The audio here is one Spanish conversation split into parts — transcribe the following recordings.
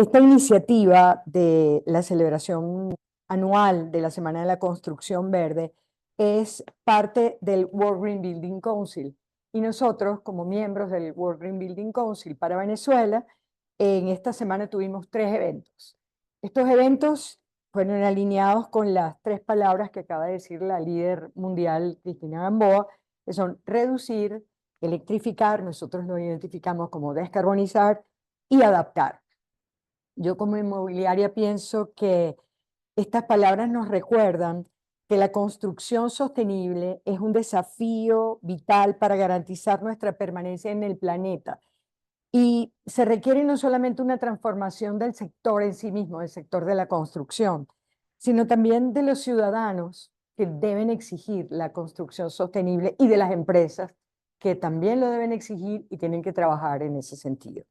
Esta iniciativa de la celebración anual de la Semana de la Construcción Verde es parte del World Green Building Council. Y nosotros, como miembros del World Green Building Council para Venezuela, en esta semana tuvimos 3 eventos. Estos eventos fueron alineados con las 3 palabras que acaba de decir la líder mundial, Cristina Gamboa, que son reducir, electrificar, nosotros lo identificamos como descarbonizar y adaptar. Yo como inmobiliaria pienso que estas palabras nos recuerdan que la construcción sostenible es un desafío vital para garantizar nuestra permanencia en el planeta. Y se requiere no solamente una transformación del sector en sí mismo, del sector de la construcción, sino también de los ciudadanos que deben exigir la construcción sostenible y de las empresas que también lo deben exigir y tienen que trabajar en ese sentido.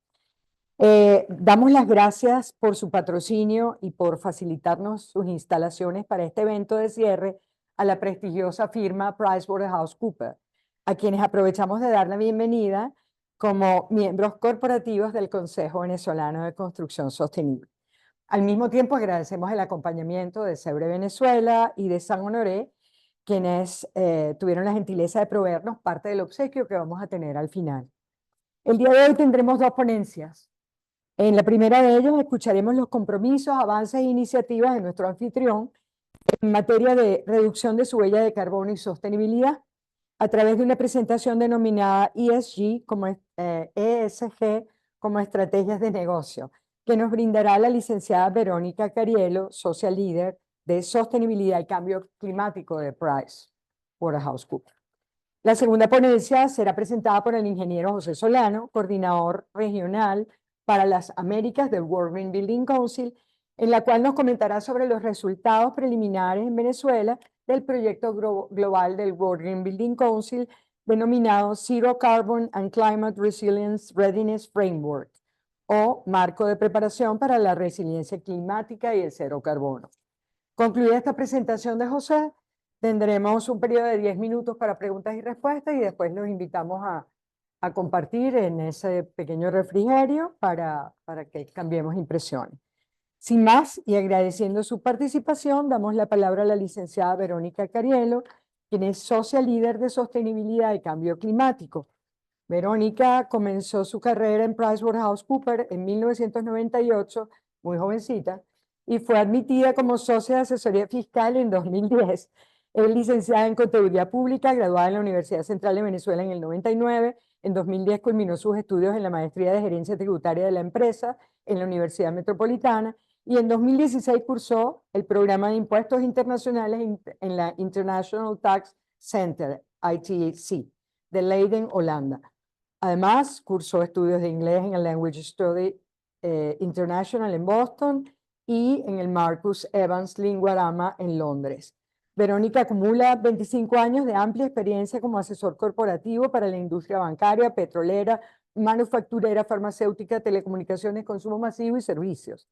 Damos las gracias por su patrocinio y por facilitarnos sus instalaciones para este evento de cierre a la prestigiosa firma PricewaterhouseCoopers, a quienes aprovechamos de dar la bienvenida como miembros corporativos del Consejo Venezolano de Construcción Sostenible. Al mismo tiempo agradecemos el acompañamiento de Cebre Venezuela y de San Honoré, quienes tuvieron la gentileza de proveernos parte del obsequio que vamos a tener al final. El día de hoy tendremos 2 ponencias. En la primera de ellas escucharemos los compromisos, avances e iniciativas de nuestro anfitrión en materia de reducción de su huella de carbono y sostenibilidad a través de una presentación denominada ESG ESG como estrategias de negocio, que nos brindará la licenciada Verónica Cariello, Social Leader de Sostenibilidad y Cambio Climático de PricewaterhouseCoopers. La segunda ponencia será presentada por el ingeniero José Solano, coordinador regional para las Américas del World Green Building Council, en la cual nos comentará sobre los resultados preliminares en Venezuela del proyecto global del World Green Building Council denominado Zero Carbon and Climate Resilience Readiness Framework, o Marco de Preparación para la Resiliencia Climática y el Cero Carbono. Concluida esta presentación de José, tendremos un periodo de 10 minutos para preguntas y respuestas y después los invitamos a compartir en ese pequeño refrigerio para que cambiemos impresiones. Sin más, y agradeciendo su participación, damos la palabra a la licenciada Verónica Cariello, quien es Social Líder de Sostenibilidad y Cambio Climático. Verónica comenzó su carrera en PricewaterhouseCoopers en 1998, muy jovencita, y fue admitida como socia de asesoría fiscal en 2010. Es licenciada en Contaduría Pública, graduada en la Universidad Central de Venezuela en el 99. En 2010 culminó sus estudios en la Maestría de Gerencia Tributaria de la Empresa en la Universidad Metropolitana y en 2016 cursó el programa de Impuestos Internacionales en la International Tax Center, ITC, de Leiden, Holanda. Además, cursó estudios de inglés en el Language Study International en Boston y en el Marcus Evans Linguarama en Londres. Verónica acumula 25 años de amplia experiencia como asesor corporativo para la industria bancaria, petrolera, manufacturera, farmacéutica, telecomunicaciones, consumo masivo y servicios.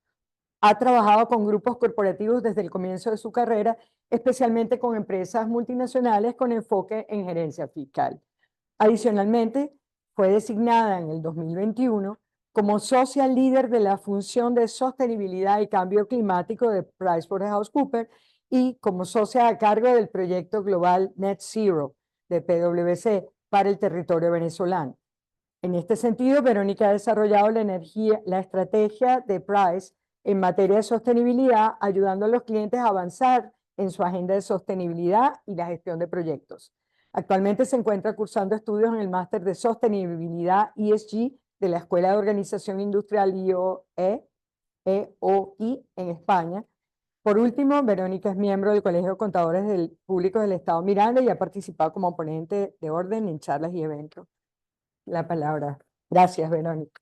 Ha trabajado con grupos corporativos desde el comienzo de su carrera, especialmente con empresas multinacionales con enfoque en gerencia fiscal. Adicionalmente, fue designada en el 2021 como Social Líder de la Función de Sostenibilidad y Cambio Climático de PricewaterhouseCoopers y como socia a cargo del proyecto global Net Zero de PwC para el territorio venezolano. En este sentido, Verónica ha desarrollado la estrategia de Price en materia de sostenibilidad, ayudando a los clientes a avanzar en su agenda de sostenibilidad y la gestión de proyectos. Actualmente se encuentra cursando estudios en el Máster de Sostenibilidad ESG de la Escuela de Organización Industrial EOI en España. Por último, Verónica es miembro del Colegio de Contadores del Público del Estado Miranda y ha participado como ponente de orden en charlas y eventos. La palabra. Gracias, Verónica.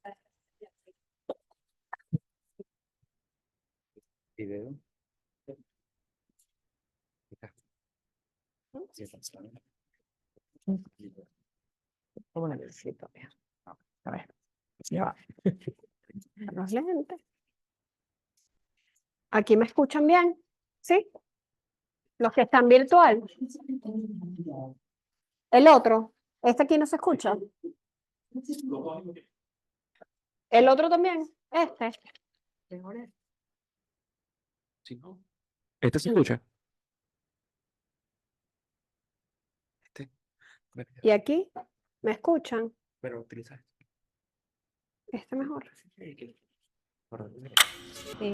Video. ¿Cómo necesito? A ver, ya va. Los lentes. ¿Aquí me escuchan bien? ¿Sí? Los que están virtual. El otro. Este aquí no se escucha. El otro también. Este. Mejor es. Si no. ¿Este se escucha? Este. Bueno, ¿Y aquí? ¿Me escuchan? pero utiliza este. Este mejor. Perdón. Eh,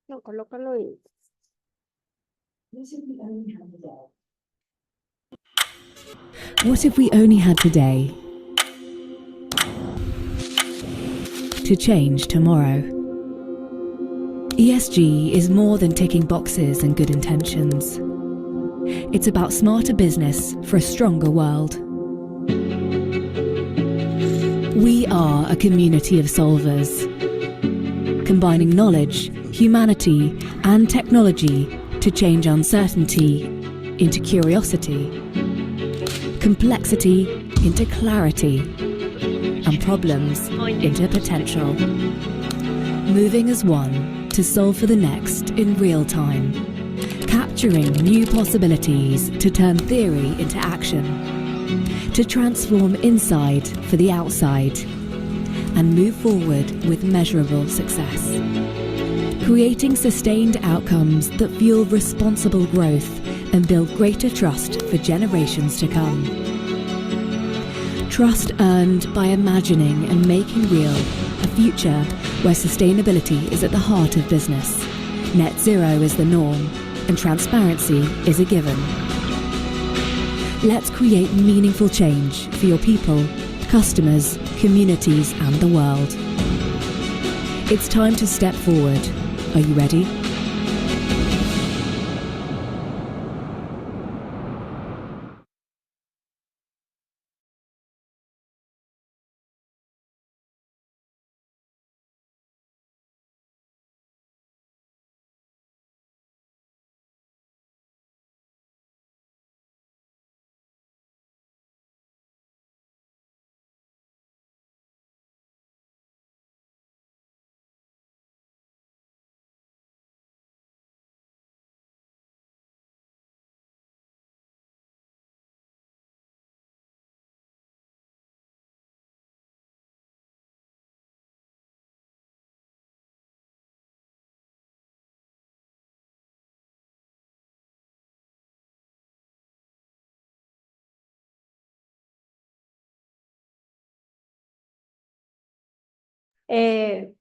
no, colócalo y... What if we only had today to change tomorrow? ESG is more than ticking boxes and good intentions. It's about smarter business for a stronger world. We are a community of solvers, combining knowledge, humanity, and technology to change uncertainty into curiosity, complexity into clarity, and problems into potential. Moving as one to solve for the next in real time, capturing new possibilities to turn theory into action, to transform inside for the outside, and move forward with measurable success. Creating sustained outcomes that fuel responsible growth and build greater trust for generations to come. Trust earned by imagining and making real a future where sustainability is at the heart of business, net zero is the norm, and transparency is a given. Let's create meaningful change for your people, customers, communities, and the world. It's time to step forward. Are you ready?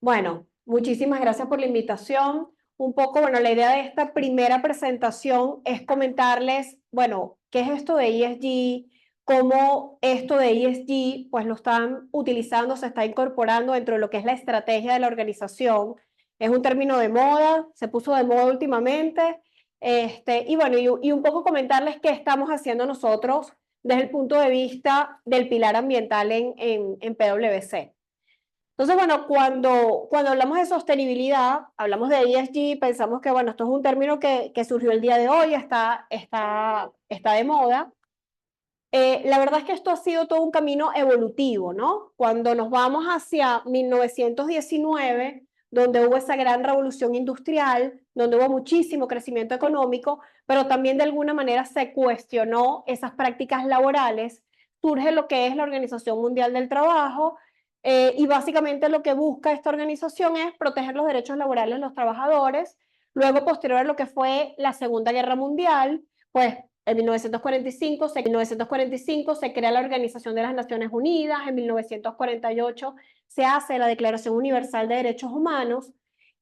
Bueno, muchísimas gracias por la invitación. Un poco, bueno, la idea de esta primera presentación es comentarles, bueno, qué es esto de ESG, cómo esto de ESG, pues lo están utilizando, se está incorporando dentro de lo que es la estrategia de la organización. Es un término de moda, se puso de moda últimamente, y bueno, y un poco comentarles qué estamos haciendo nosotros desde el punto de vista del pilar ambiental en PwC. Entonces, bueno, cuando hablamos de sostenibilidad, hablamos de ESG, pensamos que, bueno, esto es un término que surgió el día de hoy, está de moda. La verdad es que esto ha sido todo un camino evolutivo, ¿no? Cuando nos vamos hacia 1919, donde hubo esa gran revolución industrial, donde hubo muchísimo crecimiento económico, pero también de alguna manera se cuestionó esas prácticas laborales, surge lo que es la Organización Mundial del Trabajo, y básicamente lo que busca esta organización es proteger los derechos laborales de los trabajadores. Luego, posterior a lo que fue la Segunda Guerra Mundial, pues en 1945 se crea la Organización de las Naciones Unidas, en 1948 se hace la Declaración Universal de Derechos Humanos,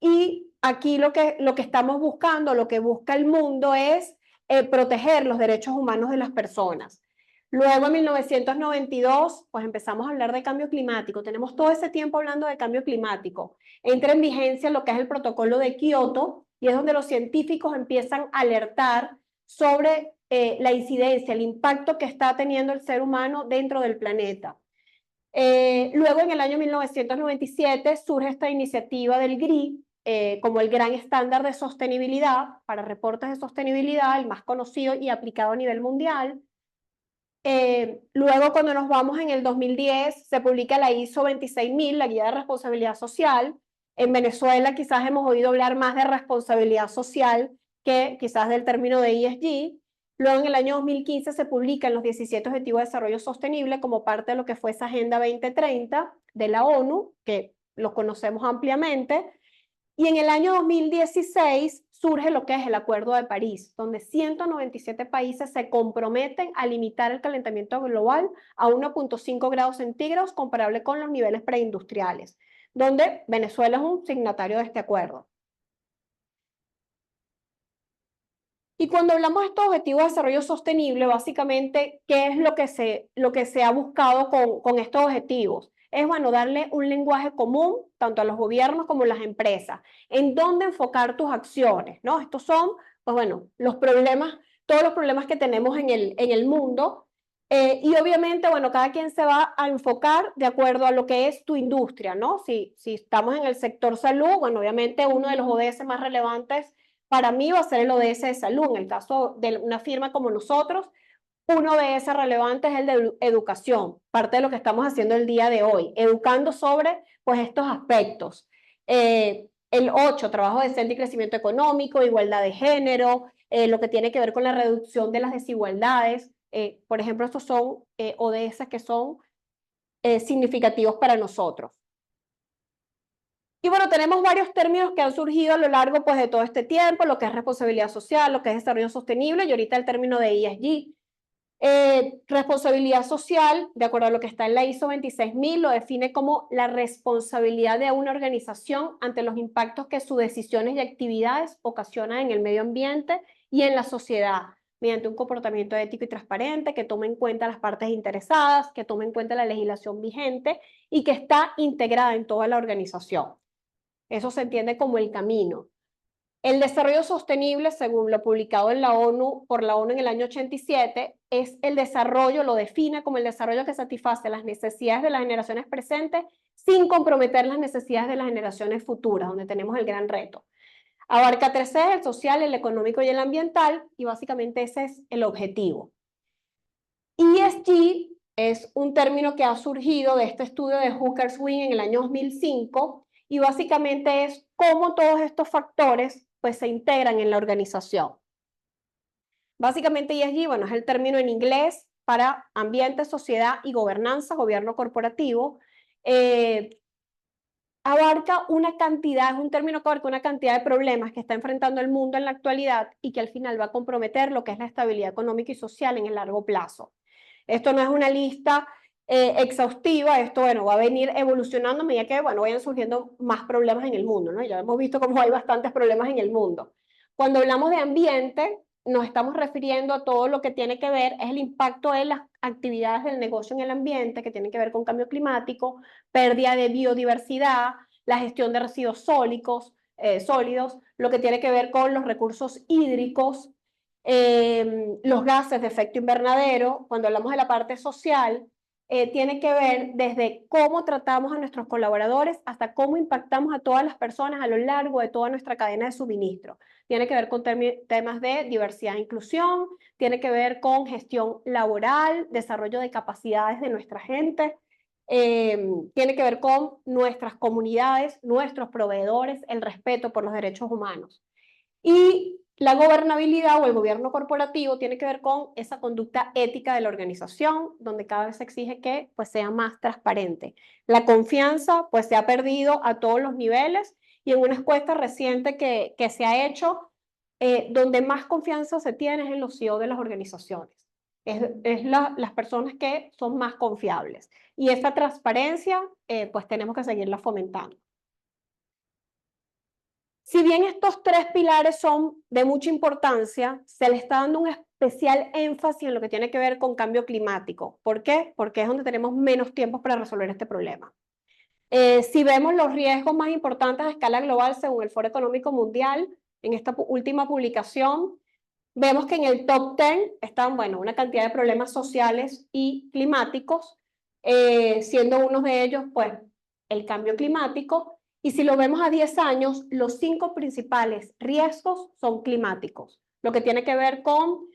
y aquí lo que estamos buscando, lo que busca el mundo es proteger los derechos humanos de las personas. Luego en 1992, pues empezamos a hablar de cambio climático. Tenemos todo ese tiempo hablando de cambio climático. Entra en vigencia lo que es el protocolo de Kioto, y es donde los científicos empiezan a alertar sobre la incidencia, el impacto que está teniendo el ser humano dentro del planeta. Luego, en el año 1997, surge esta iniciativa del GRI como el gran estándar de sostenibilidad para reportes de sostenibilidad, el más conocido y aplicado a nivel mundial. Luego, cuando nos vamos en el 2010, se publica la ISO 26000, la Guía de Responsabilidad Social. En Venezuela quizás hemos oído hablar más de responsabilidad social que quizás del término de ESG. Luego, en el año 2015, se publican los 17 Objetivos de Desarrollo Sostenible como parte de lo que fue esa Agenda 2030 de la ONU, que lo conocemos ampliamente. Y en el año 2016 surge lo que es el Acuerdo de París, donde 197 países se comprometen a limitar el calentamiento global a 1.5 grados centígrados comparable con los niveles preindustriales, donde Venezuela es un signatario de este acuerdo. Y cuando hablamos de estos objetivos de desarrollo sostenible, básicamente, ¿qué es lo que se ha buscado con estos objetivos? Es, bueno, darle un lenguaje común, tanto a los gobiernos como a las empresas, en dónde enfocar tus acciones, ¿no? Estos son, pues bueno, los problemas, todos los problemas que tenemos en el mundo, y obviamente, bueno, cada quien se va a enfocar de acuerdo a lo que es tu industria, ¿no? Si estamos en el sector salud, bueno, obviamente uno de los ODS más relevantes para mí va a ser el ODS de salud. En el caso de una firma como nosotros, un ODS relevante es el de educación, parte de lo que estamos haciendo el día de hoy, educando sobre pues, estos aspectos. El 8, trabajo decente y crecimiento económico, igualdad de género, lo que tiene que ver con la reducción de las desigualdades. Por ejemplo, estos son ODS que son significativos para nosotros. Y bueno, tenemos varios términos que han surgido a lo largo pues, de todo este tiempo, lo que es responsabilidad social, lo que es desarrollo sostenible y ahorita el término de ESG. Responsabilidad social, de acuerdo a lo que está en la ISO 26000, lo define como la responsabilidad de una organización ante los impactos que sus decisiones y actividades ocasionan en el medio ambiente y en la sociedad, mediante un comportamiento ético y transparente que tome en cuenta las partes interesadas, que tome en cuenta la legislación vigente y que está integrada en toda la organización. Eso se entiende como el camino. El desarrollo sostenible, según lo publicado en la ONU, por la ONU en el año 87, es el desarrollo, lo define como el desarrollo que satisface las necesidades de las generaciones presentes sin comprometer las necesidades de las generaciones futuras, donde tenemos el gran reto. Abarca 3 ejes, el social, el económico y el ambiental, y básicamente ese es el objetivo. ESG es un término que ha surgido de este estudio de Hooker-Swing en el año 2005, y básicamente es cómo todos estos factores pues, se integran en la organización. Básicamente ESG, bueno, es el término en inglés para ambiente, sociedad y gobernanza, gobierno corporativo. Abarca una cantidad, es un término que abarca una cantidad de problemas que está enfrentando el mundo en la actualidad y que al final va a comprometer lo que es la estabilidad económica y social en el largo plazo. Esto no es una lista exhaustiva, esto bueno, va a venir evolucionando a medida que bueno, vayan surgiendo más problemas en el mundo, ¿no? Ya hemos visto cómo hay bastantes problemas en el mundo. Cuando hablamos de ambiente, nos estamos refiriendo a todo lo que tiene que ver, es el impacto de las actividades del negocio en el ambiente, que tienen que ver con cambio climático, pérdida de biodiversidad, la gestión de residuos sólidos, lo que tiene que ver con los recursos hídricos, los gases de efecto invernadero. Cuando hablamos de la parte social, tiene que ver desde cómo tratamos a nuestros colaboradores hasta cómo impactamos a todas las personas a lo largo de toda nuestra cadena de suministro. Tiene que ver con temas de diversidad e inclusión, tiene que ver con gestión laboral, desarrollo de capacidades de nuestra gente, tiene que ver con nuestras comunidades, nuestros proveedores, el respeto por los derechos humanos. Y la gobernabilidad o el gobierno corporativo tiene que ver con esa conducta ética de la organización, donde cada vez se exige que pues, sea más transparente. La confianza pues, se ha perdido a todos los niveles y en una encuesta reciente que se ha hecho, donde más confianza se tiene es en los CEO de las organizaciones. Las personas que son más confiables. Y esta transparencia pues tenemos que seguirla fomentando. Si bien estos 3 pilares son de mucha importancia, se le está dando un especial énfasis en lo que tiene que ver con cambio climático. ¿Por qué? Porque es donde tenemos menos tiempo para resolver este problema. Si vemos los riesgos más importantes a escala global según el Foro Económico Mundial, en esta última publicación, vemos que en el top 10 están, bueno, una cantidad de problemas sociales y climáticos, siendo uno de ellos, pues, el cambio climático. Y si lo vemos a 10 años, los 5 principales riesgos son climáticos. Lo que tiene que ver con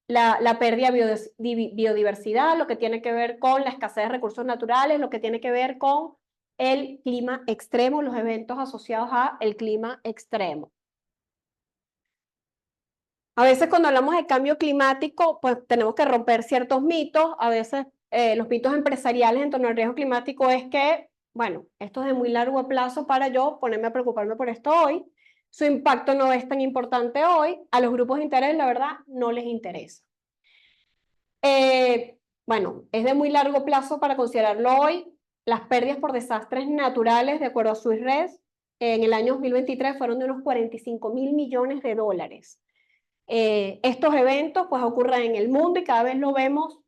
la pérdida de biodiversidad, lo que tiene que ver con la escasez de recursos naturales, lo que tiene que ver con el clima extremo, los eventos asociados al clima extremo. A veces cuando hablamos de cambio climático, pues tenemos que romper ciertos mitos. A veces los mitos empresariales en torno al riesgo climático es que bueno, esto es de muy largo plazo para yo ponerme a preocuparme por esto hoy. Su impacto no es tan importante hoy. A los grupos de interés, la verdad, no les interesa. Bueno, es de muy largo plazo para considerarlo hoy. Las pérdidas por desastres naturales, de acuerdo a Swiss Re, en el año 2023 fueron de unos 45.000 millones de dólares. Estos eventos pues ocurren en el mundo y cada vez lo vemos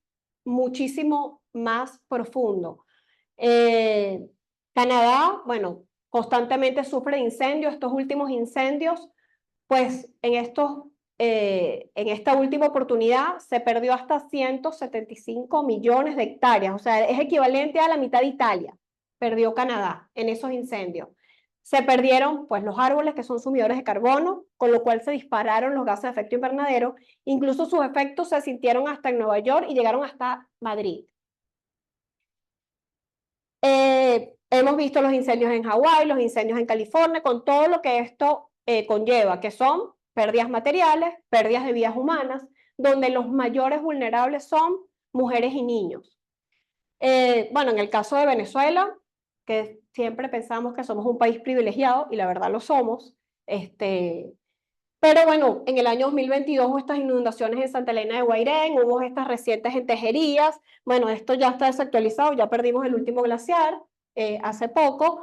muchísimo más profundo. Canadá, bueno, constantemente sufre de incendios. Estos últimos incendios, pues en esta última oportunidad se perdió hasta 175 millones de hectáreas, o sea, es equivalente a la mitad de Italia, perdió Canadá en esos incendios. Se perdieron pues los árboles que son sumidores de carbono, con lo cual se dispararon los gases de efecto invernadero, incluso sus efectos se sintieron hasta en Nueva York y llegaron hasta Madrid. Hemos visto los incendios en Hawái, los incendios en California, con todo lo que esto conlleva, que son pérdidas materiales, pérdidas de vidas humanas, donde los mayores vulnerables son mujeres y niños. Bueno, en el caso de Venezuela, que siempre pensamos que somos un país privilegiado, y la verdad lo somos, pero bueno, en el año 2022 hubo estas inundaciones en Santa Elena de Guairén, hubo estas recientes en Tejerías. Bueno, esto ya está desactualizado, ya perdimos el último glaciar hace poco.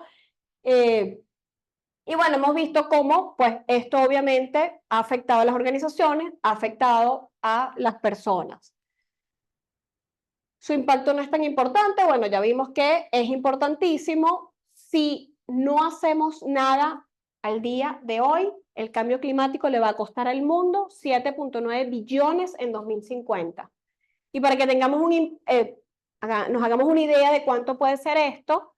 Y bueno, hemos visto cómo pues, esto obviamente ha afectado a las organizaciones, ha afectado a las personas. Su impacto no es tan importante. Bueno, ya vimos que es importantísimo. Si no hacemos nada al día de hoy, el cambio climático le va a costar al mundo 7.9 billones en 2050. Y para que tengamos nos hagamos una idea de cuánto puede ser esto,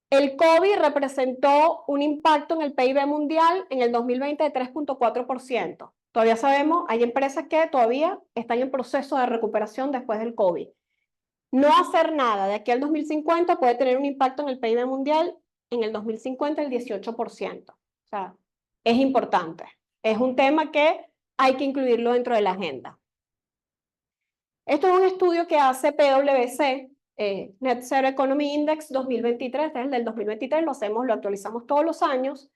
el COVID representó un impacto en el PIB mundial en el 2020 de 3.4%. Todavía sabemos, hay empresas que todavía están en proceso de recuperación después del COVID. No hacer nada de aquí al 2050 puede tener un impacto en el PIB mundial en el 2050 del 18%. O sea, es importante. Es un tema que hay que incluirlo dentro de la agenda. Esto es un estudio que hace PwC, Net Zero Economy Index 2023, este es el del 2023, lo actualizamos todos los años.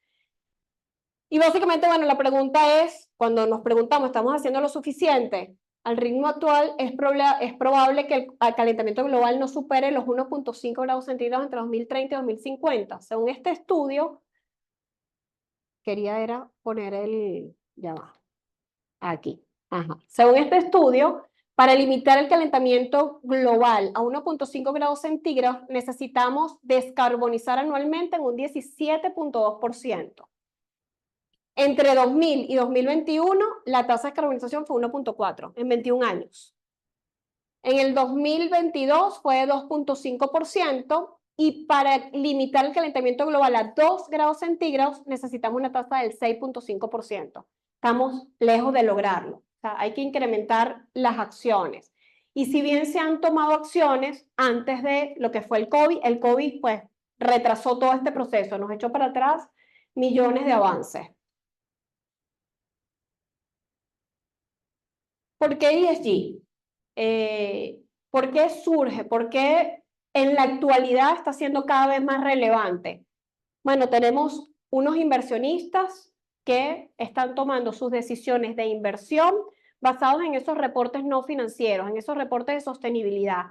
Y básicamente, bueno, la pregunta es, cuando nos preguntamos, ¿estamos haciendo lo suficiente? Al ritmo actual es probable que el calentamiento global no supere los 1.5 grados centígrados entre 2030 y 2050. Según este estudio, quería poner ya va, aquí. Ajá. Según este estudio, para limitar el calentamiento global a 1.5 grados centígrados, necesitamos descarbonizar anualmente en un 17.2%. Entre 2000 y 2021, la tasa de descarbonización fue 1.4 en 21 años. En el 2022 fue 2.5%, y para limitar el calentamiento global a 2 grados centígrados necesitamos una tasa del 6.5%. Estamos lejos de lograrlo. O sea, hay que incrementar las acciones. Y si bien se han tomado acciones antes de lo que fue el COVID pues retrasó todo este proceso, nos echó para atrás millones de avances. ¿Por qué ESG? ¿Por qué surge? ¿Por qué en la actualidad está siendo cada vez más relevante? Bueno, tenemos unos inversionistas que están tomando sus decisiones de inversión basados en esos reportes no financieros, en esos reportes de sostenibilidad,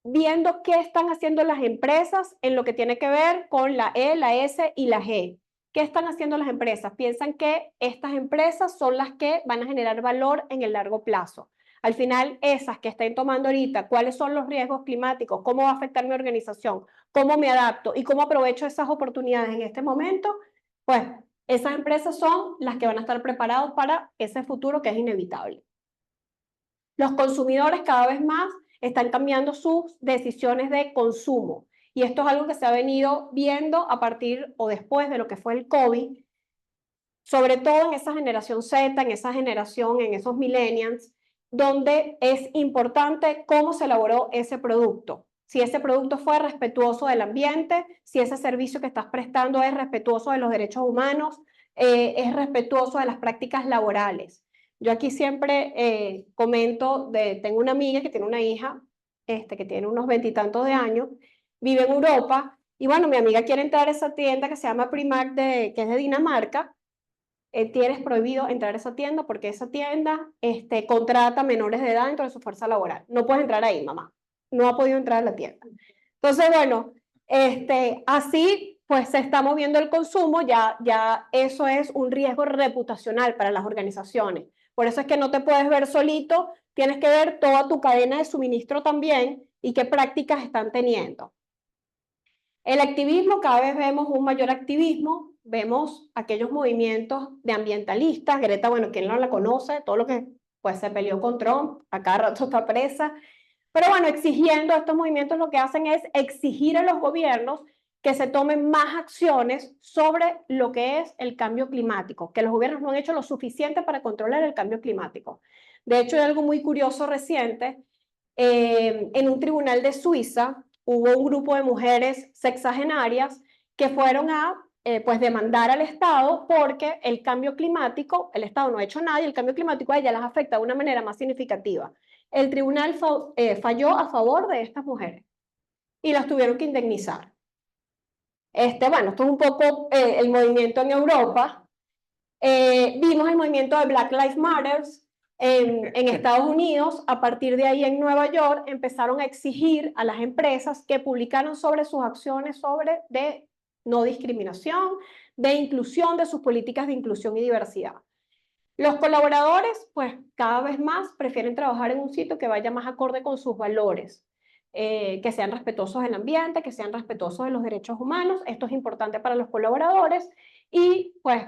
viendo qué están haciendo las empresas en lo que tiene que ver con la E, la S y la G. ¿Qué están haciendo las empresas? Piensan que estas empresas son las que van a generar valor en el largo plazo. Al final, esas que estén tomando ahorita, cuáles son los riesgos climáticos, cómo va a afectar mi organización, cómo me adapto y cómo aprovecho esas oportunidades en este momento, pues esas empresas son las que van a estar preparados para ese futuro que es inevitable. Los consumidores cada vez más están cambiando sus decisiones de consumo. Y esto es algo que se ha venido viendo a partir o después de lo que fue el COVID, sobre todo en esa generación Z, en esa generación, en esos millennials, donde es importante cómo se elaboró ese producto. Si ese producto fue respetuoso del ambiente, si ese servicio que estás prestando es respetuoso de los derechos humanos, es respetuoso de las prácticas laborales. Yo aquí siempre comento, tengo una amiga que tiene una hija que tiene unos 20 y tantos de años, vive en Europa, y bueno, mi amiga quiere entrar a esa tienda que se llama Primark, que es de Dinamarca. Tienes prohibido entrar a esa tienda porque esa tienda contrata menores de edad dentro de su fuerza laboral. No puedes entrar ahí, mamá. No ha podido entrar a la tienda. Entonces, bueno, así pues se está moviendo el consumo, ya eso es un riesgo reputacional para las organizaciones. Por eso es que no te puedes ver solito, tienes que ver toda tu cadena de suministro también y qué prácticas están teniendo. El activismo, cada vez vemos un mayor activismo, vemos aquellos movimientos de ambientalistas, Greta, bueno, ¿quién no la conoce? Todo lo que pues se peleó con Trump, a cada rato está presa, pero bueno, exigiendo estos movimientos lo que hacen es exigir a los gobiernos que se tomen más acciones sobre lo que es el cambio climático, que los gobiernos no han hecho lo suficiente para controlar el cambio climático. De hecho, hay algo muy curioso reciente, en un tribunal de Suiza, hubo un grupo de mujeres sexagenarias que fueron a pues demandar al Estado porque el cambio climático, el Estado no ha hecho nada y el cambio climático a ellas las afecta de una manera más significativa. El tribunal falló a favor de estas mujeres y las tuvieron que indemnizar. Bueno, esto es un poco el movimiento en Europa. Vimos el movimiento de Black Lives Matter en Estados Unidos. A partir de ahí en Nueva York empezaron a exigir a las empresas que publicaran sobre sus acciones de no discriminación, de inclusión, de sus políticas de inclusión y diversidad. Los colaboradores, pues cada vez más prefieren trabajar en un sitio que vaya más acorde con sus valores, que sean respetuosos del ambiente, que sean respetuosos de los derechos humanos. Esto es importante para los colaboradores y pues,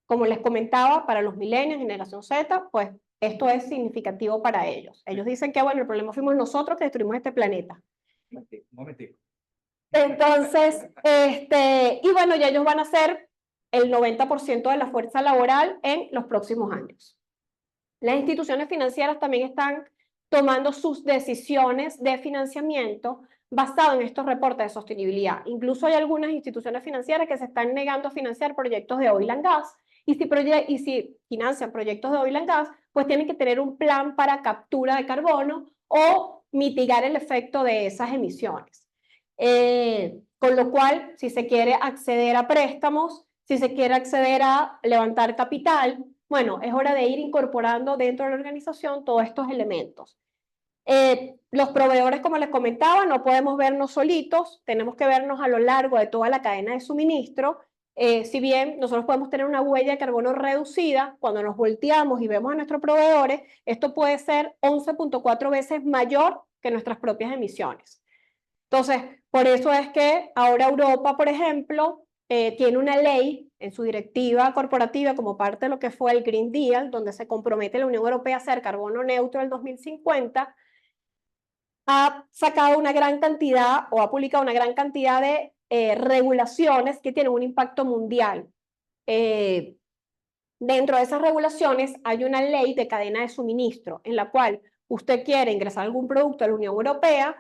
como les comentaba, para los millennials, generación Z, pues esto es significativo para ellos. Ellos dicen que, bueno, el problema fuimos nosotros que destruimos este planeta. Un momentico. Entonces, y bueno, ya ellos van a ser el 90% de la fuerza laboral en los próximos años. Las instituciones financieras también están tomando sus decisiones de financiamiento basado en estos reportes de sostenibilidad. Incluso hay algunas instituciones financieras que se están negando a financiar proyectos de oil and gas, y si financian proyectos de oil and gas, pues tienen que tener un plan para captura de carbono o mitigar el efecto de esas emisiones. Con lo cual, si se quiere acceder a préstamos, si se quiere acceder a levantar capital, bueno, es hora de ir incorporando dentro de la organización todos estos elementos. Los proveedores, como les comentaba, no podemos vernos solitos, tenemos que vernos a lo largo de toda la cadena de suministro. Si bien nosotros podemos tener una huella de carbono reducida, cuando nos volteamos y vemos a nuestros proveedores, esto puede ser 11.4 veces mayor que nuestras propias emisiones. Entonces, por eso es que ahora Europa, por ejemplo, tiene una ley en su directiva corporativa como parte de lo que fue el Green Deal, donde se compromete la Unión Europea a ser carbono neutro en el 2050, ha sacado una gran cantidad o ha publicado una gran cantidad de regulaciones que tienen un impacto mundial. Dentro de esas regulaciones hay una ley de cadena de suministro en la cual usted quiere ingresar algún producto a la Unión Europea,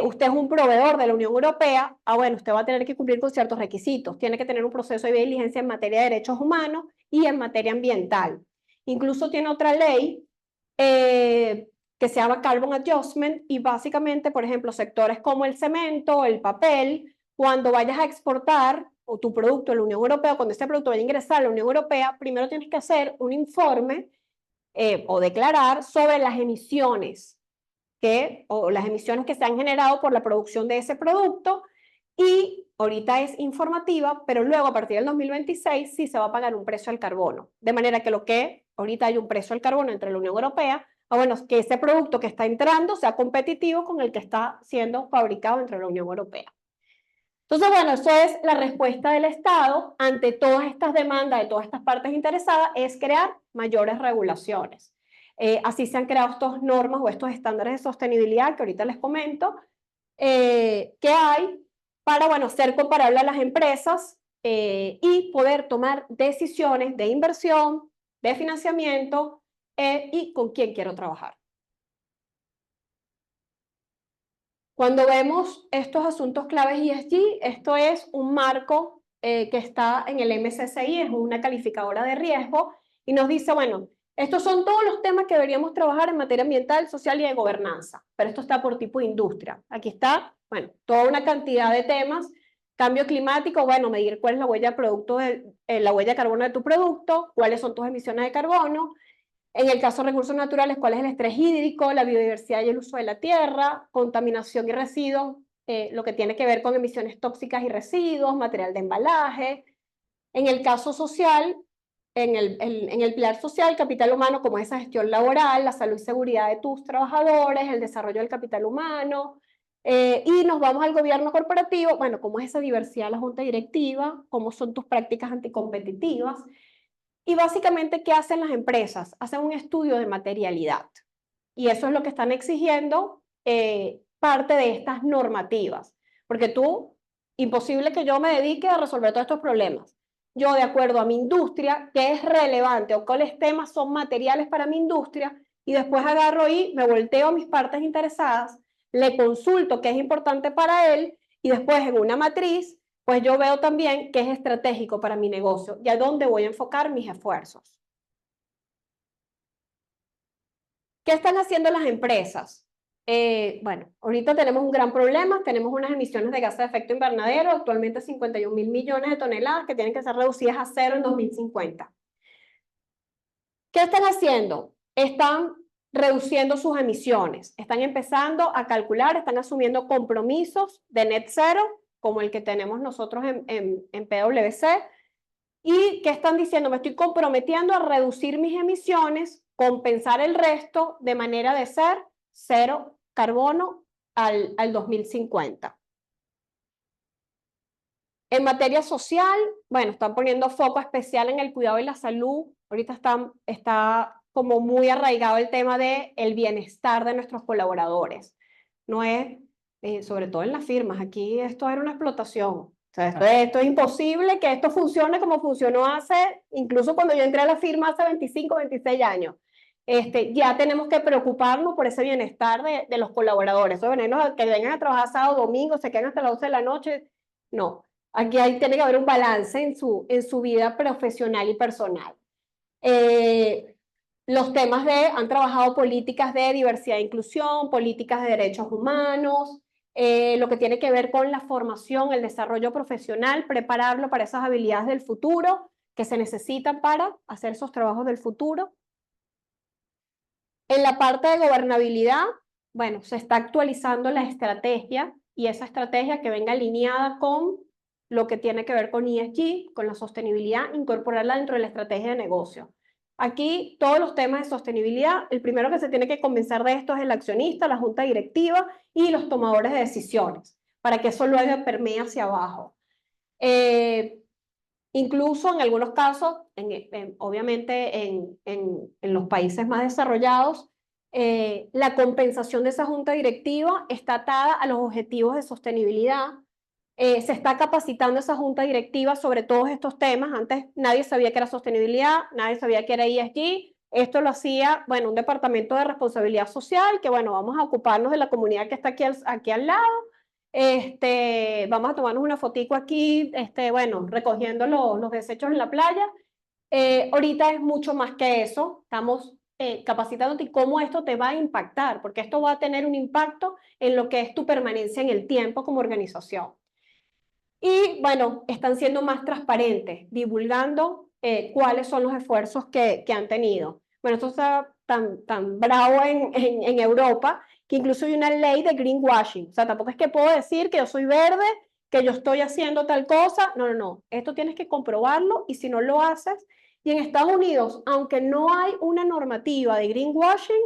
usted es un proveedor de la Unión Europea, bueno, usted va a tener que cumplir con ciertos requisitos, tiene que tener un proceso de diligencia en materia de derechos humanos y en materia ambiental. Incluso tiene otra ley que se llama Carbon Adjustment y básicamente, por ejemplo, sectores como el cemento, el papel, cuando vayas a exportar o tu producto a la Unión Europea, cuando este producto vaya a ingresar a la Unión Europea, primero tienes que hacer un informe o declarar sobre las emisiones o las emisiones que se han generado por la producción de ese producto, y ahorita es informativa, pero luego a partir del 2026 sí se va a pagar un precio al carbono, de manera que lo que ahorita hay un precio al carbono entre la Unión Europea, bueno, que ese producto que está entrando sea competitivo con el que está siendo fabricado dentro de la Unión Europea. Entonces, bueno, eso es la respuesta del Estado ante todas estas demandas de todas estas partes interesadas, es crear mayores regulaciones. Así se han creado estas normas o estos estándares de sostenibilidad que ahorita les comento, que hay para, bueno, ser comparable a las empresas y poder tomar decisiones de inversión, de financiamiento y con quién quiero trabajar. Cuando vemos estos asuntos claves ESG, esto es un marco que está en el MSCI, es una calificadora de riesgo, y nos dice, bueno, Estos son todos los temas que deberíamos trabajar en materia ambiental, social y de gobernanza, pero esto está por tipo de industria. Aquí está, bueno, toda una cantidad de temas. Cambio climático, bueno, medir cuál es la huella la huella de carbono de tu producto, cuáles son tus emisiones de carbono. En el caso de recursos naturales, cuál es el estrés hídrico, la biodiversidad y el uso de la tierra, contaminación y residuos, lo que tiene que ver con emisiones tóxicas y residuos, material de embalaje. En el caso social, en el pilar social, capital humano, como esa gestión laboral, la salud y seguridad de tus trabajadores, el desarrollo del capital humano, y nos vamos al gobierno corporativo, bueno, cómo es esa diversidad de la junta directiva, cómo son tus prácticas anticompetitivas, y básicamente, ¿qué hacen las empresas? Hacen un estudio de materialidad, y eso es lo que están exigiendo parte de estas normativas, porque imposible que yo me dedique a resolver todos estos problemas. Yo, de acuerdo a mi industria, qué es relevante o cuáles temas son materiales para mi industria, y después agarro y me volteo a mis partes interesadas, le consulto qué es importante para él, y después en una matriz, pues yo veo también qué es estratégico para mi negocio y a dónde voy a enfocar mis esfuerzos. ¿Qué están haciendo las empresas? Bueno, ahorita tenemos un gran problema, tenemos unas emisiones de gases de efecto invernadero, actualmente 51.000 millones de toneladas que tienen que ser reducidas a cero en 2050. ¿Qué están haciendo? Están reduciendo sus emisiones, están empezando a calcular, están asumiendo compromisos de net cero, como el que tenemos nosotros en PwC, y ¿qué están diciendo? Me estoy comprometiendo a reducir mis emisiones, compensar el resto de manera de ser cero carbono al 2050. En materia social, bueno, están poniendo foco especial en el cuidado y la salud. Ahorita está como muy arraigado el tema del bienestar de nuestros colaboradores. No es, sobre todo en las firmas, aquí esto era una explotación. O sea, esto es imposible que esto funcione como funcionó incluso cuando yo entré a la firma hace 25, 26 años. Ya tenemos que preocuparnos por ese bienestar de los colaboradores. Eso de que vengan a trabajar sábado, domingo, se quedan hasta las 11 de la noche. No, aquí tiene que haber un balance en su vida profesional y personal. Los temas han trabajado políticas de diversidad e inclusión, políticas de derechos humanos, lo que tiene que ver con la formación, el desarrollo profesional, prepararlo para esas habilidades del futuro que se necesitan para hacer esos trabajos del futuro. En la parte de gobernabilidad, bueno, se está actualizando la estrategia y esa estrategia que venga alineada con lo que tiene que ver con ESG, con la sostenibilidad, incorporarla dentro de la estrategia de negocio. Aquí todos los temas de sostenibilidad, el primero que se tiene que convencer de esto es el accionista, la junta directiva y los tomadores de decisiones, para que eso luego permee hacia abajo. Incluso en algunos casos, obviamente en los países más desarrollados, la compensación de esa junta directiva está atada a los objetivos de sostenibilidad. Se está capacitando esa junta directiva sobre todos estos temas. Antes nadie sabía que era sostenibilidad, nadie sabía que era ESG. Esto lo hacía, bueno, un departamento de responsabilidad social, que bueno, vamos a ocuparnos de la comunidad que está aquí al lado. Vamos a tomarnos una fotico aquí, bueno, recogiendo los desechos en la playa. Ahorita es mucho más que eso. Estamos capacitándote y cómo esto te va a impactar, porque esto va a tener un impacto en lo que es tu permanencia en el tiempo como organización. Y bueno, están siendo más transparentes, divulgando cuáles son los esfuerzos que han tenido. Bueno, esto está tan bravo en Europa, que incluso hay una ley de greenwashing. O sea, tampoco es que puedo decir que yo soy verde, que yo estoy haciendo tal cosa. No, no, no. Esto tienes que comprobarlo y si no lo haces. Y en Estados Unidos, aunque no hay una normativa de greenwashing,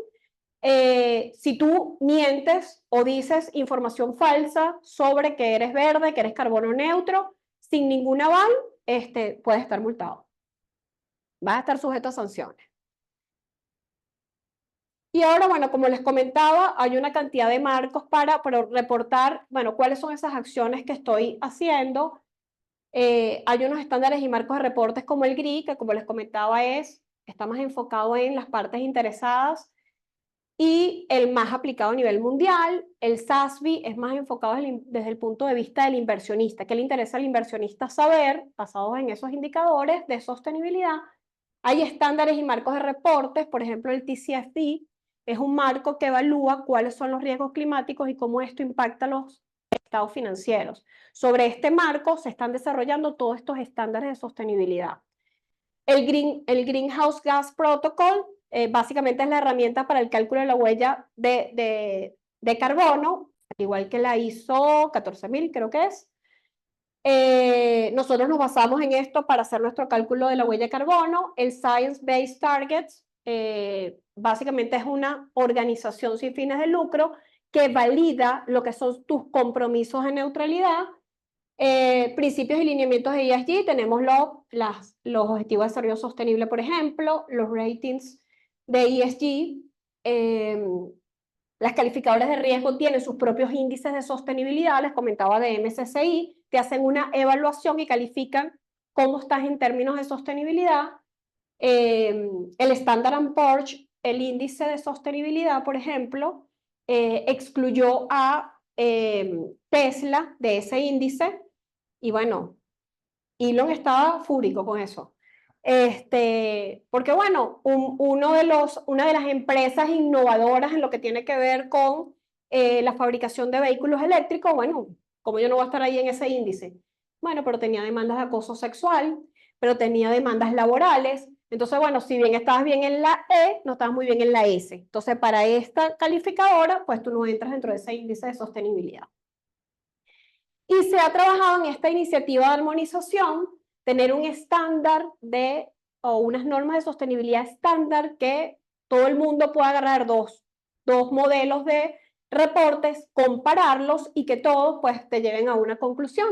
si tú mientes o dices información falsa sobre que eres verde, que eres carbono neutro, sin ningún aval, puedes estar multado. Vas a estar sujeto a sanciones. Y ahora, bueno, como les comentaba, hay una cantidad de marcos para reportar, bueno, cuáles son esas acciones que estoy haciendo. Hay unos estándares y marcos de reportes como el GRI, que como les comentaba está más enfocado en las partes interesadas, y el más aplicado a nivel mundial. El SASB es más enfocado desde el punto de vista del inversionista. ¿Qué le interesa al inversionista saber, basados en esos indicadores de sostenibilidad, Hay estándares y marcos de reportes, por ejemplo, el TCFD es un marco que evalúa cuáles son los riesgos climáticos y cómo esto impacta a los estados financieros. Sobre este marco se están desarrollando todos estos estándares de sostenibilidad. El Greenhouse Gas Protocol básicamente es la herramienta para el cálculo de la huella de carbono, igual que la ISO 14000, creo que es. Nosotros nos basamos en esto para hacer nuestro cálculo de la huella de carbono. El Science Based Targets básicamente es una organización sin fines de lucro que valida lo que son tus compromisos de neutralidad. Principios y lineamientos de ESG, tenemos los objetivos de desarrollo sostenible, por ejemplo, los ratings de ESG. Las calificadoras de riesgo tienen sus propios índices de sostenibilidad, les comentaba de MSCI, te hacen una evaluación y califican cómo estás en términos de sostenibilidad. El Standard & Poor's, el índice de sostenibilidad, por ejemplo, excluyó a Tesla de ese índice, y bueno, Elon estaba fúrico con eso. Porque bueno, una de las empresas innovadoras en lo que tiene que ver con la fabricación de vehículos eléctricos, bueno, como yo no voy a estar ahí en ese índice. Bueno, pero tenía demandas de acoso sexual, pero tenía demandas laborales. Entonces, bueno, si bien estabas bien en la E, no estabas muy bien en la S. Entonces, para esta calificadora, pues tú no entras dentro de ese índice de sostenibilidad. Y se ha trabajado en esta iniciativa de armonización, tener un estándar o unas normas de sostenibilidad estándar que todo el mundo pueda agarrar dos modelos de reportes, compararlos y que todos pues te lleven a una conclusión.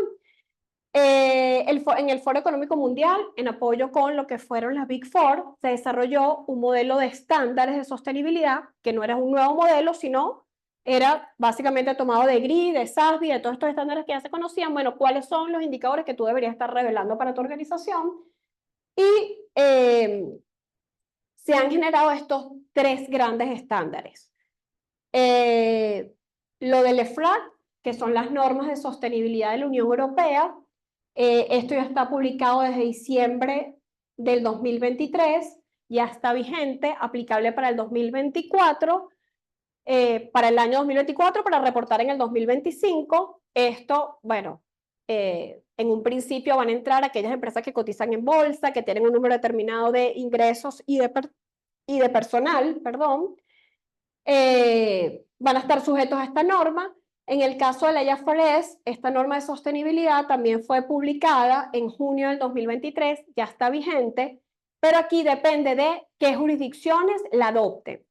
En el Foro Económico Mundial, en apoyo con lo que fueron las Big Four, se desarrolló un modelo de estándares de sostenibilidad, que no era un nuevo modelo, sino era básicamente tomado de GRI, de SASB, de todos estos estándares que ya se conocían. Bueno, ¿cuáles son los indicadores que tú deberías estar revelando para tu organización? Y se han generado estos 3 grandes estándares. Lo del EFRAG, que son las normas de sostenibilidad de la Unión Europea. Esto ya está publicado desde diciembre del 2023, ya está vigente, aplicable para el 2024, para el año 2024, para reportar en el 2025. Esto, bueno, en un principio van a entrar aquellas empresas que cotizan en bolsa, que tienen un número determinado de ingresos y de personal, perdón. Van a estar sujetos a esta norma. En el caso de la IFRS, esta norma de sostenibilidad también fue publicada en junio del 2023, ya está vigente, pero aquí depende de qué jurisdicciones la adopten.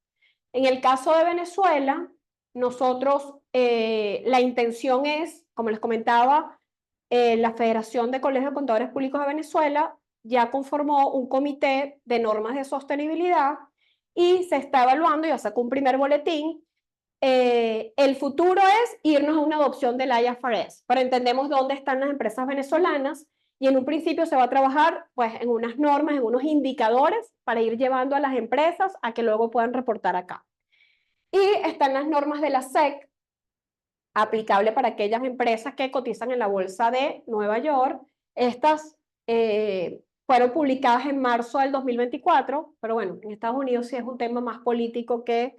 En el caso de Venezuela, nosotros, la intención es, como les comentaba, la Federación de Colegios de Contadores Públicos de Venezuela ya conformó un comité de normas de sostenibilidad y se está evaluando, ya sacó un primer boletín. El futuro es irnos a una adopción del IFRS, pero entendemos dónde están las empresas venezolanas y en un principio se va a trabajar pues, en unas normas, en unos indicadores para ir llevando a las empresas a que luego puedan reportar acá. Y están las normas de la SEC, aplicable para aquellas empresas que cotizan en la bolsa de Nueva York. Estas fueron publicadas en marzo del 2024, pero bueno, en Estados Unidos sí es un tema más político que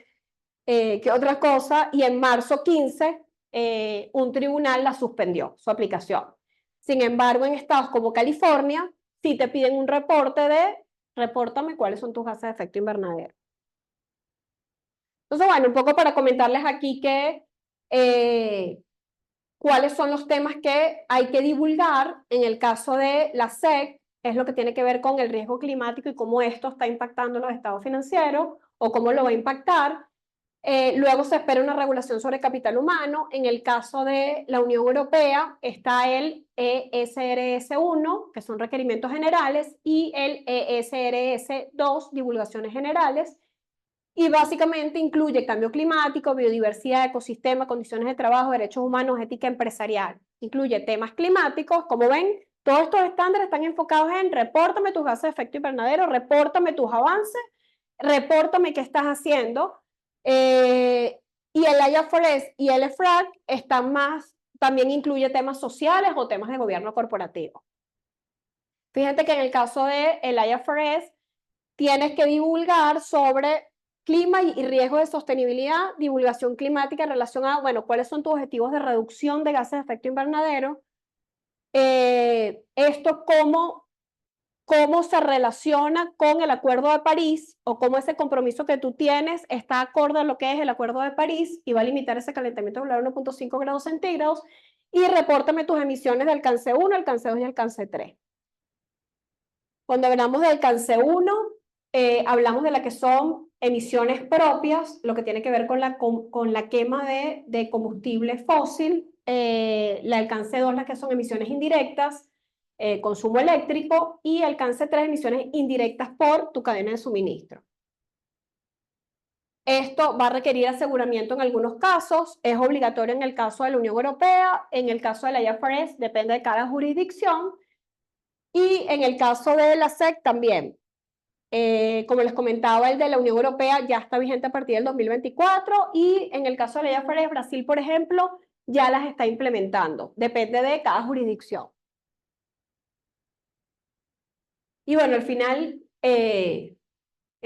otra cosa, y en marzo 15 un tribunal la suspendió, su aplicación. Sin embargo, en estados como California, sí te piden un reporte repórtame cuáles son tus gases de efecto invernadero. Entonces, bueno, un poco para comentarles aquí que cuáles son los temas que hay que divulgar. En el caso de la SEC, es lo que tiene que ver con el riesgo climático y cómo esto está impactando los estados financieros o cómo lo va a impactar. Luego se espera una regulación sobre capital humano. En el caso de la Unión Europea está el ESRS 1, que son requerimientos generales, y el ESRS 2, divulgaciones generales. Y básicamente incluye cambio climático, biodiversidad, ecosistema, condiciones de trabajo, derechos humanos, ética empresarial. Incluye temas climáticos. Como ven, todos estos estándares están enfocados en repórtame tus gases de efecto invernadero, repórtame tus avances, repórtame qué estás haciendo. Y el IFRS y el EFRAG están también incluye temas sociales o temas de gobierno corporativo. Fíjate que en el caso del IFRS, tienes que divulgar sobre clima y riesgos de sostenibilidad, divulgación climática en relación a, bueno, cuáles son tus objetivos de reducción de gases de efecto invernadero, esto cómo se relaciona con el Acuerdo de París o cómo ese compromiso que tú tienes está acorde a lo que es el Acuerdo de París y va a limitar ese calentamiento global a 1.5 grados centígrados, y repórtame tus emisiones del alcance 1, alcance 2 y alcance 3. Cuando hablamos del alcance 1, hablamos de las que son emisiones propias, lo que tiene que ver con la quema de combustible fósil, la alcance 2, las que son emisiones indirectas, consumo eléctrico, y alcance 3, emisiones indirectas por tu cadena de suministro. Esto va a requerir aseguramiento en algunos casos, es obligatorio en el caso de la Unión Europea, en el caso de la IFRS depende de cada jurisdicción, y en el caso de la SEC también. Como les comentaba, el de la Unión Europea ya está vigente a partir del 2024, y en el caso de la IFRS, Brasil, por ejemplo, ya las está implementando, depende de cada jurisdicción. Y bueno, al final, en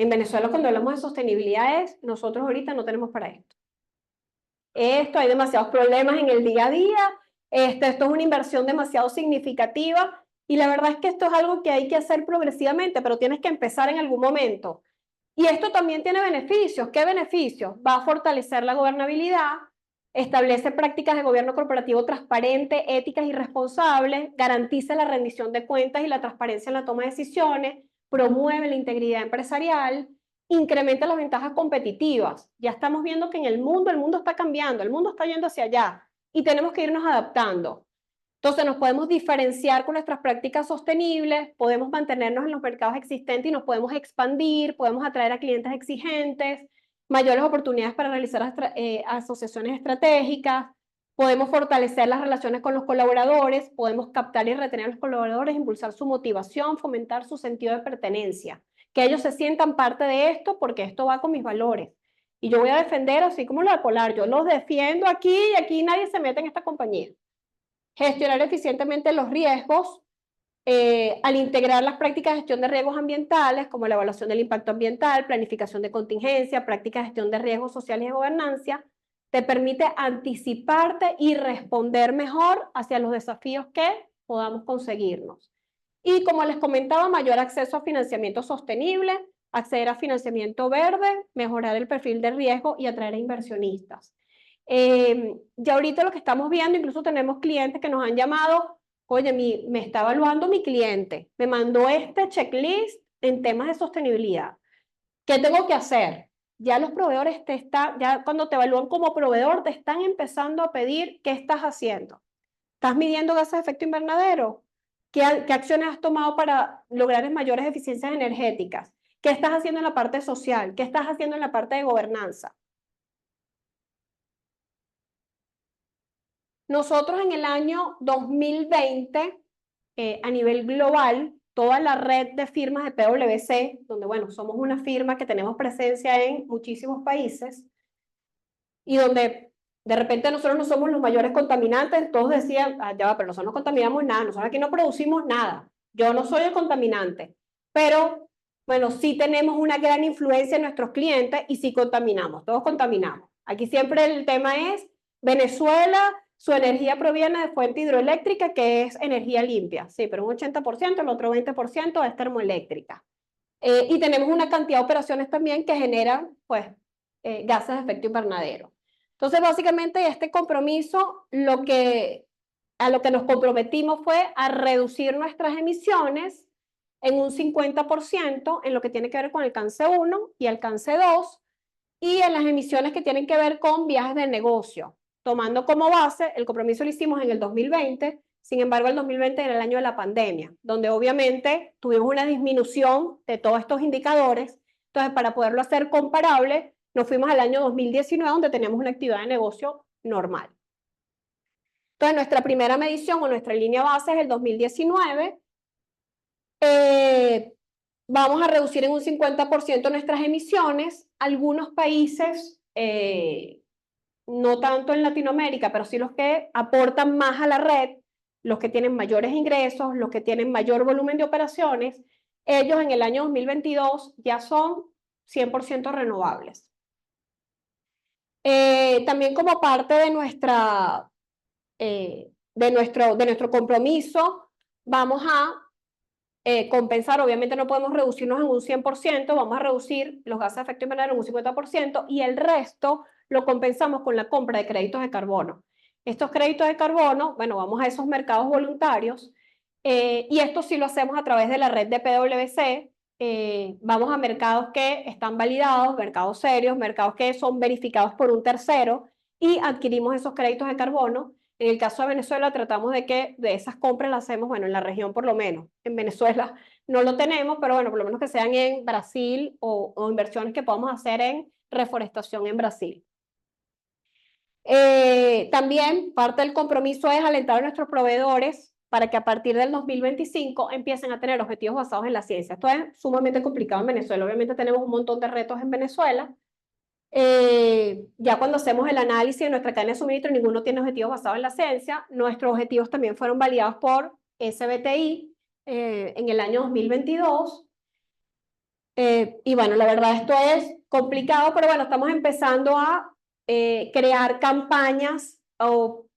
Venezuela, cuando hablamos de sostenibilidad, nosotros ahorita no tenemos para esto. Hay demasiados problemas en el día a día, esto es una inversión demasiado significativa, y la verdad es que esto es algo que hay que hacer progresivamente, pero tienes que empezar en algún momento. Y esto también tiene beneficios. ¿Qué beneficios? Va a fortalecer la gobernabilidad, establece prácticas de gobierno corporativo transparente, éticas y responsables, garantiza la rendición de cuentas y la transparencia en la toma de decisiones, promueve la integridad empresarial, incrementa las ventajas competitivas. Ya estamos viendo que en el mundo está cambiando, el mundo está yendo hacia allá y tenemos que irnos adaptando. Entonces nos podemos diferenciar con nuestras prácticas sostenibles, podemos mantenernos en los mercados existentes y nos podemos expandir, podemos atraer a clientes exigentes, mayores oportunidades para realizar asociaciones estratégicas, podemos fortalecer las relaciones con los colaboradores, podemos captar y retener a los colaboradores, impulsar su motivación, fomentar su sentido de pertenencia, que ellos se sientan parte de esto porque esto va con mis valores. Y yo voy a defender, así como lo de Polar, yo los defiendo aquí y aquí nadie se mete en esta compañía. Gestionar eficientemente los riesgos, al integrar las prácticas de gestión de riesgos ambientales, como la evaluación del impacto ambiental, planificación de contingencia, prácticas de gestión de riesgos sociales y de gobernanza, te permite anticiparte y responder mejor hacia los desafíos que podamos conseguirnos. Y como les comentaba, mayor acceso a financiamiento sostenible, acceder a financiamiento verde, mejorar el perfil de riesgo y atraer a inversionistas. Ya ahorita lo que estamos viendo, incluso tenemos clientes que nos han llamado, oye, me está evaluando mi cliente, me mandó este checklist en temas de sostenibilidad. ¿Qué tengo que hacer? Ya los proveedores ya cuando te evalúan como proveedor, te están empezando a pedir qué estás haciendo. ¿Estás midiendo gases de efecto invernadero? ¿Qué acciones has tomado para lograr mayores eficiencias energéticas? ¿Qué estás haciendo en la parte social? ¿Qué estás haciendo en la parte de gobernanza? Nosotros en el año 2020, a nivel global, toda la red de firmas de PwC, donde, bueno, somos una firma que tenemos presencia en muchísimos países, y donde de repente nosotros no somos los mayores contaminantes, todos decían, ya va, pero nosotros no contaminamos nada, nosotros aquí no producimos nada, yo no soy el contaminante, pero, bueno, sí tenemos una gran influencia en nuestros clientes y sí contaminamos, todos contaminamos. Aquí siempre el tema es Venezuela, su energía proviene de fuente hidroeléctrica, que es energía limpia, sí, pero un 80%, el otro 20% es termoeléctrica. Y tenemos una cantidad de operaciones también que generan, pues, gases de efecto invernadero. Entonces, básicamente, este compromiso, a lo que nos comprometimos fue a reducir nuestras emisiones en un 50% en lo que tiene que ver con alcance 1 y alcance 2, y en las emisiones que tienen que ver con viajes de negocio, tomando como base, el compromiso lo hicimos en el 2020, sin embargo el 2020 era el año de la pandemia, donde obviamente tuvimos una disminución de todos estos indicadores. Entonces, para poderlo hacer comparable, nos fuimos al año 2019, donde teníamos una actividad de negocio normal. Entonces, nuestra primera medición o nuestra línea base es el 2019. Vamos a reducir en un 50% nuestras emisiones. Algunos países, no tanto en Latinoamérica, pero sí los que aportan más a la red, los que tienen mayores ingresos, los que tienen mayor volumen de operaciones, ellos en el año 2022 ya son 100% renovables. También como parte de nuestro compromiso, vamos a compensar, obviamente no podemos reducirnos en un 100%, vamos a reducir los gases de efecto invernadero en un 50% y el resto lo compensamos con la compra de créditos de carbono. Estos créditos de carbono, bueno, vamos a esos mercados voluntarios y esto sí lo hacemos a través de la red de PwC. Vamos a mercados que están validados, mercados serios, mercados que son verificados por un tercero y adquirimos esos créditos de carbono. En el caso de Venezuela tratamos de que de esas compras las hacemos, bueno, en la región por lo menos. En Venezuela no lo tenemos, pero bueno, por lo menos que sean en Brasil o inversiones que podamos hacer en reforestación en Brasil. También parte del compromiso es alentar a nuestros proveedores para que a partir del 2025 empiecen a tener objetivos basados en la ciencia. Esto es sumamente complicado en Venezuela. Obviamente tenemos un montón de retos en Venezuela. Ya cuando hacemos el análisis de nuestra cadena de suministro, ninguno tiene objetivos basados en la ciencia. Nuestros objetivos también fueron validados por SBTi en el año 2022. Y bueno, la verdad esto es complicado, pero bueno, estamos empezando a crear campañas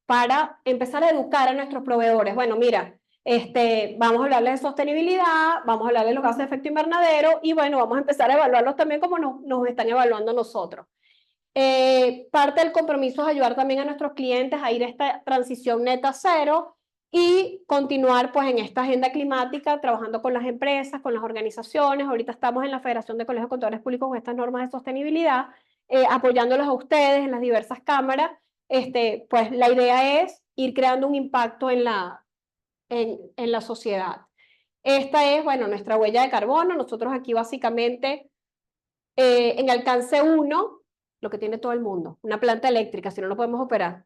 para empezar a educar a nuestros proveedores. Bueno, mira, vamos a hablarles de sostenibilidad, vamos a hablarles de los gases de efecto invernadero y bueno, vamos a empezar a evaluarlos también como nos están evaluando nosotros. Parte del compromiso es ayudar también a nuestros clientes a ir a esta transición neta cero y continuar pues en esta agenda climática, trabajando con las empresas, con las organizaciones. Ahorita estamos en la Federación de Colegios de Contadores Públicos con estas normas de sostenibilidad, apoyándolos a ustedes en las diversas cámaras. Pues la idea es ir creando un impacto en la sociedad. Esta es, bueno, nuestra huella de carbono. Nosotros aquí básicamente en alcance 1, lo que tiene todo el mundo, una planta eléctrica, si no, no podemos operar.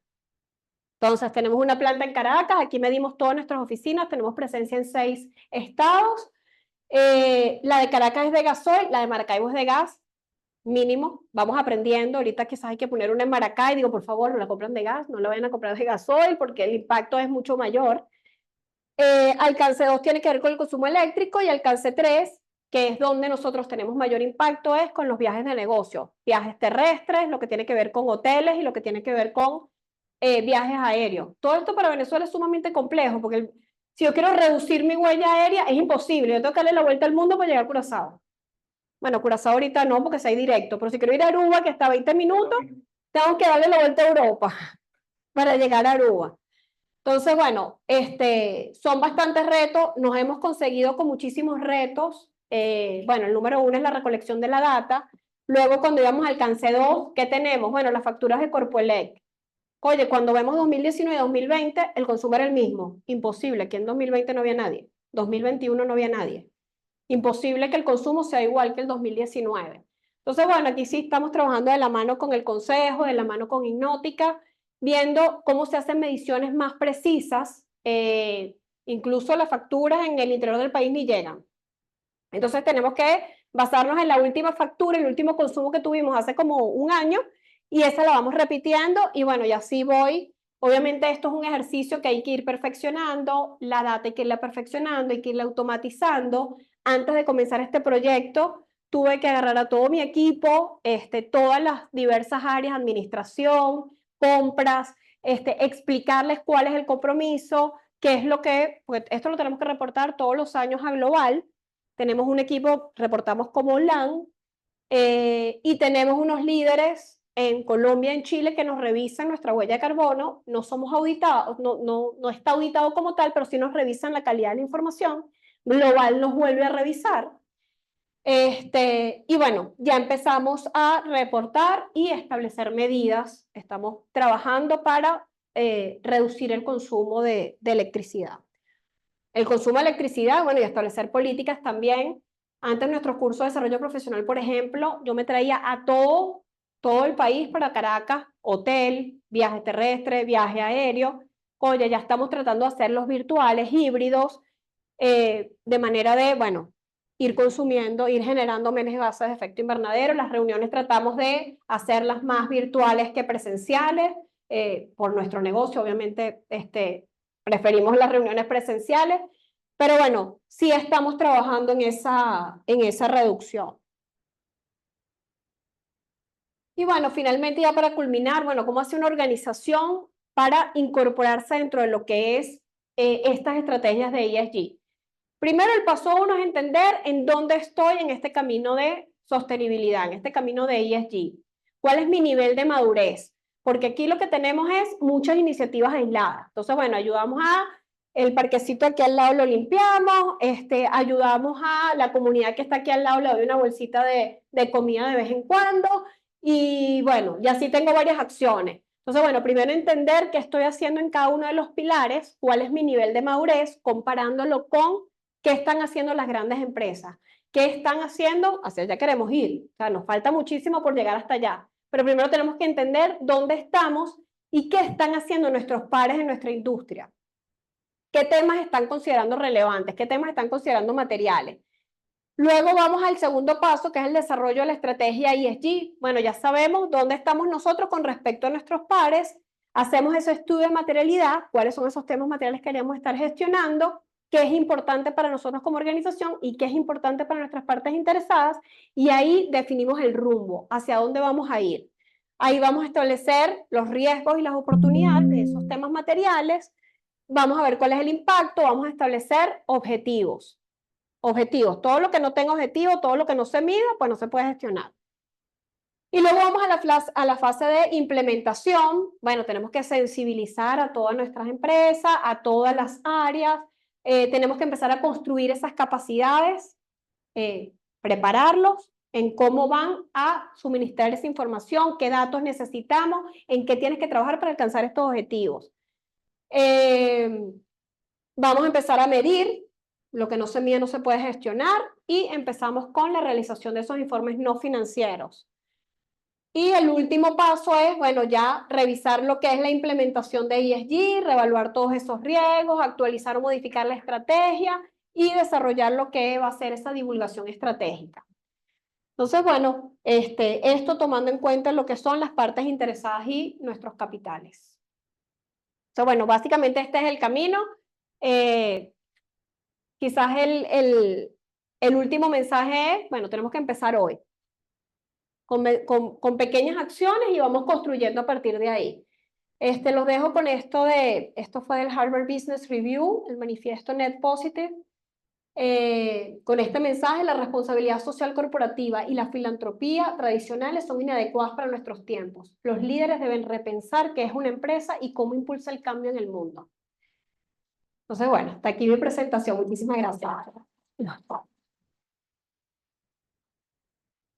Entonces, tenemos una planta en Caracas, aquí medimos todas nuestras oficinas, tenemos presencia en 6 estados. La de Caracas es de gasoil, la de Maracaibo es de gas, mínimo, vamos aprendiendo. Ahorita quizás hay que poner una en Maracay, digo, por favor, no la compran de gas, no la vayan a comprar de gasoil porque el impacto es mucho mayor. Alcance 2 tiene que ver con el consumo eléctrico y alcance 3, que es donde nosotros tenemos mayor impacto, es con los viajes de negocio, viajes terrestres, lo que tiene que ver con hoteles y lo que tiene que ver con viajes aéreos. Todo esto para Venezuela es sumamente complejo, porque si yo quiero reducir mi huella aérea, es imposible. Yo tengo que darle la vuelta al mundo para llegar a Curazao. Bueno, Curazao ahorita no, porque es ahí directo, pero si quiero ir a Aruba, que está a 20 minutos, tengo que darle la vuelta a Europa para llegar a Aruba. Entonces, bueno, son bastantes retos, nos hemos conseguido con muchísimos retos. Bueno, el número 1 es la recolección de la data. Luego, cuando íbamos al alcance 2, ¿qué tenemos? Bueno, las facturas de Corpoelec. Oye, cuando vemos 2019 y 2020, el consumo era el mismo. Imposible, que en 2020 no había nadie. 2021 no había nadie. Imposible que el consumo sea igual que el 2019. Entonces, bueno, aquí sí estamos trabajando de la mano con el Consejo, de la mano con Hipnótica, viendo cómo se hacen mediciones más precisas. Incluso las facturas en el interior del país ni llegan. Entonces tenemos que basarnos en la última factura, el último consumo que tuvimos hace como un año, y esa la vamos repitiendo, y bueno, y así voy. Obviamente esto es un ejercicio que hay que ir perfeccionando, la data hay que irla perfeccionando, hay que irla automatizando. Antes de comenzar este proyecto, tuve que agarrar a todo mi equipo, todas las diversas áreas, administración, compras, explicarles cuál es el compromiso, qué es lo que, pues esto lo tenemos que reportar todos los años a Global. Tenemos un equipo, reportamos como LAN, y tenemos unos líderes en Colombia, en Chile, que nos revisan nuestra huella de carbono. No somos auditados, no está auditado como tal, pero sí nos revisan la calidad de la información. Global nos vuelve a revisar. Y bueno, ya empezamos a reportar y establecer medidas. Estamos trabajando para reducir el consumo de electricidad. El consumo de electricidad, bueno, y establecer políticas también. Antes de nuestro curso de desarrollo profesional, por ejemplo, yo me traía a todo el país para Caracas, hotel, viaje terrestre, viaje aéreo. Oye, ya estamos tratando de hacerlos virtuales, híbridos, de manera de, bueno, ir consumiendo, ir generando menos gases de efecto invernadero. Las reuniones tratamos de hacerlas más virtuales que presenciales, por nuestro negocio, obviamente, preferimos las reuniones presenciales, Pero bueno, sí estamos trabajando en esa reducción. Y bueno, finalmente ya para culminar, bueno, ¿cómo hace una organización para incorporarse dentro de lo que es estas estrategias de ESG? Primero, el paso 1 es entender en dónde estoy en este camino de sostenibilidad, en este camino de ESG. ¿Cuál es mi nivel de madurez? Porque aquí lo que tenemos es muchas iniciativas aisladas. Entonces, bueno, ayudamos a el parquecito aquí al lado lo limpiamos, ayudamos a la comunidad que está aquí al lado, le doy una bolsita de comida de vez en cuando, y bueno, y así tengo varias acciones. Entonces, bueno, primero entender qué estoy haciendo en cada uno de los pilares, cuál es mi nivel de madurez, comparándolo con qué están haciendo las grandes empresas, qué están haciendo, hacia allá queremos ir, o sea, nos falta muchísimo por llegar hasta allá, pero primero tenemos que entender dónde estamos y qué están haciendo nuestros pares en nuestra industria. ¿Qué temas están considerando relevantes? ¿Qué temas están considerando materiales? Luego vamos al segundo paso, que es el desarrollo de la estrategia ESG. Bueno, ya sabemos dónde estamos nosotros con respecto a nuestros pares, hacemos ese estudio de materialidad, cuáles son esos temas materiales que queremos estar gestionando, qué es importante para nosotros como organización y qué es importante para nuestras partes interesadas, y ahí definimos el rumbo, hacia dónde vamos a ir. Ahí vamos a establecer los riesgos y las oportunidades de esos temas materiales, vamos a ver cuál es el impacto, vamos a establecer objetivos. Objetivos, todo lo que no tenga objetivo, todo lo que no se mida, pues no se puede gestionar. Y luego vamos a la fase de implementación. Bueno, tenemos que sensibilizar a todas nuestras empresas, a todas las áreas, tenemos que empezar a construir esas capacidades, prepararlos en cómo van a suministrar esa información, qué datos necesitamos, en qué tienes que trabajar para alcanzar estos objetivos. Vamos a empezar a medir, lo que no se mide no se puede gestionar, y empezamos con la realización de esos informes no financieros. Y el último paso es, bueno, ya revisar lo que es la implementación de ESG, reevaluar todos esos riesgos, actualizar o modificar la estrategia y desarrollar lo que va a ser esa divulgación estratégica. Entonces, bueno, esto tomando en cuenta lo que son las partes interesadas y nuestros capitales. Entonces, bueno, básicamente este es el camino. Quizás el último mensaje es, bueno, tenemos que empezar hoy, con pequeñas acciones, y vamos construyendo a partir de ahí. Los dejo con esto fue del Harvard Business Review, el manifiesto Net Positive, con este mensaje: la responsabilidad social corporativa y la filantropía tradicionales son inadecuadas para nuestros tiempos. Los líderes deben repensar qué es una empresa y cómo impulsa el cambio en el mundo. Entonces, bueno, hasta aquí mi presentación. Muchísimas gracias.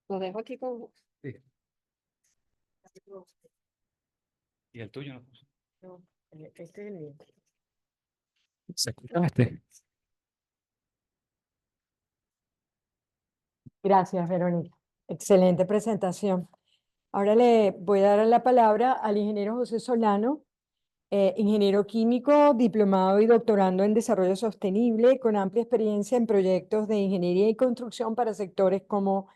Lo dejo aquí con vos. Sí. ¿Y el tuyo? No, este es el mío. ¿Se escucha este? Gracias, Verónica. Excelente presentación. Ahora le voy a dar la palabra al ingeniero José Solano, ingeniero químico, diplomado y doctorando en desarrollo sostenible, con amplia experiencia en proyectos de ingeniería y construcción para sectores como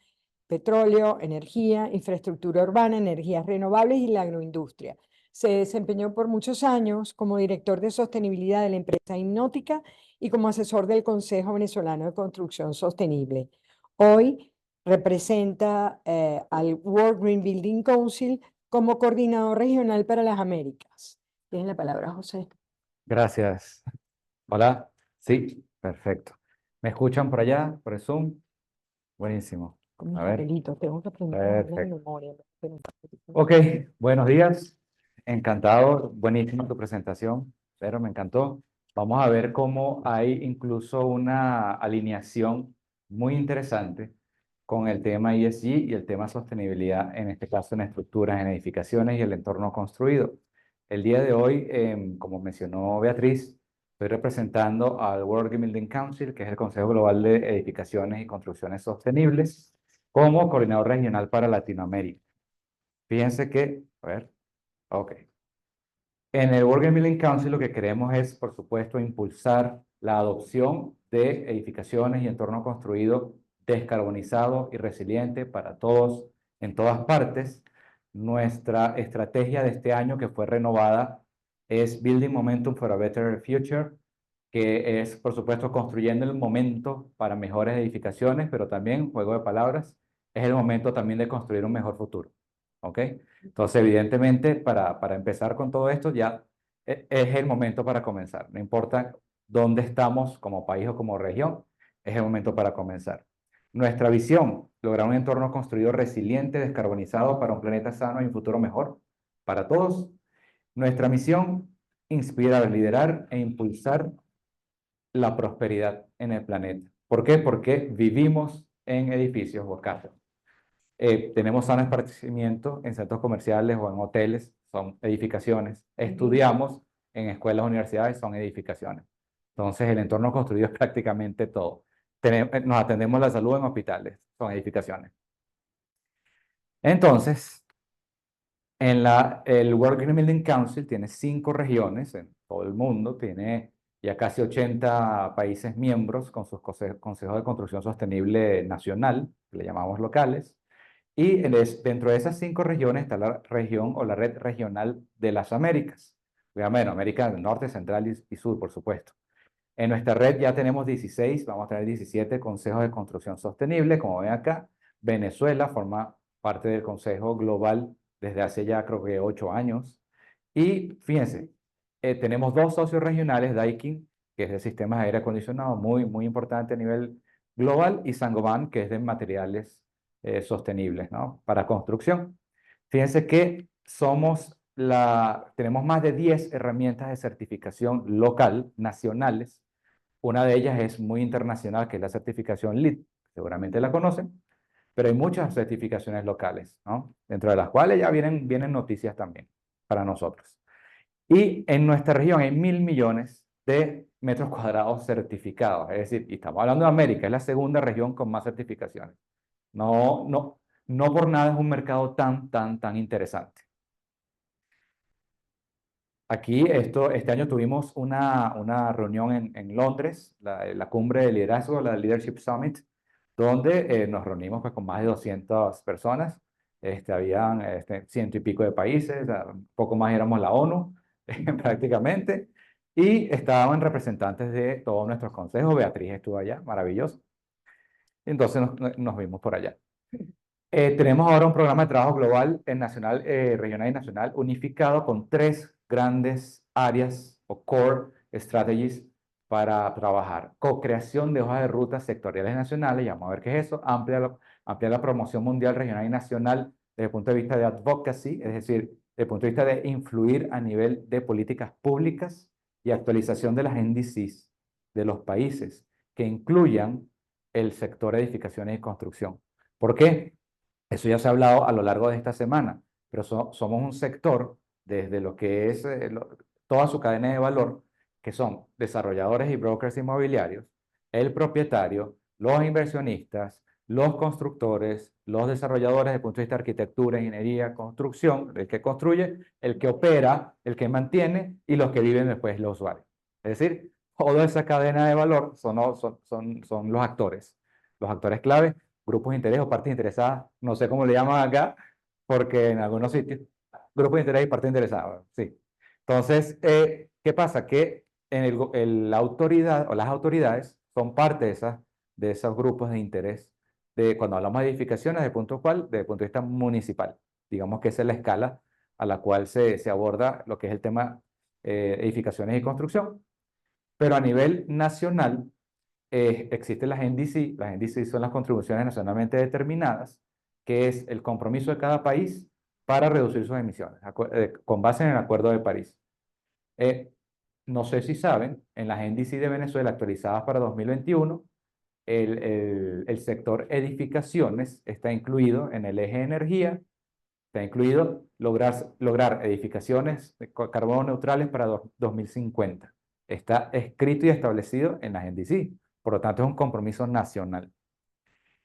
petróleo, energía, infraestructura urbana, energías renovables y la agroindustria. Se desempeñó por muchos años como director de sostenibilidad de la empresa Hipnótica y como asesor del Consejo Venezolano de Construcción Sostenible. Hoy representa al World Green Building Council como coordinador regional para las Américas. Tienes la palabra, José. Gracias. Hola. Sí, perfecto. ¿Me escuchan por allá, por el Zoom? Buenísimo. Con mis A ver. papelitos, tengo que aprender a hablar de Perfecto. memoria. Ok, buenos días. Encantado. Buenísima tu presentación, pero me encantó. Vamos a ver cómo hay incluso una alineación muy interesante con el tema ESG y el tema sostenibilidad, en este caso en estructuras, en edificaciones y el entorno construido. El día de hoy, como mencionó Beatriz, estoy representando al World Green Building Council, que es el Consejo Global de Edificaciones y Construcciones Sostenibles, como coordinador regional para Latinoamérica. Fíjense que, a ver, ok. En el World Green Building Council lo que queremos es, por supuesto, impulsar la adopción de edificaciones y entorno construido descarbonizado y resiliente para todos, en todas partes. Nuestra estrategia de este año, que fue renovada, es Building Momentum for a Better Future, que es, por supuesto, construyendo el momento para mejores edificaciones, pero también, juego de palabras, es el momento también de construir un mejor futuro. ¿Ok? Entonces, evidentemente, para empezar con todo esto, ya es el momento para comenzar. No importa dónde estamos como país o como región, es el momento para comenzar. Nuestra visión, lograr un entorno construido resiliente, descarbonizado para un planeta sano y un futuro mejor para todos. Nuestra misión, inspirar, liderar e impulsar la prosperidad en el planeta. ¿Por qué? Porque vivimos en edificios o casas. Tenemos sano esparcimiento en centros comerciales o en hoteles, son edificaciones. Estudiamos en escuelas, universidades, son edificaciones. Entonces, el entorno construido es prácticamente todo. Nos atendemos la salud en hospitales, son edificaciones. Entonces, el World Green Building Council tiene 5 regiones en todo el mundo, tiene ya casi 80 países miembros con sus consejos de construcción sostenible nacional, que le llamamos locales. Y dentro de esas 5 regiones está la región o la red regional de las Américas. Bueno, América del Norte, Central y Sur, por supuesto. En nuestra red ya tenemos 16, vamos a tener 17 consejos de construcción sostenible, como ven acá. Venezuela forma parte del Consejo Global desde hace ya creo que 8 años. Y fíjense, tenemos 2 socios regionales, Daikin, que es de sistemas de aire acondicionado, muy importante a nivel global, y Saint-Gobain, que es de materiales sostenibles, ¿no? Para construcción. Fíjense que tenemos más de 10 herramientas de certificación local, nacionales. Una de ellas es muy internacional, que es la certificación LEED, seguramente la conocen, pero hay muchas certificaciones locales, ¿no? Dentro de las cuales ya vienen noticias también para nosotros. Y en nuestra región hay 1.000 millones de metros cuadrados certificados, es decir, y estamos hablando de América, es la segunda región con más certificaciones. No por nada es un mercado tan interesante. Aquí, este año tuvimos una reunión en Londres, la cumbre de liderazgo, la Leadership Summit, donde nos reunimos pues, con más de 200 personas. Habían 100 y pico de países, un poco más éramos la ONU, prácticamente, y estaban representantes de todos nuestros consejos. Beatriz estuvo allá, maravilloso. Entonces nos vimos por allá. Tenemos ahora un programa de trabajo global, nacional, regional y nacional, unificado con 3 grandes áreas o core strategies para trabajar. Co-creación de hojas de ruta sectoriales nacionales, ya vamos a ver qué es eso, ampliar la promoción mundial, regional y nacional desde el punto de vista de advocacy, es decir, desde el punto de vista de influir a nivel de políticas públicas y actualización de las índices de los países que incluyan el sector edificaciones y construcción. ¿Por qué? Eso ya se ha hablado a lo largo de esta semana, pero somos un sector desde lo que es toda su cadena de valor, que son desarrolladores y brokers inmobiliarios, el propietario, los inversionistas, los constructores, los desarrolladores desde el punto de vista de arquitectura, ingeniería, construcción, el que construye, el que opera, el que mantiene y los que viven después los usuarios. Es decir, toda esa cadena de valor son los actores clave, grupos de interés o partes interesadas, no sé cómo le llaman acá, porque en algunos sitios, grupos de interés y partes interesadas, sí. Entonces, ¿qué pasa? Que la autoridad o las autoridades son parte de esos grupos de interés cuando hablamos de edificaciones, desde el punto de vista municipal. Digamos que esa es la escala a la cual se aborda lo que es el tema edificaciones y construcción. Pero a nivel nacional, existen las NDC. Las NDC son las contribuciones nacionalmente determinadas, que es el compromiso de cada país para reducir sus emisiones, con base en el Acuerdo de París. No sé si saben, en las NDC de Venezuela actualizadas para 2021, el sector edificaciones está incluido en el eje energía, está incluido lograr edificaciones de carbono neutrales para 2050. Está escrito y establecido en las NDC. Por lo tanto, es un compromiso nacional.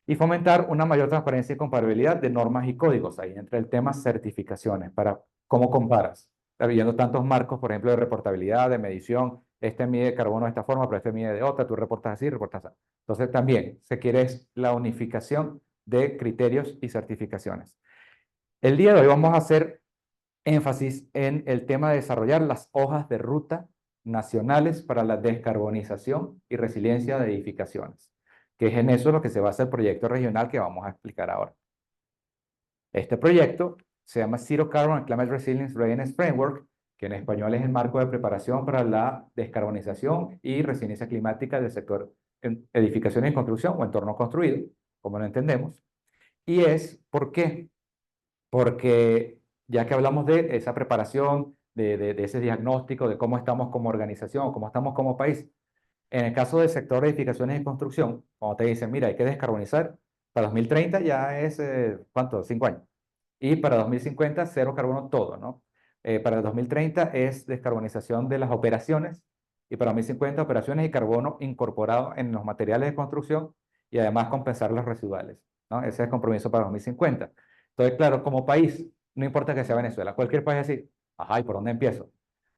Y fomentar una mayor transparencia y comparabilidad de normas y códigos. Ahí entra el tema certificaciones, para cómo comparas. Está viendo tantos marcos, por ejemplo, de reportabilidad, de medición. Este mide carbono de esta forma, pero este mide de otra. Tú reportas así, reportas así. Entonces, también se quiere la unificación de criterios y certificaciones. El día de hoy vamos a hacer énfasis en el tema de desarrollar las hojas de ruta nacionales para la descarbonización y resiliencia de edificaciones, que es en eso lo que se basa el proyecto regional que vamos a explicar ahora. Este proyecto se llama Zero Carbon and Climate Resilience Readiness Framework, que en español es el marco de preparación para la descarbonización y resiliencia climática del sector edificación y construcción o entorno construido, como lo entendemos. Y es, ¿por qué? Porque ya que hablamos de esa preparación, de ese diagnóstico, de cómo estamos como organización, cómo estamos como país, en el caso del sector de edificaciones y construcción, cuando te dicen, mira, hay que descarbonizar, para 2030 ya es, ¿cuánto? 5 años. Y para 2050, cero carbono todo, ¿no? Para el 2030 es descarbonización de las operaciones y para 2050 operaciones y carbono incorporado en los materiales de construcción y además compensar los residuales, ¿no? Ese es el compromiso para 2050. Entonces, claro, como país, no importa que sea Venezuela, cualquier país así, ajá, ¿y por dónde empiezo?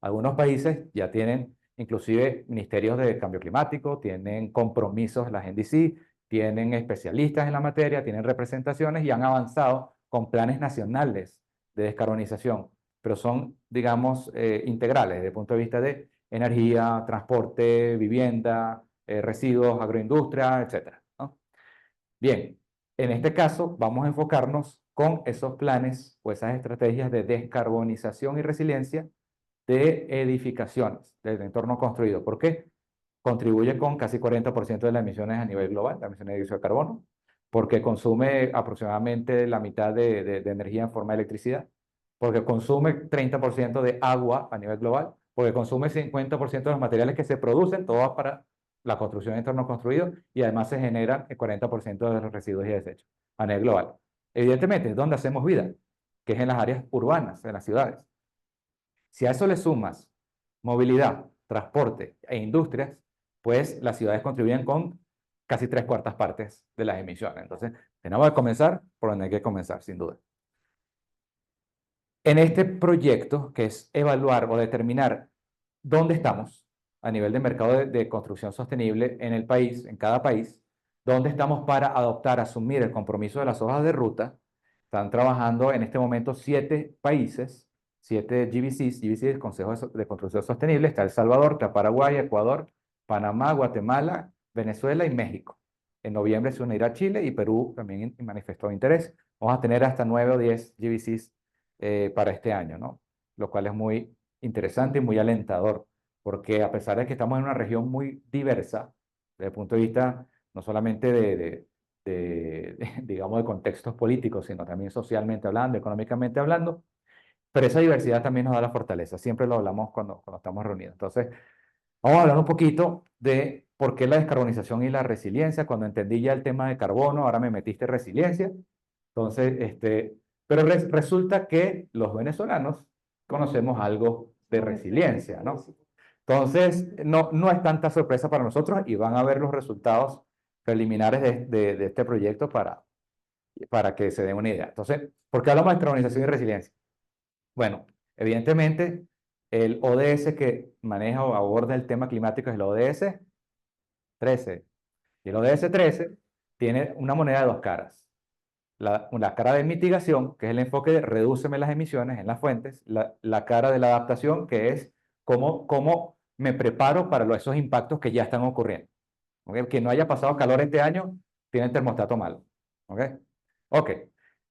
Algunos países ya tienen inclusive ministerios de cambio climático, tienen compromisos, las NDC, tienen especialistas en la materia, tienen representaciones y han avanzado con planes nacionales de descarbonización, pero son, digamos, integrales desde el punto de vista de energía, transporte, vivienda, residuos, agroindustria, etcétera, ¿no? Bien, en este caso vamos a enfocarnos con esos planes o esas estrategias de descarbonización y resiliencia de edificaciones, del entorno construido. ¿Por qué? Contribuye con casi 40% de las emisiones a nivel global, las emisiones de dióxido de carbono, porque consume aproximadamente la mitad de energía en forma de electricidad, porque consume 30% de agua a nivel global, porque consume 50% de los materiales que se producen, todos para la construcción de entornos construidos, y además se genera el 40% de los residuos y desechos a nivel global. Evidentemente, ¿dónde hacemos vida? Que es en las áreas urbanas, en las ciudades. Si a eso le sumas movilidad, transporte e industrias, pues las ciudades contribuyen con casi 3/4 partes de las emisiones. Entonces, tenemos que comenzar por donde hay que comenzar, sin duda. En este proyecto, que es evaluar o determinar dónde estamos a nivel de mercado de construcción sostenible en el país, en cada país, dónde estamos para adoptar, asumir el compromiso de las hojas de ruta, están trabajando en este momento 7 países, 7 GBCs, Consejos de Construcción Sostenible, está El Salvador, está Paraguay, Ecuador, Panamá, Guatemala, Venezuela y México. En noviembre se unirá Chile y Perú también manifestó interés. Vamos a tener hasta 9 o 10 GBCs para este año, ¿no? Lo cual es muy interesante y muy alentador, porque a pesar de que estamos en una región muy diversa, desde el punto de vista no solamente digamos, de contextos políticos, sino también socialmente hablando, económicamente hablando, pero esa diversidad también nos da la fortaleza, siempre lo hablamos cuando estamos reunidos. Entonces, vamos a hablar un poquito de por qué la descarbonización y la resiliencia. Cuando entendí ya el tema de carbono, ahora me metiste resiliencia. Entonces, pero resulta que los venezolanos conocemos algo de resiliencia, ¿no? Entonces, no es tanta sorpresa para nosotros y van a ver los resultados preliminares de este proyecto para que se den una idea. Entonces, ¿por qué hablamos de descarbonización y resiliencia? Bueno, evidentemente, el ODS que maneja o aborda el tema climático es el ODS 13. Y el ODS 13 tiene una moneda de 2 caras. La cara de mitigación, que es el enfoque de redúceme las emisiones en las fuentes, la cara de la adaptación, que es cómo me preparo para esos impactos que ya están ocurriendo. ¿Okay? Que no haya pasado calor este año, tiene el termostato malo. ¿Ok? Ok.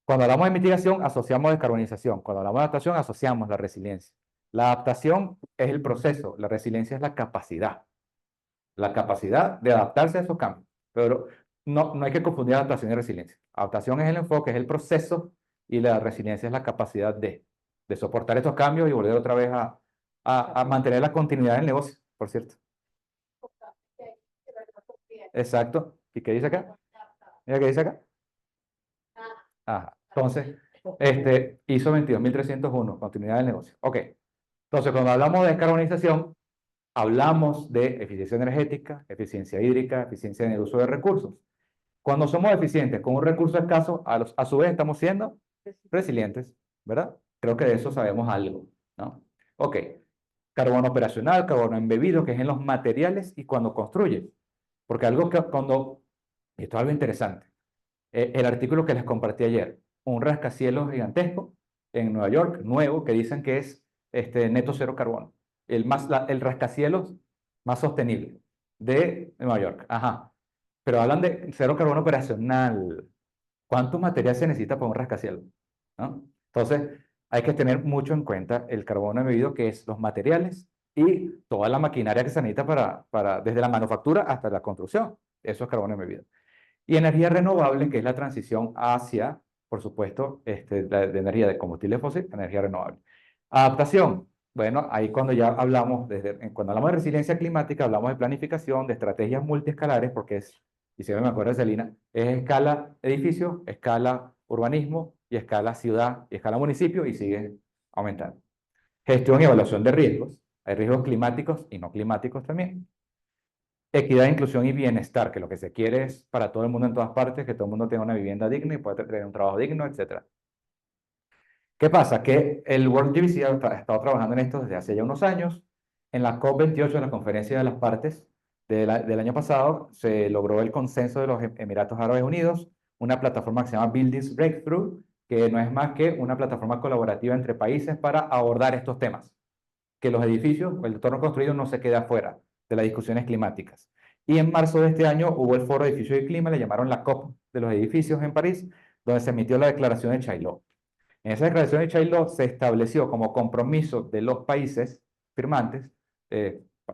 Cuando hablamos de mitigación, asociamos descarbonización. Cuando hablamos de adaptación, asociamos la resiliencia. La adaptación es el proceso, la resiliencia es la capacidad. La capacidad de adaptarse a esos cambios. Pero no hay que confundir adaptación y resiliencia. Adaptación es el enfoque, es el proceso, y la resiliencia es la capacidad de soportar estos cambios y volver otra vez a mantener la continuidad del negocio, por cierto. Exacto. ¿Y qué dice acá? Mira qué dice acá. Ajá. Entonces, ISO 22301, continuidad del negocio. Ok. Entonces, cuando hablamos de descarbonización, hablamos de eficiencia energética, eficiencia hídrica, eficiencia en el uso de recursos. Cuando somos eficientes con un recurso escaso, a su vez estamos siendo resilientes, ¿verdad? Creo que de eso sabemos algo, ¿no? Ok. Carbono operacional, carbono embebido, que es en los materiales y cuando construyes. Porque algo que y esto es algo interesante. El artículo que les compartí ayer, un rascacielos gigantesco en Nueva York, nuevo, que dicen que es neto cero carbono. el rascacielos más sostenible de Nueva York. Ajá. Pero hablan de cero carbono operacional. ¿Cuánto material se necesita para un rascacielos? ¿No? Entonces, hay que tener mucho en cuenta el carbono emitido, que es los materiales y toda la maquinaria que se necesita desde la manufactura hasta la construcción. Eso es carbono emitido. Y energía renovable, que es la transición hacia, por supuesto, de energía de combustible fósil, energía renovable. Adaptación. Bueno, ahí cuando ya hablamos, cuando hablamos de resiliencia climática, hablamos de planificación, de estrategias multiescalares, porque es, y si me acuerdo de Celina, es escala edificio, escala urbanismo, y escala ciudad, y escala municipio, y sigue aumentando. Gestión y evaluación de riesgos. Hay riesgos climáticos y no climáticos también. Equidad, inclusión y bienestar, que lo que se quiere es para todo el mundo en todas partes, que todo el mundo tenga una vivienda digna y pueda tener un trabajo digno, etc. ¿Qué pasa? Que el World GBC ha estado trabajando en esto desde hace ya unos años. En la COP28, en la conferencia de las partes del año pasado, se logró el consenso de los Emiratos Árabes Unidos, una plataforma que se llama Buildings Breakthrough, que no es más que una plataforma colaborativa entre países para abordar estos temas. Que los edificios, el entorno construido no se quede afuera de las discusiones climáticas. Y en marzo de este año hubo el Foro de Edificios y Clima, le llamaron la COP de los edificios en París, donde se emitió la declaración de Chaillot. En esa declaración de Chaillot se estableció como compromiso de los países firmantes,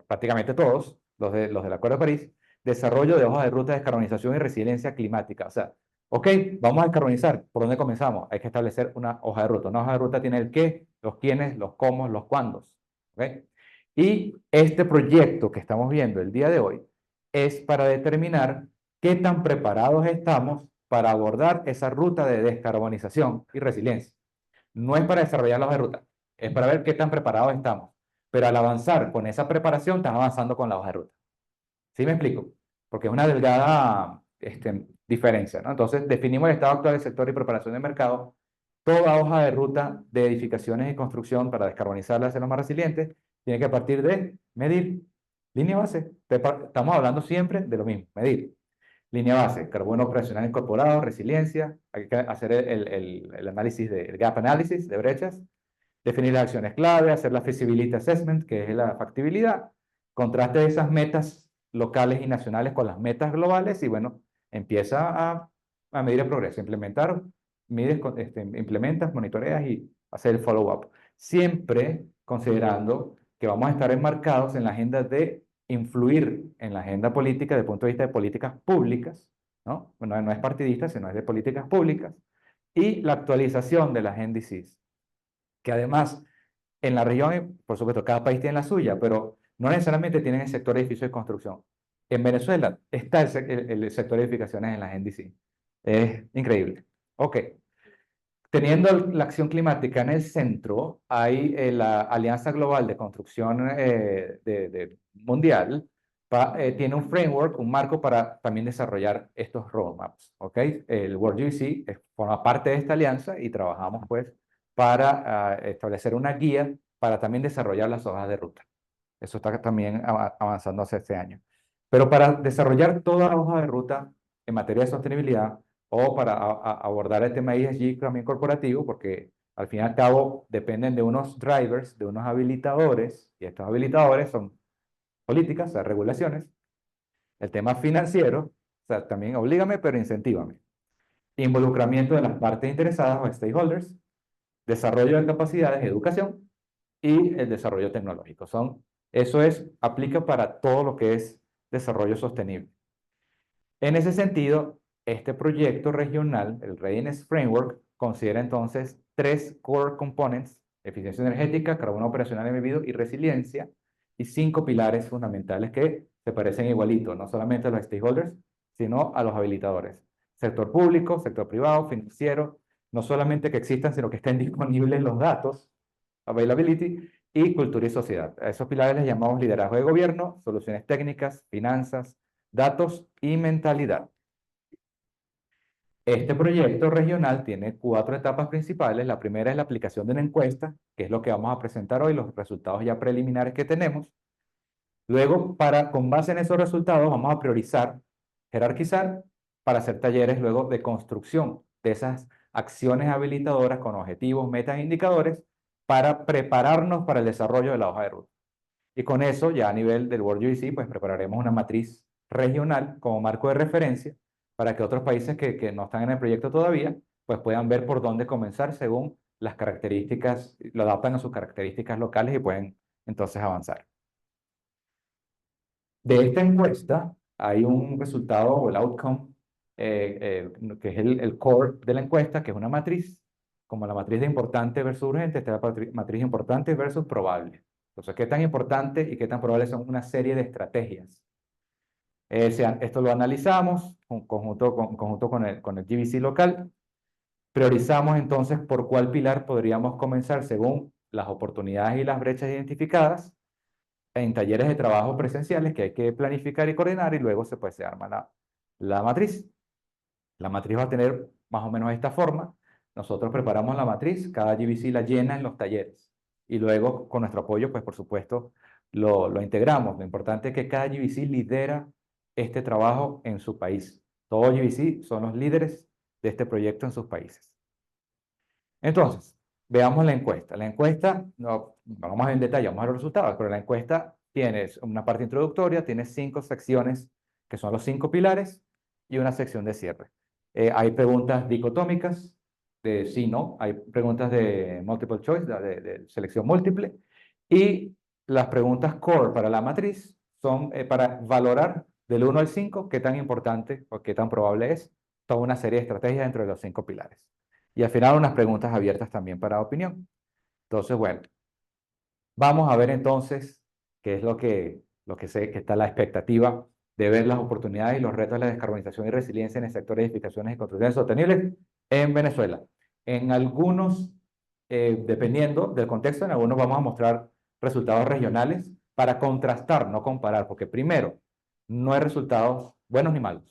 prácticamente todos, los del Acuerdo de París, desarrollo de hojas de ruta de descarbonización y resiliencia climática. O sea, ok, vamos a descarbonizar. ¿Por dónde comenzamos? Hay que establecer una hoja de ruta. Una hoja de ruta tiene el qué, los quiénes, los cómo, los cuándos. ¿Okay? Y este proyecto que estamos viendo el día de hoy es para determinar qué tan preparados estamos para abordar esa ruta de descarbonización y resiliencia. No es para desarrollar la hoja de ruta, es para ver qué tan preparados estamos. Pero al avanzar con esa preparación, estás avanzando con la hoja de ruta. ¿Sí me explico? Porque es una delgada diferencia, ¿no? Entonces, definimos el estado actual del sector y preparación de mercado. Toda hoja de ruta de edificaciones y construcción para descarbonizarlas y hacerlas más resilientes tiene que partir de medir. Línea base. Estamos hablando siempre de lo mismo, medir. Línea base, carbono operacional incorporado, resiliencia, hay que hacer el análisis el gap analysis de brechas, definir las acciones clave, hacer la feasibility assessment, que es la factibilidad, contraste de esas metas locales y nacionales con las metas globales y bueno, empieza a medir el progreso, implementas, monitoreas y hacer el follow-up. Siempre considerando que vamos a estar enmarcados en la agenda de influir en la agenda política desde el punto de vista de políticas públicas, ¿no? No es partidista, sino es de políticas públicas, y la actualización de las NDCs, que además en la región, por supuesto, cada país tiene la suya, pero no necesariamente tienen el sector de edificios de construcción. En Venezuela está el sector de edificaciones en las NDC. Es increíble. Ok. Teniendo la acción climática en el centro, hay la Alianza Global de Construcción Mundial, tiene un framework, un marco para también desarrollar estos roadmaps. ¿Okay? El World GBC forma parte de esta alianza y trabajamos pues para establecer una guía para también desarrollar las hojas de ruta. Eso está también avanzando hace este año. Pero para desarrollar toda la hoja de ruta en materia de sostenibilidad, o para abordar el tema ESG también corporativo, porque al fin y al cabo dependen de unos drivers, de unos habilitadores, y estos habilitadores son políticas, o sea, regulaciones. El tema financiero, o sea, también oblígame, pero incentívame. Involucramiento de las partes interesadas o stakeholders, desarrollo de capacidades, educación, y el desarrollo tecnológico. Aplica para todo lo que es desarrollo sostenible. En ese sentido, este proyecto regional, el Readiness Framework, considera entonces 3 core components: eficiencia energética, carbono operacional embebido y resiliencia, y 5 pilares fundamentales que se parecen igualito, no solamente a los stakeholders, sino a los habilitadores. Sector público, sector privado, financiero, no solamente que existan, sino que estén disponibles los datos, availability, y cultura y sociedad. A esos pilares les llamamos liderazgo de gobierno, soluciones técnicas, finanzas, datos y mentalidad. Este proyecto regional tiene 4 etapas principales. La primera es la aplicación de una encuesta, que es lo que vamos a presentar hoy, los resultados ya preliminares que tenemos. Luego, con base en esos resultados, vamos a priorizar, jerarquizar, para hacer talleres luego de construcción de esas acciones habilitadoras con objetivos, metas e indicadores para prepararnos para el desarrollo de la hoja de ruta. Y con eso, ya a nivel del World GBC, pues prepararemos una matriz regional como marco de referencia para que otros países que no están en el proyecto todavía, pues puedan ver por dónde comenzar según las características, lo adaptan a sus características locales y pueden entonces avanzar. De esta encuesta hay un resultado o el outcome, que es el core de la encuesta, que es una matriz, como la matriz de importante versus urgente, esta es la matriz importante versus probable. Entonces, ¿qué tan importante y qué tan probable son una serie de estrategias? Esto lo analizamos en conjunto con el GBC local. Priorizamos entonces por cuál pilar podríamos comenzar según las oportunidades y las brechas identificadas en talleres de trabajo presenciales que hay que planificar y coordinar y luego se arma la matriz. La matriz va a tener más o menos esta forma. Nosotros preparamos la matriz, cada GBC la llena en los talleres y luego con nuestro apoyo, pues por supuesto, lo integramos. Lo importante es que cada GBC lidera este trabajo en su país. Todos GBC son los líderes de este proyecto en sus países. Entonces, veamos la encuesta. La encuesta, no vamos a ver en detalle, vamos a ver los resultados, pero la encuesta tiene una parte introductoria, tiene 5 secciones que son los 5 pilares y una sección de cierre. Hay preguntas dicotómicas de sí, no, hay preguntas de multiple choice, de selección múltiple, y las preguntas core para la matriz son para valorar del 1 al 5 qué tan importante o qué tan probable es toda una serie de estrategias dentro de los 5 pilares. Y al final unas preguntas abiertas también para opinión. Entonces, bueno, vamos a ver entonces qué es lo que sé que está la expectativa de ver las oportunidades y los retos de la descarbonización y resiliencia en el sector de edificaciones y construcciones sostenibles en Venezuela. En algunos, dependiendo del contexto, en algunos vamos a mostrar resultados regionales para contrastar, no comparar, porque primero, no hay resultados buenos ni malos,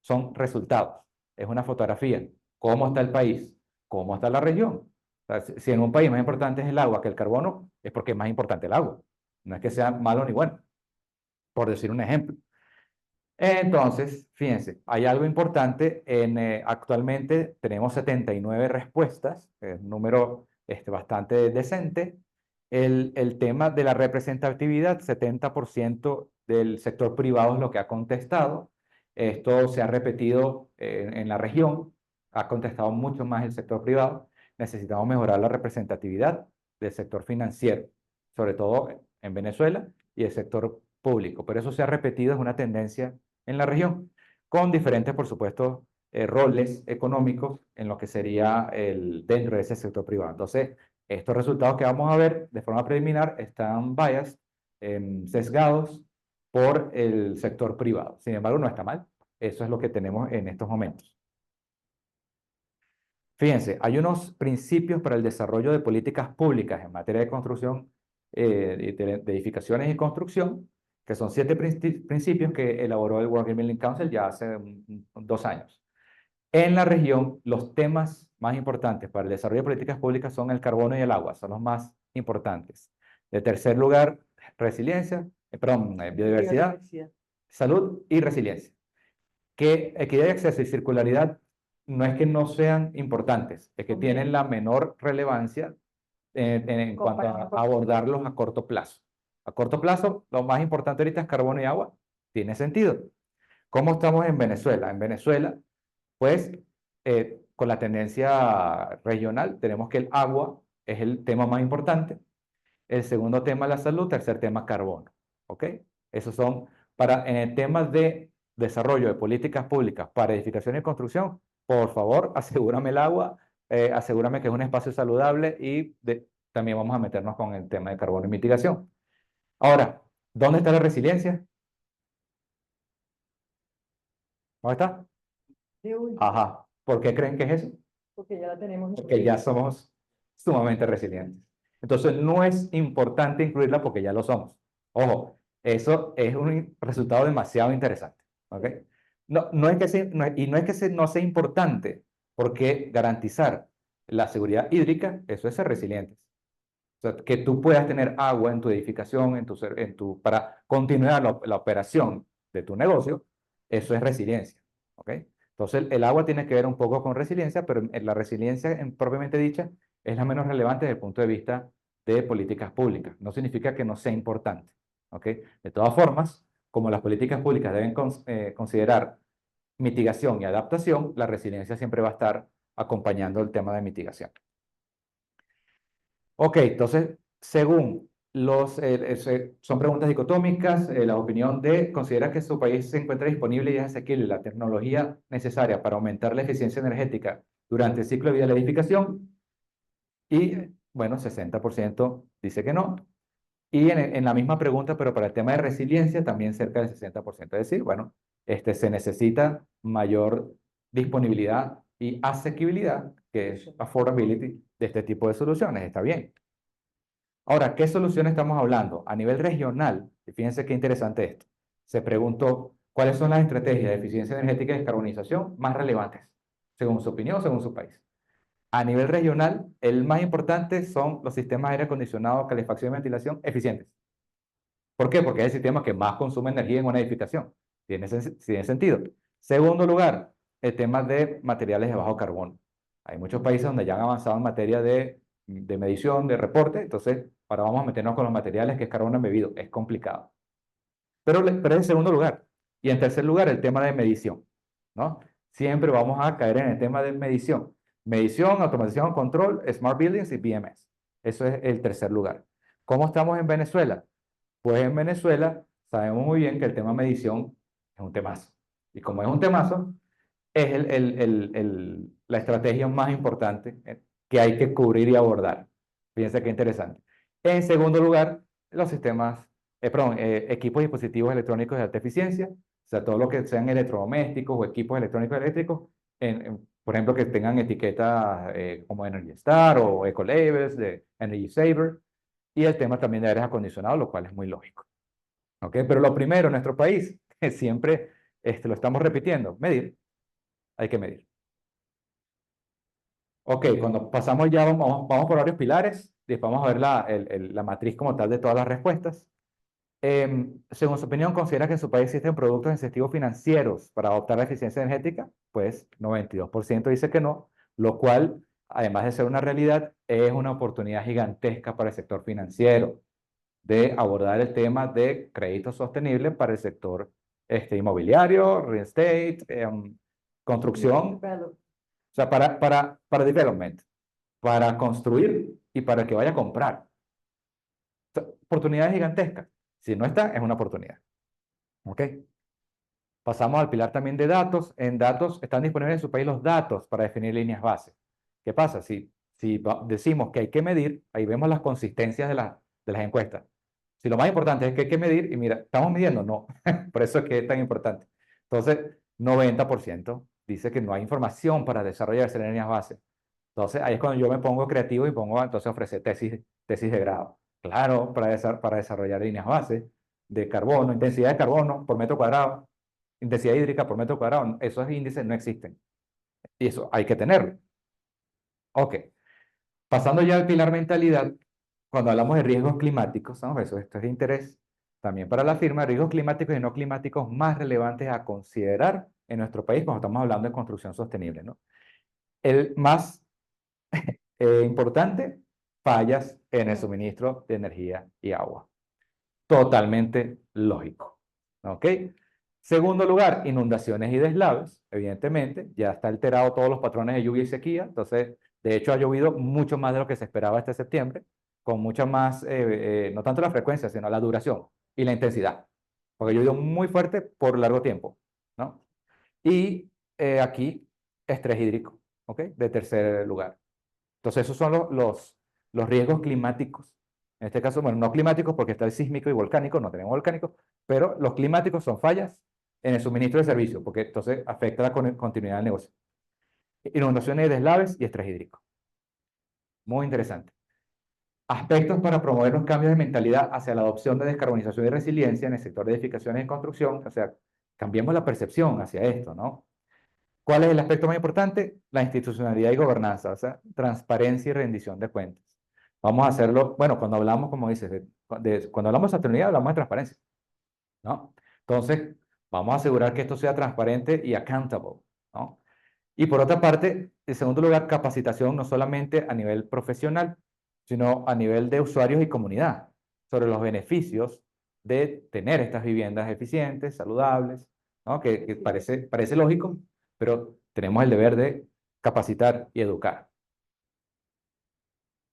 son resultados, es una fotografía. ¿Cómo está el país? ¿Cómo está la región? O sea, si en un país más importante es el agua que el carbono, es porque es más importante el agua. No es que sea malo ni bueno, por decir un ejemplo. Entonces, fíjense, hay algo importante. Actualmente tenemos 79 respuestas, un número bastante decente. El tema de la representatividad, 70% del sector privado es lo que ha contestado. Esto se ha repetido en la región, ha contestado mucho más el sector privado. Necesitamos mejorar la representatividad del sector financiero, sobre todo en Venezuela, y el sector público. Pero eso se ha repetido, es una tendencia en la región, con diferentes, por supuesto, roles económicos en lo que sería dentro de ese sector privado. Entonces, estos resultados que vamos a ver de forma preliminar están biased, sesgados por el sector privado. Sin embargo, no está mal. Eso es lo que tenemos en estos momentos. Fíjense, hay unos principios para el desarrollo de políticas públicas en materia de construcción, de edificaciones y construcción, que son 7 principios que elaboró el World Green Building Council ya hace 2 años. En la región, los temas más importantes para el desarrollo de políticas públicas son el carbono y el agua, son los más importantes. De tercer lugar, biodiversidad, salud y resiliencia. Que equidad de acceso y circularidad no es que no sean importantes, es que tienen la menor relevancia en cuanto a abordarlos a corto plazo. A corto plazo, lo más importante ahorita es carbono y agua. Tiene sentido. ¿Cómo estamos en Venezuela? En Venezuela, pues, con la tendencia regional, tenemos que el agua es el tema más importante. El segundo tema, la salud. Tercer tema, carbono. ¿Ok? Esos son en el tema de desarrollo de políticas públicas para edificación y construcción. Por favor, asegúrame el agua, asegúrame que es un espacio saludable y también vamos a meternos con el tema de carbono y mitigación. Ahora, ¿dónde está la resiliencia? ¿Dónde está? Ajá. ¿Por qué creen que es eso? Porque ya la tenemos. Porque ya somos sumamente resilientes. Entonces, no es importante incluirla porque ya lo somos. Ojo, eso es un resultado demasiado interesante. ¿Ok? No es que no sea importante, porque garantizar la seguridad hídrica, eso es ser resilientes. O sea, que tú puedas tener agua en tu edificación, para continuar la operación de tu negocio, eso es resiliencia. ¿Ok? Entonces, el agua tiene que ver un poco con resiliencia, pero la resiliencia propiamente dicha es la menos relevante desde el punto de vista de políticas públicas. No significa que no sea importante, ¿ok? De todas formas, como las políticas públicas deben considerar mitigación y adaptación, la resiliencia siempre va a estar acompañando el tema de mitigación. Ok, entonces, según son preguntas dicotómicas, la opinión de considera que su país se encuentra disponible y es asequible la tecnología necesaria para aumentar la eficiencia energética durante el ciclo de vida de la edificación. Y, bueno, 60% dice que no. Y en la misma pregunta, pero para el tema de resiliencia, también cerca del 60%. Es decir, bueno, se necesita mayor disponibilidad y asequibilidad, que es affordability, de este tipo de soluciones. Está bien. Ahora, ¿qué soluciones estamos hablando? A nivel regional, y fíjense qué interesante esto. Se preguntó cuáles son las estrategias de eficiencia energética y descarbonización más relevantes, según su opinión, según su país. A nivel regional, el más importante son los sistemas de aire acondicionado, calefacción y ventilación eficientes. ¿Por qué? Porque es el sistema que más consume energía en una edificación. Tiene sentido. Segundo lugar, el tema de materiales de bajo carbono. Hay muchos países donde ya han avanzado en materia de medición, de reporte, entonces ahora vamos a meternos con los materiales que es carbono embebido. Es complicado. Pero es el segundo lugar. Y en tercer lugar, el tema de medición, ¿no? Siempre vamos a caer en el tema de medición. Medición, automatización, control, smart buildings y BMS. Eso es el tercer lugar. ¿Cómo estamos en Venezuela? Pues en Venezuela sabemos muy bien que el tema medición es un temazo. Y como es un temazo, es la estrategia más importante que hay que cubrir y abordar. Fíjense qué interesante. En segundo lugar, los sistemas, equipos y dispositivos electrónicos de alta eficiencia, o sea, todo lo que sean electrodomésticos o equipos electrónicos eléctricos, por ejemplo, que tengan etiquetas como Energy Star o Ecolabels de Energy Saver, y el tema también de aires acondicionados, lo cual es muy lógico. ¿Ok? Pero lo primero en nuestro país, que siempre lo estamos repitiendo, medir. Hay que medir. Ok, cuando pasamos ya, vamos por varios pilares, después vamos a ver la matriz como tal de todas las respuestas. Según su opinión, ¿considera que en su país existen productos de incentivos financieros para adoptar la eficiencia energética? Pues 92% dice que no, lo cual, además de ser una realidad, es una oportunidad gigantesca para el sector financiero de abordar el tema de crédito sostenible para el sector inmobiliario, real estate, construcción, o sea, para development, para construir y para que vaya a comprar. O sea, oportunidades gigantescas. Si no está, es una oportunidad. ¿Ok? Pasamos al pilar también de datos. En datos, están disponibles en su país los datos para definir líneas base. ¿Qué pasa? Si decimos que hay que medir, ahí vemos las consistencias de las encuestas. Si lo más importante es que hay que medir, y mira, ¿estamos midiendo? No. Por eso es que es tan importante. Entonces, 90% dice que no hay información para desarrollar líneas base. Entonces, ahí es cuando yo me pongo creativo y pongo, entonces, ofrecer tesis de grado. Claro, para desarrollar líneas base de carbono, intensidad de carbono por metro cuadrado, intensidad hídrica por metro cuadrado. Esos índices no existen. Y eso hay que tenerlo. Ok. Pasando ya al pilar mentalidad, cuando hablamos de riesgos climáticos, ¿no? Esto es de interés también para la firma, riesgos climáticos y no climáticos más relevantes a considerar en nuestro país cuando estamos hablando de construcción sostenible, ¿no? El más importante, fallas en el suministro de energía y agua. Totalmente lógico. ¿Ok? Segundo lugar, inundaciones y deslaves. Evidentemente, ya está alterado todos los patrones de lluvia y sequía. Entonces, de hecho, ha llovido mucho más de lo que se esperaba este septiembre, con mucha más, no tanto la frecuencia, sino la duración y la intensidad. Porque ha llovido muy fuerte por largo tiempo, ¿no? Y aquí, estrés hídrico, ¿ok? De tercer lugar. Entonces, esos son los riesgos climáticos. En este caso, bueno, no climáticos porque está el sísmico y volcánico, no tenemos volcánico, pero los climáticos son fallas en el suministro de servicio, porque entonces afecta la continuidad del negocio. Inundaciones y deslaves y estrés hídrico. Muy interesante. Aspectos para promover los cambios de mentalidad hacia la adopción de descarbonización y resiliencia en el sector de edificaciones y construcción. O sea, cambiemos la percepción hacia esto, ¿no? ¿Cuál es el aspecto más importante? La institucionalidad y gobernanza, o sea, transparencia y rendición de cuentas. Vamos a hacerlo, bueno, cuando hablamos, como dices, cuando hablamos de sostenibilidad, hablamos de transparencia, ¿no? Entonces, vamos a asegurar que esto sea transparente y accountable, ¿no? Y por otra parte, en segundo lugar, capacitación no solamente a nivel profesional, sino a nivel de usuarios y comunidad, sobre los beneficios de tener estas viviendas eficientes, saludables, ¿no? Que parece lógico, pero tenemos el deber de capacitar y educar.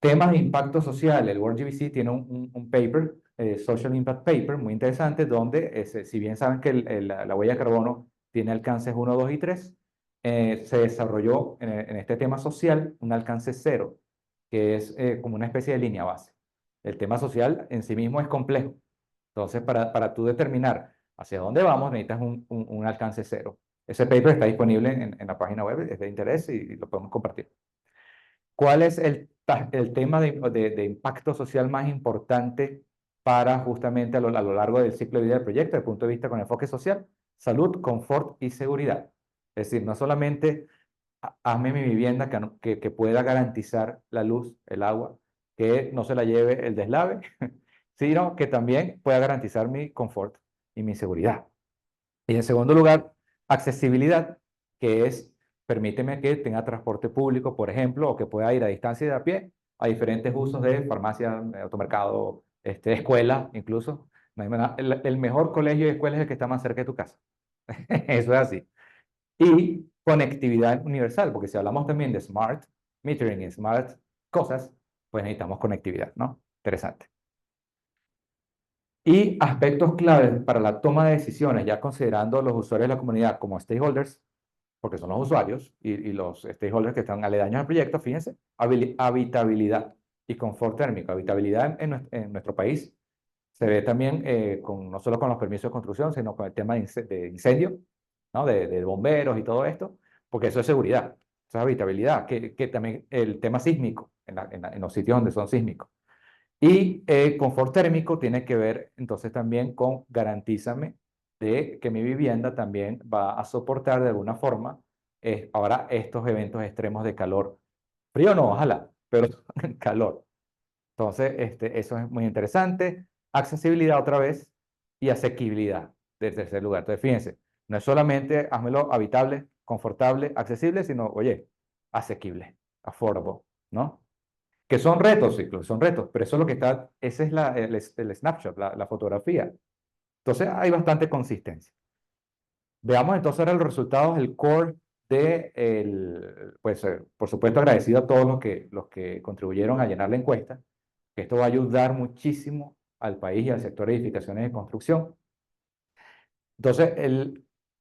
Temas de impacto social. El World GBC tiene un paper, Social Impact Paper, muy interesante, donde si bien saben que la huella de carbono tiene alcances 1, 2 y 3, se desarrolló en este tema social un alcance 0, que es como una especie de línea base. El tema social en sí mismo es complejo. Entonces, para tú determinar hacia dónde vamos, necesitas un alcance 0. Ese paper está disponible en la página web, es de interés y lo podemos compartir. ¿Cuál es el tema de impacto social más importante para justamente a lo largo del ciclo de vida del proyecto, desde el punto de vista con enfoque social? Salud, confort y seguridad. Es decir, no solamente hazme mi vivienda que pueda garantizar la luz, el agua, que no se la lleve el deslave, sino que también pueda garantizar mi confort y mi seguridad. Y en segundo lugar, accesibilidad, que es, permíteme que tenga transporte público, por ejemplo, o que pueda ir a distancia de a pie a diferentes usos de farmacia, automercado, escuela, incluso. El mejor colegio y escuela es el que está más cerca de tu casa. Eso es así. Y conectividad universal, porque si hablamos también de smart metering y smart cosas, pues necesitamos conectividad, ¿no? Interesante. Y aspectos claves para la toma de decisiones, ya considerando a los usuarios de la comunidad como stakeholders, porque son los usuarios y los stakeholders que están aledaños al proyecto, fíjense, habitabilidad y confort térmico. Habitabilidad en nuestro país se ve también no solo con los permisos de construcción, sino con el tema de incendio, ¿no? De bomberos y todo esto, porque eso es seguridad, eso es habitabilidad, que también el tema sísmico, en los sitios donde son sísmicos. Y confort térmico tiene que ver entonces también con garantízame de que mi vivienda también va a soportar de alguna forma ahora estos eventos extremos de calor. Frío no, ojalá, pero calor. Entonces, eso es muy interesante. Accesibilidad otra vez y asequibilidad de tercer lugar. Entonces, fíjense, no es solamente házmelo habitable, confortable, accesible, sino, oye, asequible, affordable, ¿no? Que son retos, sí, son retos, pero eso es lo que está, ese es el snapshot, la fotografía. Entonces hay bastante consistencia. Veamos entonces ahora los resultados, el core pues por supuesto agradecido a todos los que contribuyeron a llenar la encuesta, que esto va a ayudar muchísimo al país y al sector de edificaciones y construcción. Entonces,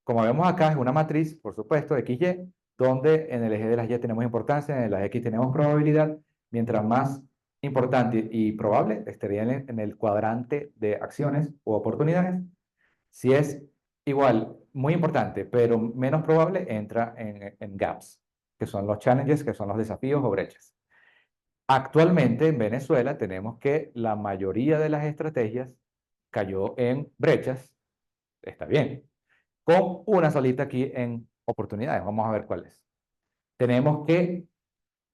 como vemos acá, es una matriz, por supuesto, XY, donde en el eje de las Y tenemos importancia, en las X tenemos probabilidad. Mientras más importante y probable estaría en el cuadrante de acciones o oportunidades. Si es igual, muy importante, pero menos probable, entra en gaps, que son los challenges, que son los desafíos o brechas. Actualmente en Venezuela tenemos que la mayoría de las estrategias cayó en brechas, está bien, con una solita aquí en oportunidades. Vamos a ver cuál es. Tenemos que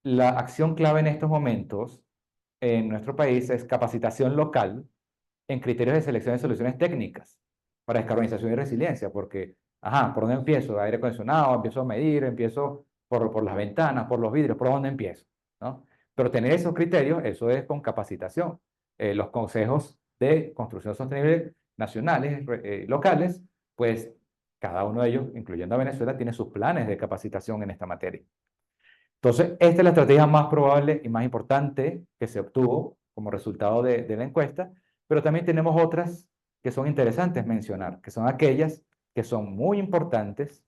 la acción clave en estos momentos en nuestro país es capacitación local en criterios de selección de soluciones técnicas para descarbonización y resiliencia, porque, ajá, ¿por dónde empiezo? Aire acondicionado, empiezo a medir, empiezo por las ventanas, por los vidrios, ¿por dónde empiezo? ¿No? Pero tener esos criterios, eso es con capacitación. Los consejos de construcción sostenible nacionales, locales, pues cada uno de ellos, incluyendo a Venezuela, tiene sus planes de capacitación en esta materia. Entonces, esta es la estrategia más probable y más importante que se obtuvo como resultado de la encuesta, pero también tenemos otras que son interesantes mencionar, que son aquellas que son muy importantes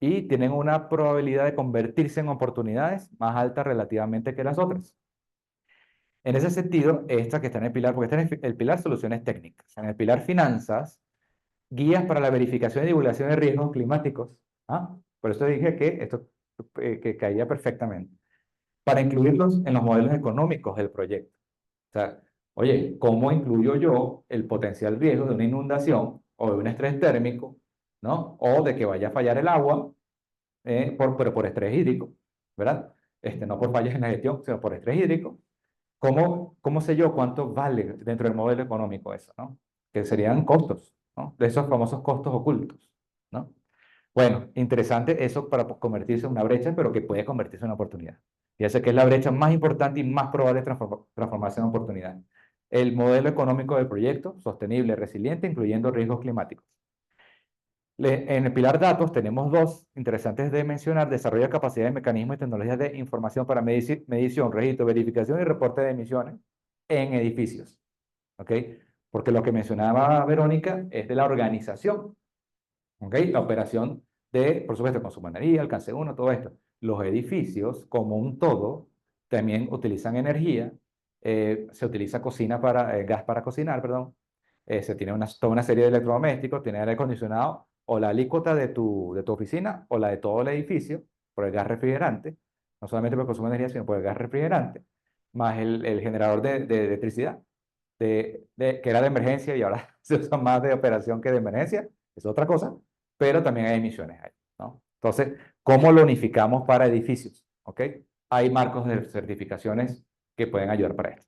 y tienen una probabilidad de convertirse en oportunidades más alta relativamente que las otras. En ese sentido, esta que está en el pilar, porque está en el pilar soluciones técnicas, en el pilar finanzas, guías para la verificación y divulgación de riesgos climáticos. ¿Ah? Por eso dije que esto que caía perfectamente. Para incluirlos en los modelos económicos del proyecto. O sea, oye, ¿cómo incluyo yo el potencial riesgo de una inundación o de un estrés térmico, ¿no? O de que vaya a fallar el agua, pero por estrés hídrico, ¿verdad? No por fallas en la gestión, sino por estrés hídrico. ¿Cómo sé yo cuánto vale dentro del modelo económico eso, ¿no? Que serían costos, ¿no? De esos famosos costos ocultos, ¿no? Bueno, interesante eso para convertirse en una brecha, pero que puede convertirse en una oportunidad. Fíjense que es la brecha más importante y más probable de transformarse en oportunidad. El modelo económico del proyecto, sostenible, resiliente, incluyendo riesgos climáticos. En el pilar datos tenemos dos interesantes de mencionar: desarrollo de capacidades, mecanismos y tecnologías de información para medición, registro, verificación y reporte de emisiones en edificios. ¿Ok? Porque lo que mencionaba Verónica es de la organización. ¿Ok? La operación de, por supuesto, consumo de energía, alcance 1, todo esto. Los edificios, como un todo, también utilizan energía. Se utiliza gas para cocinar, perdón. Se tiene toda una serie de electrodomésticos, tiene aire acondicionado, o la alícuota de tu oficina, o la de todo el edificio, por el gas refrigerante, no solamente por el consumo de energía, sino por el gas refrigerante, más el generador de electricidad, que era de emergencia y ahora se usa más de operación que de emergencia, es otra cosa, pero también hay emisiones ahí, ¿no? Entonces, ¿cómo lo unificamos para edificios? ¿Ok? Hay marcos de certificaciones que pueden ayudar para esto.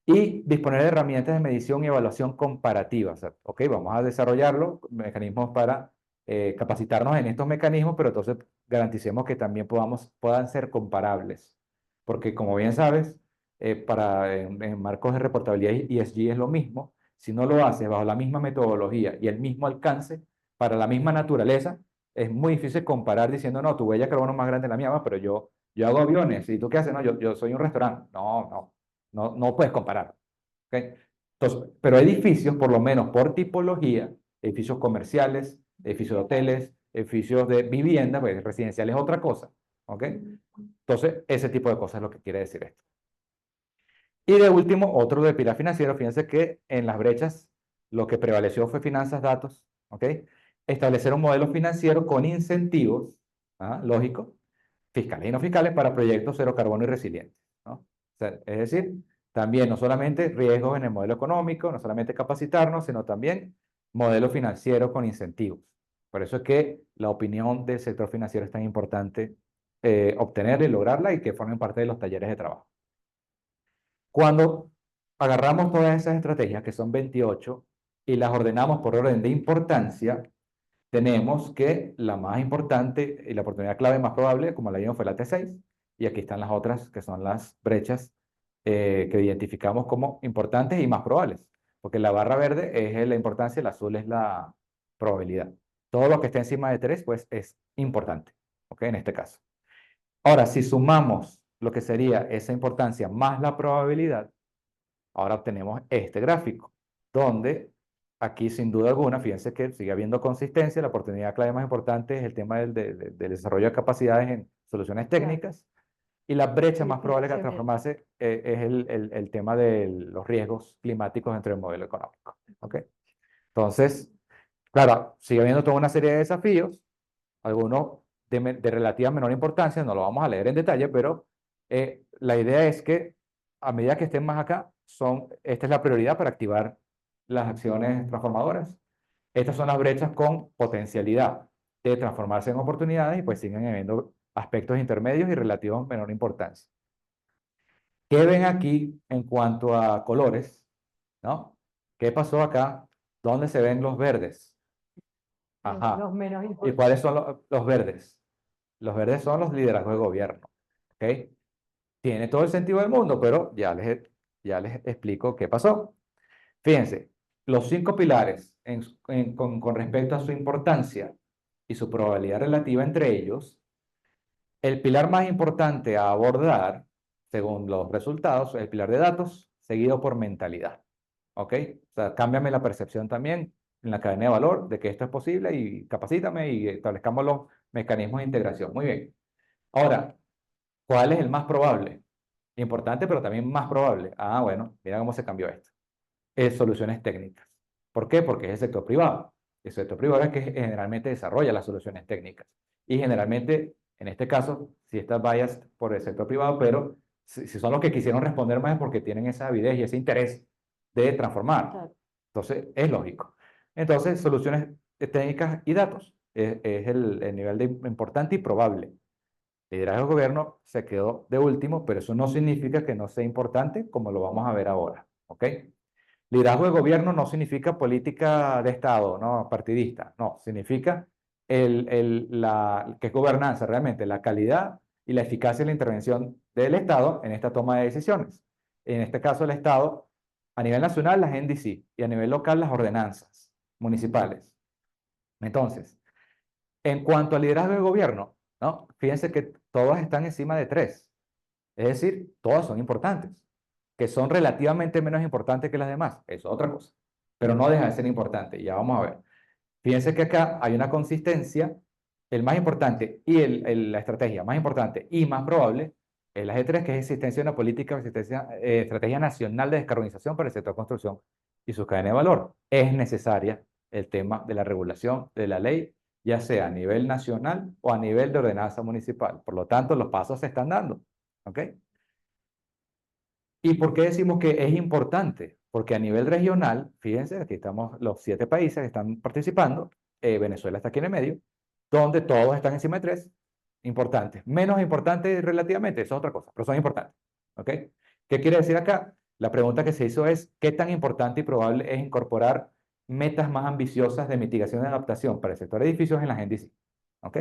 Y disponer de herramientas de medición y evaluación comparativa. O sea, ok, vamos a desarrollarlo, mecanismos para capacitarnos en estos mecanismos, pero entonces garanticemos que también puedan ser comparables. Porque como bien sabes, en marcos de reportabilidad y ESG es lo mismo. Si no lo haces bajo la misma metodología y el mismo alcance, para la misma naturaleza, es muy difícil comparar diciendo, no, tu huella de carbono es más grande que la mía, pero yo hago aviones. ¿Y tú qué haces? No, yo soy un restaurante. No puedes comparar. ¿Okay? Entonces, pero edificios, por lo menos por tipología, edificios comerciales, edificios de hoteles, edificios de vivienda, pues residencial es otra cosa. ¿Ok? Entonces, ese tipo de cosas es lo que quiere decir esto. Y de último, otro de pilar financiero. Fíjense que en las brechas lo que prevaleció fue finanzas, datos. ¿Ok? Establecer un modelo financiero con incentivos, lógico, fiscales y no fiscales para proyectos cero carbono y resilientes, ¿no? O sea, es decir, también no solamente riesgos en el modelo económico, no solamente capacitarnos, sino también modelo financiero con incentivos. Por eso es que la opinión del sector financiero es tan importante obtenerla y lograrla, y que formen parte de los talleres de trabajo. Cuando agarramos todas esas estrategias, que son 28, y las ordenamos por orden de importancia, tenemos que la más importante y la oportunidad clave más probable, como la vimos, fue la T6, y aquí están las otras, que son las brechas que identificamos como importantes y más probables, porque la barra verde es la importancia y la azul es la probabilidad. Todo lo que esté encima de 3, pues es importante, ¿ok? En este caso. Ahora, si sumamos lo que sería esa importancia más la probabilidad, ahora obtenemos este gráfico, donde aquí sin duda alguna, fíjense que sigue habiendo consistencia. La oportunidad clave más importante es el tema del desarrollo de capacidades en soluciones técnicas, y la brecha más probable de transformarse es el tema de los riesgos climáticos dentro del modelo económico. ¿Ok? Entonces, claro, sigue habiendo toda una serie de desafíos, algunos de relativa menor importancia, no lo vamos a leer en detalle, pero la idea es que a medida que estén más acá, esta es la prioridad para activar las acciones transformadoras. Estas son las brechas con potencialidad de transformarse en oportunidades, y pues siguen habiendo aspectos intermedios y relativos menor importancia. ¿Qué ven aquí en cuanto a colores? ¿No? ¿Qué pasó acá? ¿Dónde se ven los verdes? Ajá. Los menos ¿Y importantes. cuáles son los verdes? Los verdes son los liderazgos de gobierno. ¿Ok? Tiene todo el sentido del mundo, pero ya les explico qué pasó. Fíjense, los 5 pilares con respecto a su importancia y su probabilidad relativa entre ellos, el pilar más importante a abordar, según los resultados, es el pilar de datos, seguido por mentalidad. ¿Ok? O sea, cámbiame la percepción también en la cadena de valor de que esto es posible, y capacítame y establezcamos los mecanismos de integración. Muy bien. Ahora, ¿cuál es el más probable? Importante, pero también más probable. Ah, bueno, mira cómo se cambió esto. Soluciones técnicas. ¿Por qué? Porque es el sector privado. El sector privado es que generalmente desarrolla las soluciones técnicas. Y generalmente, en este caso, si estas bias por el sector privado, pero si son los que quisieron responder más, es porque tienen esa avidez y ese interés de transformar. Claro. Entonces, es lógico. Entonces, soluciones técnicas y datos es el nivel de importante y probable. Liderazgo de gobierno se quedó de último, pero eso no significa que no sea importante, como lo vamos a ver ahora. ¿Ok? Liderazgo de gobierno no significa política de Estado, no partidista, no, significa que es gobernanza realmente, la calidad y la eficacia de la intervención del Estado en esta toma de decisiones. En este caso, el Estado, a nivel nacional, las NDC, y a nivel local, las ordenanzas municipales. Entonces, en cuanto al liderazgo del gobierno, ¿no? Fíjense que todas están encima de 3. Es decir, todas son importantes. Que son relativamente menos importantes que las demás, eso es otra cosa. Pero no deja de ser importante, ya vamos a ver. Fíjense que acá hay una consistencia, el más importante y la estrategia más importante y más probable es la G3, que es existencia de una política, estrategia nacional de descarbonización para el sector construcción y su cadena de valor. Es necesaria el tema de la regulación de la ley, ya sea a nivel nacional o a nivel de ordenanza municipal. Por lo tanto, los pasos se están dando. ¿Ok? ¿Y por qué decimos que es importante? Porque a nivel regional, fíjense, aquí estamos los 7 países que están participando, Venezuela está aquí en el medio, donde todos están encima de 3, importantes. Menos importantes relativamente, eso es otra cosa, pero son importantes. ¿Ok? ¿Qué quiere decir acá? La pregunta que se hizo es, ¿qué tan importante y probable es incorporar metas más ambiciosas de mitigación y adaptación para el sector de edificios en la Agenda IC? ¿Ok?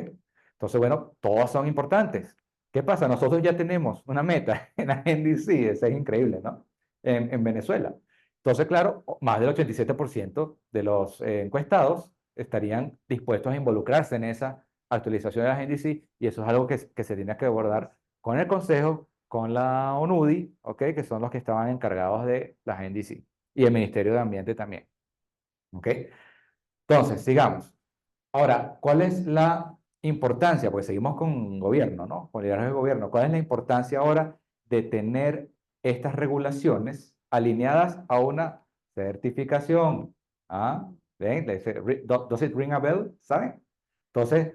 Entonces, bueno, todas son importantes. ¿Qué pasa? Nosotros ya tenemos una meta en la NDC, eso es increíble, ¿no? En Venezuela. Entonces, claro, más del 87% de los encuestados estarían dispuestos a involucrarse en esa actualización de la NDC y eso es algo que se tiene que abordar con el Consejo, con la ONUDI, ¿ok? Que son los que estaban encargados de la NDC y el Ministerio de Ambiente también. ¿Ok? Entonces, sigamos. Ahora, ¿cuál es la importancia? Pues seguimos con gobierno, ¿no? Con liderazgo de gobierno. ¿Cuál es la importancia ahora de tener estas regulaciones alineadas a una certificación? ¿Ah? ¿Ven? Does it ring a bell? ¿Saben? Entonces,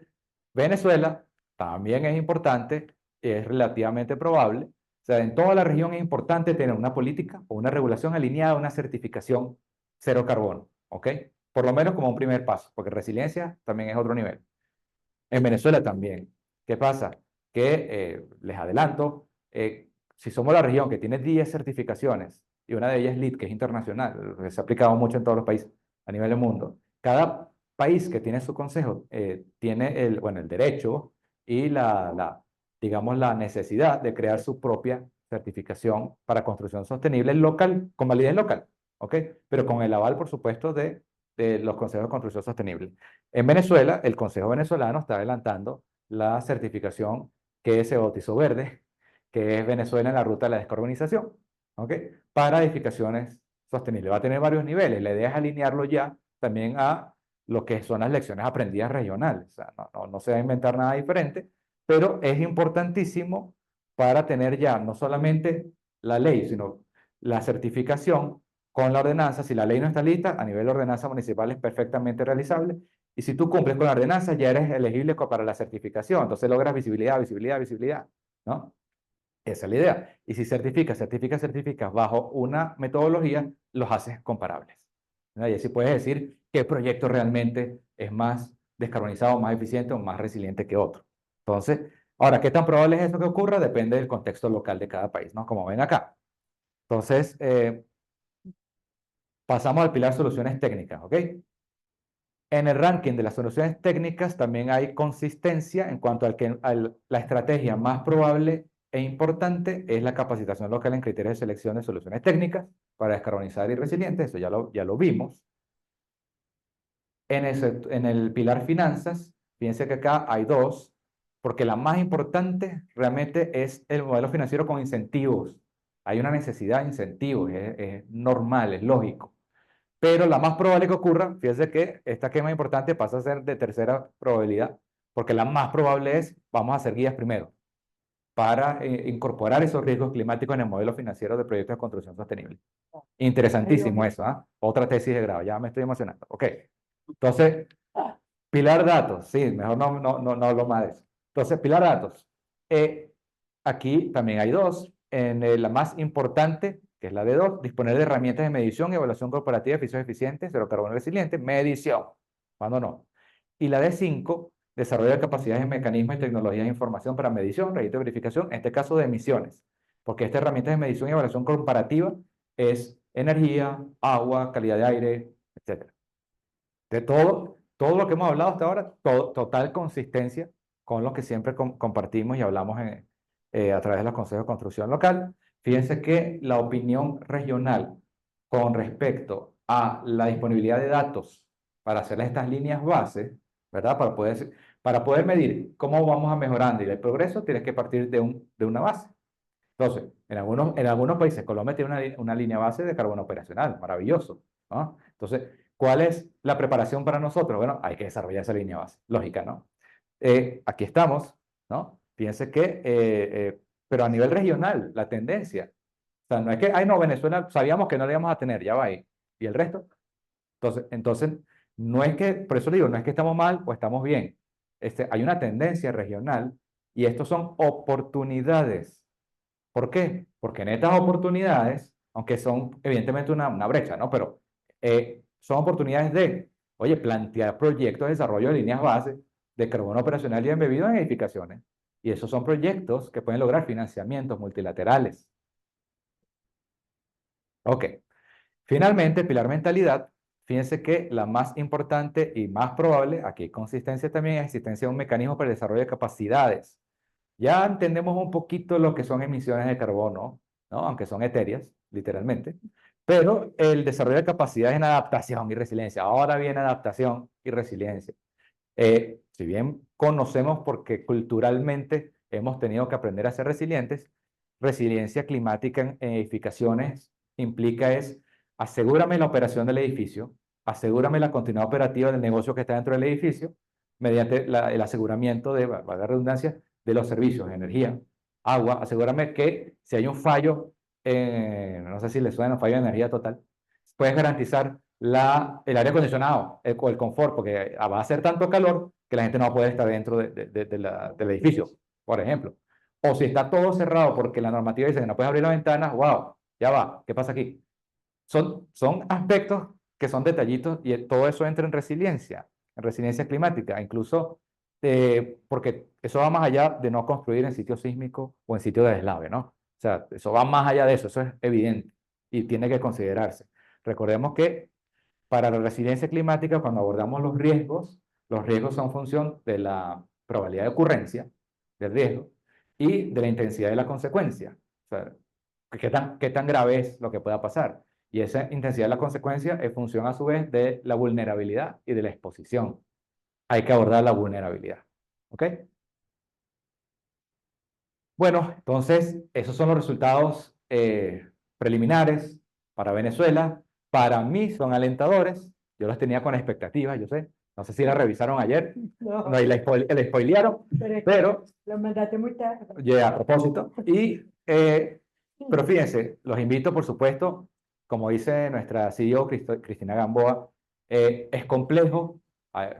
Venezuela también es importante, es relativamente probable. O sea, en toda la región es importante tener una política o una regulación alineada a una certificación cero carbono, ¿ok? Por lo menos como un primer paso, porque resiliencia también es otro nivel. En Venezuela también. ¿Qué pasa? Que les adelanto, si somos la región que tiene 10 certificaciones, y una de ellas es LEED, que es internacional, que se ha aplicado mucho en todos los países a nivel del mundo, cada país que tiene su consejo tiene el derecho y digamos, la necesidad de crear su propia certificación para construcción sostenible local, con validez local, ¿ok? Pero con el aval, por supuesto, de los consejos de construcción sostenible. En Venezuela, el Consejo Venezolano está adelantando la certificación que se bautizó verde, que es Venezuela en la ruta de la descarbonización, ¿ok? Para edificaciones sostenibles. Va a tener varios niveles. La idea es alinearlo ya también a lo que son las lecciones aprendidas regionales. O sea, no se va a inventar nada diferente, pero es importantísimo para tener ya no solamente la ley, sino la certificación con la ordenanza. Si la ley no está lista, a nivel de ordenanza municipal es perfectamente realizable. Y si tú cumples con la ordenanza, ya eres elegible para la certificación. Entonces logras visibilidad, visibilidad, visibilidad, ¿no? Esa es la idea. Y si certificas bajo una metodología, los haces comparables, ¿no? Y así puedes decir qué proyecto realmente es más descarbonizado, más eficiente o más resiliente que otro. Entonces, ahora, ¿qué tan probable es eso que ocurra? Depende del contexto local de cada país, ¿no? Como ven acá. Entonces, pasamos al pilar soluciones técnicas, ¿ok? En el ranking de las soluciones técnicas también hay consistencia en cuanto a la estrategia más probable e importante es la capacitación local en criterios de selección de soluciones técnicas para descarbonizar y resilientes, eso ya lo vimos. En el pilar finanzas, fíjense que acá hay 2, porque la más importante realmente es el modelo financiero con incentivos. Hay una necesidad de incentivos, es normal, es lógico. Pero la más probable que ocurra, fíjense que esta que es más importante pasa a ser de tercera probabilidad, porque la más probable es, vamos a hacer guías primero, para incorporar esos riesgos climáticos en el modelo financiero de proyectos de construcción sostenible. Interesantísimo eso, ¿ah? Otra tesis de grado, ya me estoy emocionando. Ok, entonces, pilar datos, sí, mejor no hablo más de eso. Entonces, pilar datos. Aquí también hay 2. En la más importante, que es la de 2, disponer de herramientas de medición y evaluación corporativa de edificios eficientes, cero carbono resiliente, medición. ¿Cuándo no? Y la de 5, desarrollo de capacidades, mecanismos y tecnologías de información para medición, registro y verificación, en este caso de emisiones. Porque esta herramienta de medición y evaluación comparativa es energía, agua, calidad de aire, etc. De todo lo que hemos hablado hasta ahora, total consistencia con lo que siempre compartimos y hablamos a través de los consejos de construcción local. Fíjense que la opinión regional con respecto a la disponibilidad de datos para hacer estas líneas base, ¿verdad? Para poder medir cómo vamos a mejorando y el progreso, tienes que partir de una base. Entonces, en algunos países, Colombia tiene una línea base de carbono operacional, maravilloso, ¿no? Entonces, ¿cuál es la preparación para nosotros? Bueno, hay que desarrollar esa línea base, lógica, ¿no? Aquí estamos, ¿no? Fíjense que, pero a nivel regional, la tendencia, o sea, no es que, ay, no, Venezuela, sabíamos que no la íbamos a tener, ya va ahí, ¿y el resto? Entonces, no es que, por eso digo, no es que estamos mal o estamos bien, hay una tendencia regional y estos son oportunidades. ¿Por qué? Porque en estas oportunidades, aunque son evidentemente una brecha, ¿no? Pero son oportunidades de, oye, plantear proyectos de desarrollo de líneas base de carbono operacional y embebido en edificaciones. Y esos son proyectos que pueden lograr financiamientos multilaterales. Ok. Finalmente, pilar mentalidad. Fíjense que la más importante y más probable, aquí hay consistencia también, es existencia de un mecanismo para el desarrollo de capacidades. Ya entendemos un poquito lo que son emisiones de carbono, ¿no? Aunque son etéreas, literalmente. Pero el desarrollo de capacidades en adaptación y resiliencia. Ahora viene adaptación y resiliencia. Si bien conocemos porque culturalmente hemos tenido que aprender a ser resilientes, resiliencia climática en edificaciones implica es asegúrame la operación del edificio, asegúrame la continuidad operativa del negocio que está dentro del edificio, mediante el aseguramiento de, valga la redundancia, de los servicios, energía, agua, asegúrame que si hay un fallo, no sé si le suena un fallo de energía total, puedes garantizar el aire acondicionado o el confort, porque va a hacer tanto calor que la gente no va a poder estar dentro del edificio, por ejemplo. O si está todo cerrado porque la normativa dice que no puedes abrir la ventana, wow, ya va, ¿qué pasa aquí? Son aspectos que son detallitos y todo eso entra en resiliencia climática, incluso porque eso va más allá de no construir en sitio sísmico o en sitio de deslave, ¿no? O sea, eso va más allá de eso, eso es evidente y tiene que considerarse. Recordemos que para la resiliencia climática, cuando abordamos los riesgos son función de la probabilidad de ocurrencia del riesgo y de la intensidad de la consecuencia. O sea, qué tan grave es lo que pueda pasar. Y esa intensidad de la consecuencia es función a su vez de la vulnerabilidad y de la exposición. Hay que abordar la vulnerabilidad. ¿Ok? Bueno, entonces, esos son los resultados preliminares para Venezuela. Para mí son alentadores. Yo los tenía con expectativas, yo sé. No sé si la revisaron ayer. No, y la spoilearon. Pero lo mandaste muy tarde. ya, a propósito. Pero fíjense, los invito, por supuesto, como dice nuestra CEO Cristina Gamboa, es complejo,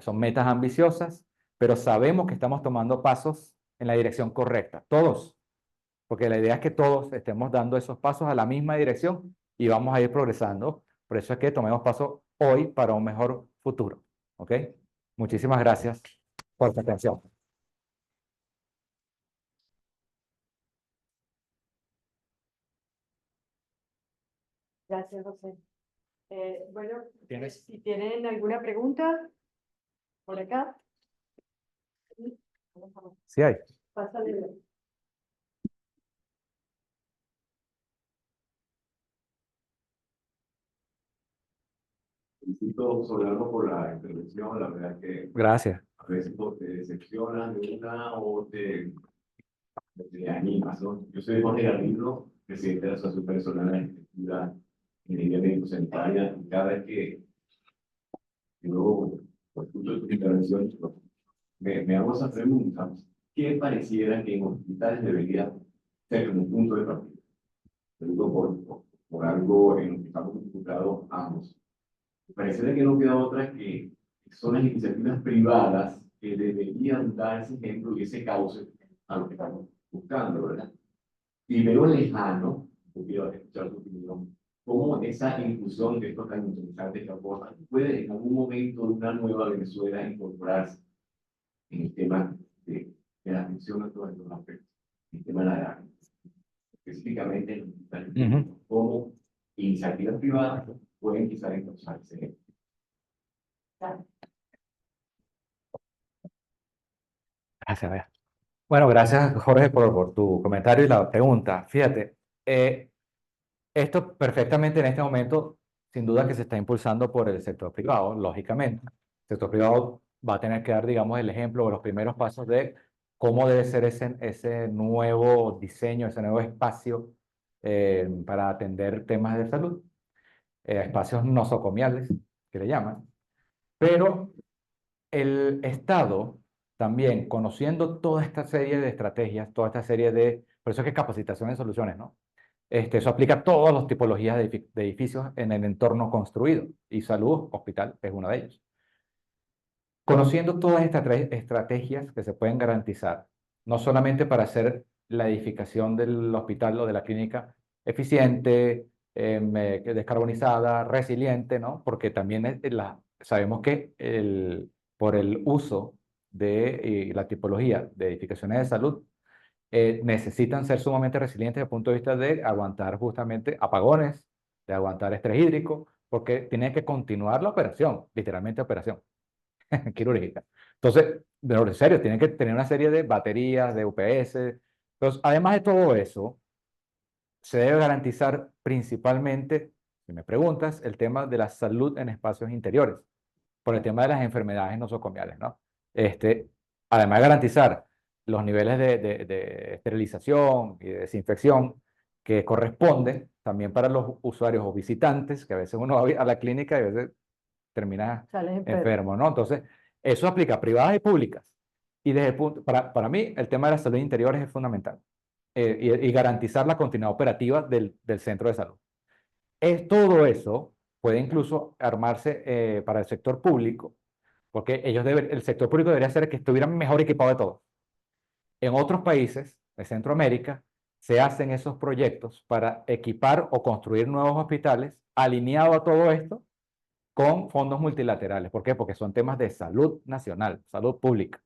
son metas ambiciosas, pero sabemos que estamos tomando pasos en la dirección correcta, todos, porque la idea es que todos estemos dando esos pasos a la misma dirección y vamos a ir progresando. Por eso es que tomemos paso hoy para un mejor futuro. ¿Ok? Muchísimas gracias por su atención. Gracias, José. Bueno, ¿Tienes? si tienen alguna pregunta, por acá. Sí hay. Pásale. Felicito sobre algo por la intervención, la verdad que Gracias. a veces te decepcionan de una o te animas, ¿no? Yo soy Jorge Garrido, presidente de la Asociación Personal de Arquitectura en Ingeniería Médico-Sanitaria, y cada vez que yo escucho tu intervención, me hago esa pregunta: ¿qué pareciera que en hospitales debería ser como un punto de partida? Te digo por algo en lo que estamos involucrados ambos. Parece que no queda otra que son las iniciativas privadas que deberían dar ese ejemplo y ese cauce a lo que estamos buscando, ¿verdad? Y veo lejano, yo quiero escuchar tu opinión, cómo esa inclusión de estos tan interesantes que aportan puede en algún momento de una nueva Venezuela incorporarse en el tema de la atención a todos estos aspectos, el tema de la edad, específicamente en los hospitales, cómo iniciativas privadas pueden quizás encauzarse. Gracias, Bea. Bueno, gracias, Jorge, por tu comentario y la pregunta. Fíjate, esto perfectamente en este momento, sin duda que se está impulsando por el sector privado, lógicamente. El sector privado va a tener que dar, digamos, el ejemplo o los primeros pasos de cómo debe ser ese nuevo diseño, ese nuevo espacio para atender temas de salud, espacios nosocomiales, que le llaman. Pero el Estado también, conociendo toda esta serie de estrategias, toda esta serie de, por eso es que capacitación en soluciones, ¿no? Eso aplica a todas las tipologías de edificios en el entorno construido, y salud, hospital, es uno de ellos. Conociendo todas estas estrategias que se pueden garantizar, no solamente para hacer la edificación del hospital o de la clínica eficiente, descarbonizada, resiliente, ¿no? Porque también sabemos que por el uso de la tipología de edificaciones de salud, necesitan ser sumamente resilientes desde el punto de vista de aguantar justamente apagones, de aguantar estrés hídrico, porque tienen que continuar la operación, literalmente operación quirúrgica. Entonces, pero en serio, tienen que tener una serie de baterías, de UPS. Entonces, además de todo eso, se debe garantizar principalmente, si me preguntas, el tema de la salud en espacios interiores, por el tema de las enfermedades nosocomiales, ¿no? Además de garantizar los niveles de esterilización y de desinfección que corresponden también para los usuarios o visitantes, que a veces uno va a la clínica y a veces termina Sales enfermo, ¿no? Entonces, eso aplica a privadas y públicas. Y desde el punto, para mí, el tema de la salud interior es fundamental. Y garantizar la continuidad operativa del centro de salud. Todo eso puede incluso armarse para el sector público, porque el sector público debería ser el que estuviera mejor equipado de todo. En otros países de Centroamérica se hacen esos proyectos para equipar o construir nuevos hospitales alineado a todo esto con fondos multilaterales. ¿Por qué? Porque son temas de salud nacional, salud pública.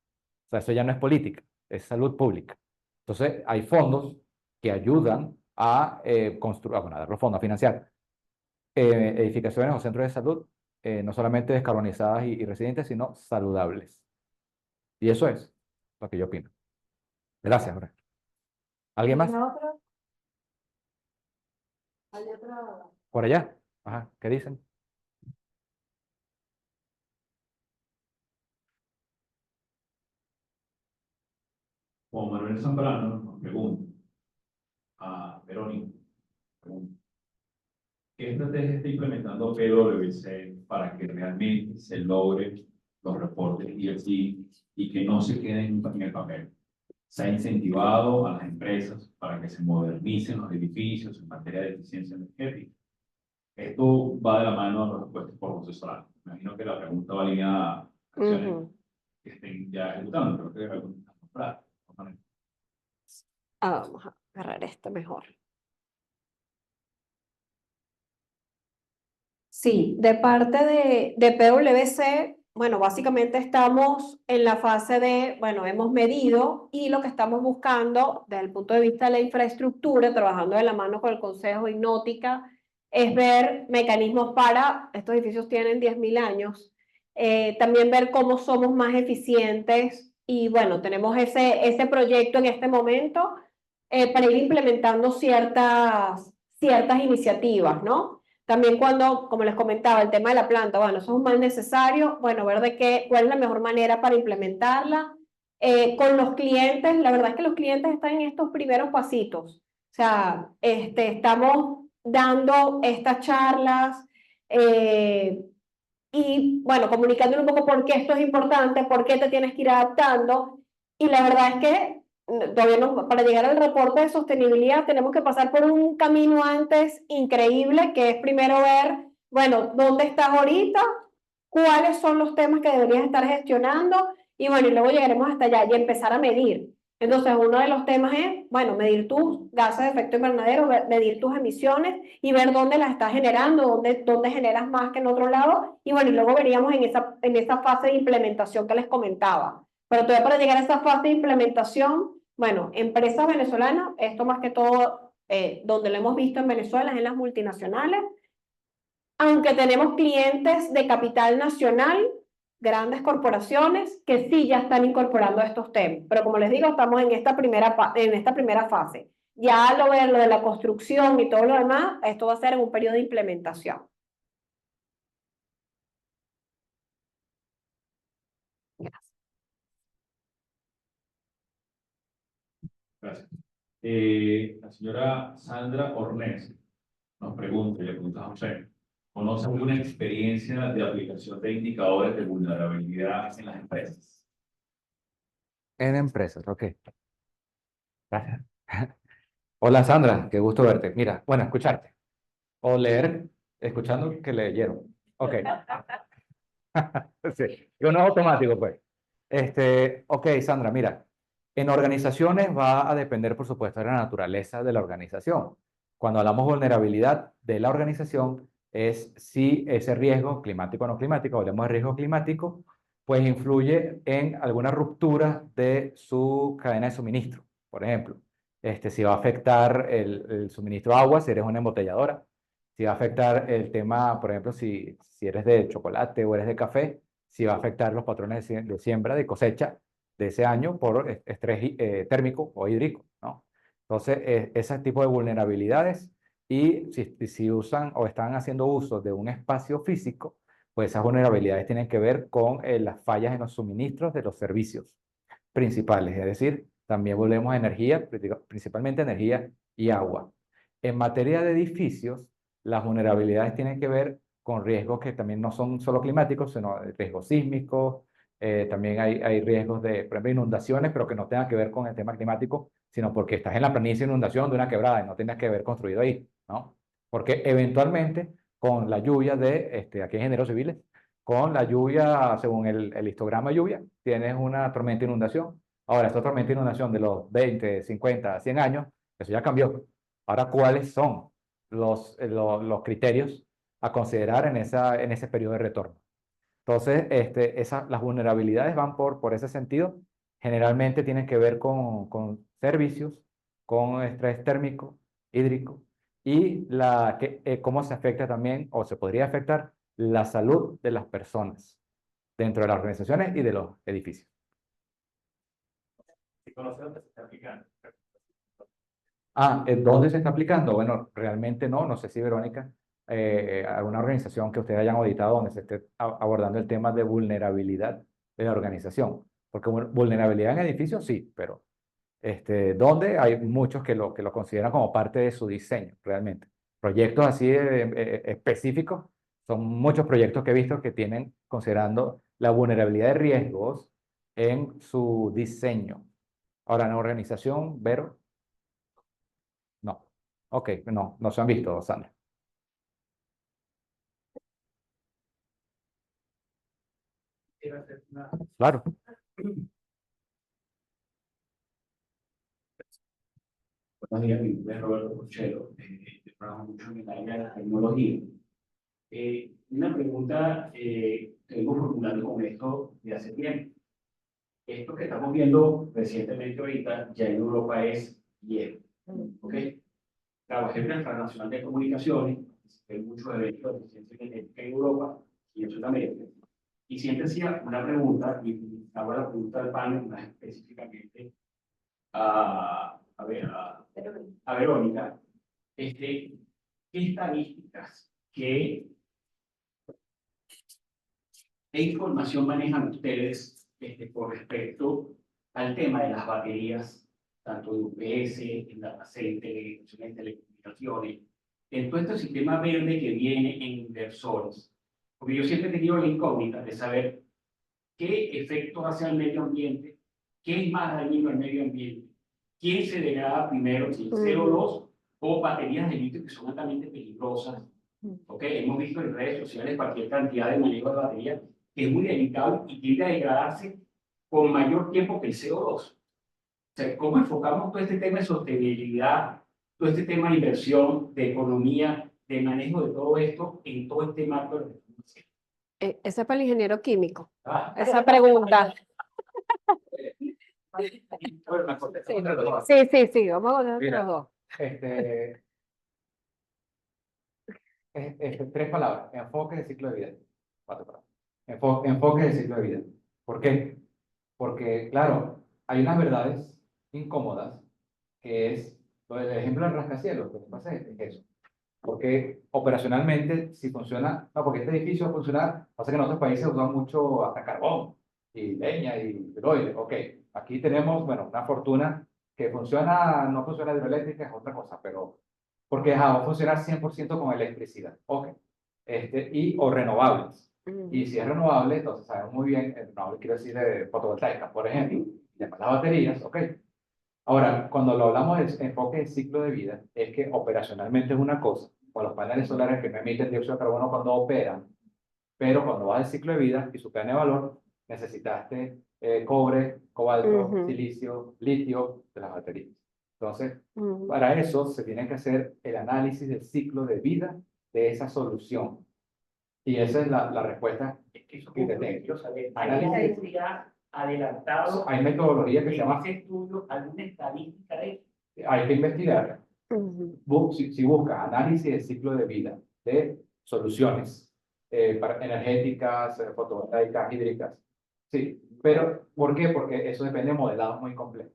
O sea, eso ya no es política, es salud pública. Entonces, hay fondos que ayudan a construir, bueno, a dar los fondos, a financiar edificaciones o centros de salud, no solamente descarbonizadas y residentes, sino saludables. Y eso es lo que yo opino. Gracias, Jorge. ¿Alguien más? ¿Hay otra? ¿Por allá? Ajá, ¿qué dicen? Juan Manuel Zambrano nos pregunta a Verónica, ¿qué estrategia está implementando PwC para que realmente se logren los reportes ESG y que no se queden en el papel? Se ha incentivado a las empresas para que se modernicen los edificios en materia de eficiencia energética. Esto va de la mano a las respuestas por asesorar. Me imagino que la pregunta va alineada a acciones que estén ya ejecutando, pero que algunas están compradas. Vamos a agarrar esto mejor. Sí, de parte de PwC, bueno, básicamente estamos en la fase de, bueno, hemos medido y lo que estamos buscando desde el punto de vista de la infraestructura, trabajando de la mano con el Consejo Hipnótica, es ver mecanismos para, estos edificios tienen 10.000 años, también ver cómo somos más eficientes y bueno, tenemos ese proyecto en este momento para ir implementando ciertas iniciativas, ¿no? También cuando, como les comentaba, el tema de la planta, bueno, eso es un mal necesario, bueno, ver cuál es la mejor manera para implementarla. Con los clientes, la verdad es que los clientes están en estos primeros pasitos. O sea, estamos dando estas charlas y, bueno, comunicándole un poco por qué esto es importante, por qué te tienes que ir adaptando. Y la verdad es que todavía no, para llegar al reporte de sostenibilidad tenemos que pasar por un camino antes increíble, que es primero ver, bueno, dónde estás ahorita, cuáles son los temas que deberías estar gestionando y bueno, y luego llegaremos hasta allá y empezar a medir. Entonces, uno de los temas es, bueno, medir tus gases de efecto invernadero, medir tus emisiones y ver dónde las estás generando, dónde generas más que en otro lado. Y bueno, y luego veríamos en esa fase de implementación que les comentaba. Pero todavía para llegar a esa fase de implementación, bueno, empresas venezolanas, esto más que todo, donde lo hemos visto en Venezuela, es en las multinacionales. Aunque tenemos clientes de capital nacional, grandes corporaciones que sí ya están incorporando estos temas. Pero como les digo, estamos en esta primera fase. Ya lo de la construcción y todo lo demás, esto va a ser en un periodo de implementación. Gracias. Gracias. La señora Sandra Ornés nos pregunta, y le pregunta a José, ¿conoce alguna experiencia de aplicación de indicadores de vulnerabilidad en las empresas? En empresas, ok. Gracias. Hola Sandra, qué gusto verte. Mira, bueno, escucharte. O leer, escuchando que leyeron. Ok. Sí, que no es automático, pues. Ok, Sandra, mira, en organizaciones va a depender, por supuesto, de la naturaleza de la organización. Cuando hablamos de vulnerabilidad de la organización, es si ese riesgo climático o no climático, hablemos de riesgo climático, pues influye en alguna ruptura de su cadena de suministro. Por ejemplo, si va a afectar el suministro de agua, si eres una embotelladora, si va a afectar el tema, por ejemplo, si eres de chocolate o eres de café, si va a afectar los patrones de siembra, de cosecha de ese año por estrés térmico o hídrico, ¿no? Entonces, ese tipo de vulnerabilidades y si usan o están haciendo uso de un espacio físico, pues esas vulnerabilidades tienen que ver con las fallas en los suministros de los servicios principales, es decir, también volvemos a energía, principalmente energía y agua. En materia de edificios, las vulnerabilidades tienen que ver con riesgos que también no son solo climáticos, sino riesgos sísmicos, también hay riesgos de, por ejemplo, inundaciones, pero que no tengan que ver con el tema climático, sino porque estás en la planicie de inundación de una quebrada y no tengas que haber construido ahí, ¿no? Porque eventualmente, con la lluvia aquí en Ingenieros Civiles, con la lluvia, según el histograma de lluvia, tienes una tormenta de inundación. Ahora, esta tormenta de inundación de los 20, 50, 100 años, eso ya cambió. Ahora, ¿cuáles son los criterios a considerar en ese periodo de retorno? Entonces, las vulnerabilidades van por ese sentido. Generalmente tienen que ver con servicios, con estrés térmico, hídrico, y cómo se afecta también, o se podría afectar, la salud de las personas dentro de las organizaciones y de los edificios. ¿Sí conoce dónde se está aplicando? ¿Dónde se está aplicando? Bueno, realmente no sé si Verónica, alguna organización que ustedes hayan auditado donde se esté abordando el tema de vulnerabilidad de la organización. Porque vulnerabilidad en edificios sí, pero ¿dónde? Hay muchos que lo consideran como parte de su diseño, realmente. Proyectos así específicos, son muchos proyectos que he visto que tienen considerando la vulnerabilidad de riesgos en su diseño. Ahora, en la organización, Vero, no. Ok, no se han visto, Sandra. Claro. Buenos días, mi nombre es Roberto Porchelo, trabajo mucho en el área de la tecnología. Una pregunta que vengo formulando con esto de hace tiempo. Esto que estamos viendo recientemente ahorita ya en Europa es viejo. ¿Ok? Trabajé en la Internacional de Comunicaciones, participé en muchos eventos de ciencia genética en Europa y en Sudamérica. Y siempre hacía una pregunta, y ahora la pregunta del panel más específicamente a Verónica, ¿qué estadísticas, qué información manejan ustedes con respecto al tema de las baterías, tanto de UPS, en data center, en telecomunicaciones, en todo este sistema verde que viene en inversores? Porque yo siempre he tenido la incógnita de saber qué efectos hace al medio ambiente, qué es más dañino al medio ambiente, quién se degrada primero, si el CO2 o baterías de litio que son altamente peligrosas. ¿Okay? Hemos visto en redes sociales cualquier cantidad de manejo de baterías que es muy delicado y tiende a degradarse con mayor tiempo que el CO2. O sea, ¿cómo enfocamos todo este tema de sostenibilidad, todo este tema de inversión, de economía, de manejo de todo esto en todo este marco de la tecnología? Ese es para el ingeniero químico. Esa pregunta. Sí, vamos a contestar Mira, los dos. Tres palabras: enfoque de ciclo de vida. 4 palabras. Enfoque del ciclo de vida. ¿Por qué? Porque, claro, hay unas verdades incómodas que es, el ejemplo del rascacielos, que te pasa es eso. Porque operacionalmente, si funciona, no, porque este edificio va a funcionar, pasa que en otros países usan mucho hasta carbón y leña y petróleo. Ok, aquí tenemos, bueno, una fortuna que funciona, no funciona hidroeléctrica, es otra cosa, pero porque va a funcionar 100% con electricidad. Ok, y o renovables. Y si es renovable, entonces sabemos muy bien, renovable quiero decir de fotovoltaica, por ejemplo, y además las baterías, ok. Ahora, cuando lo hablamos de enfoque de ciclo de vida, es que operacionalmente es una cosa, o los paneles solares que no emiten dióxido de carbono cuando operan, pero cuando vas al ciclo de vida y su cadena de valor, necesitaste cobre, cobalto, silicio, litio de las baterías. Entonces, para eso se tiene que hacer el análisis del ciclo de vida de esa solución. Y esa es la respuesta Eso que te quiero tengo. saber. Hay estadística adelantado Hay metodología que se en llama, ese estudio, alguna estadística de hay que investigar. Si buscas análisis del ciclo de vida de soluciones energéticas, fotovoltaicas, hídricas, sí, pero ¿por qué? Porque eso depende de modelados muy complejos.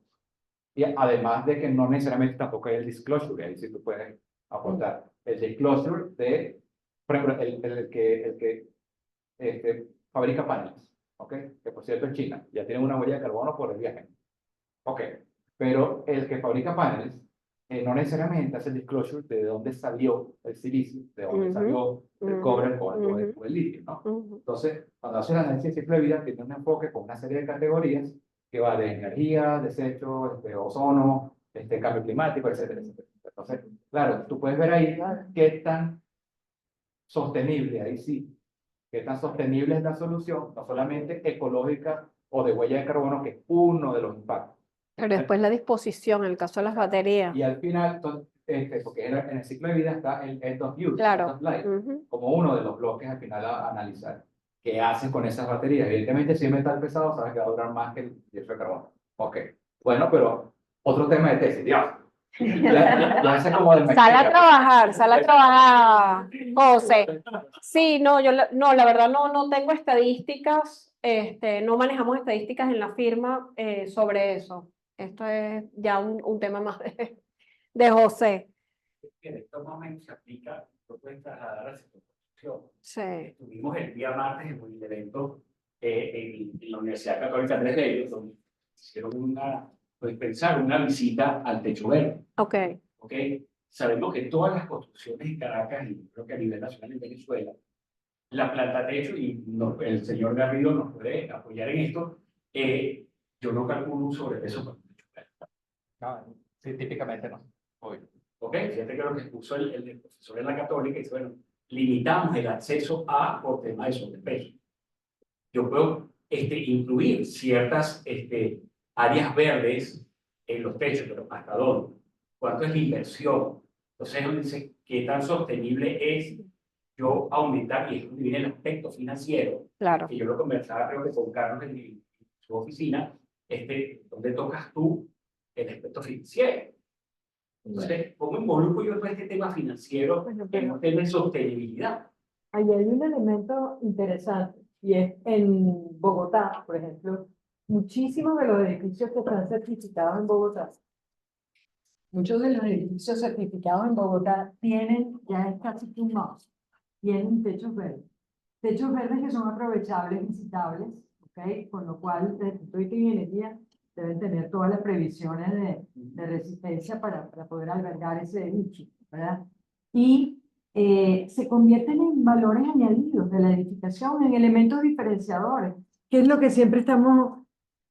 Y además de que no necesariamente tampoco hay el disclosure, ahí sí tú puedes aportar el disclosure de, por ejemplo, el que fabrica paneles, ¿ok? Que por cierto es China, ya tiene una huella de carbono por el viaje. Ok, pero el que fabrica paneles no necesariamente hace el disclosure de dónde salió el silicio, de dónde salió el cobre, el cobalto o el litio, ¿no? Entonces, cuando hace el análisis de ciclo de vida, tiene un enfoque con una serie de categorías que va de energía, desecho, ozono, cambio climático, etcétera, etcétera. Entonces, claro, tú puedes ver ahí qué tan sostenible, ahí sí, qué tan sostenible es la solución, no solamente ecológica o de huella de carbono, que es uno de los impactos. Pero después la disposición, en el caso de las baterías. Y al final, porque en el ciclo de vida está el end of use, Claro. end of life, como uno de los bloques al final a analizar. ¿Qué haces con esas baterías? Evidentemente, si es metal pesado, sabes que va a durar más que el dióxido de carbono. Ok. Bueno, pero otro tema de tesis, Dios. Ya ese como del Sal a trabajar, José. Sí, no, no, la verdad no tengo estadísticas, no manejamos estadísticas en la firma sobre eso. Esto es ya un tema más de José. que en estos momentos se aplica, lo pueden trasladar al sector de construcción. Sí. Estuvimos el día martes en un evento en la Universidad Católica Andrés Bello, donde hicieron pensaron una visita al techo verde. Ok. ¿Ok? Sabemos que todas las construcciones en Caracas y creo que a nivel nacional en Venezuela, la planta techo, y el señor Garrido nos puede apoyar en esto, yo no calculo un sobrepeso para un techo verde. No, sí, típicamente no. Hoy. ¿Ok? Fíjate que lo que puso el profesor en la Católica dice, bueno, limitamos el acceso a por tema de sobrepeso. Yo puedo incluir ciertas áreas verdes en los techos, pero ¿hasta dónde? ¿Cuánto es la inversión? Entonces, donde dice qué tan sostenible es yo aumentar, y es donde viene el aspecto financiero, Claro. que yo lo conversaba creo que con Carlos en su oficina, donde tocas tú el aspecto financiero. Entonces, ¿cómo involucro yo todo este tema financiero en un tema de sostenibilidad? Ahí hay un elemento interesante, y es en Bogotá, por ejemplo, muchísimos de los edificios que están certificados en Bogotá, muchos de los edificios certificados en Bogotá tienen, ya es casi un must, tienen techos verdes que son aprovechables, visitables, ¿ok? Con lo cual, desde el punto de vista de ingeniería, deben tener todas las previsiones de resistencia para poder albergar ese edificio, ¿verdad? Y se convierten en valores añadidos de la edificación, en elementos diferenciadores, que es lo que siempre estamos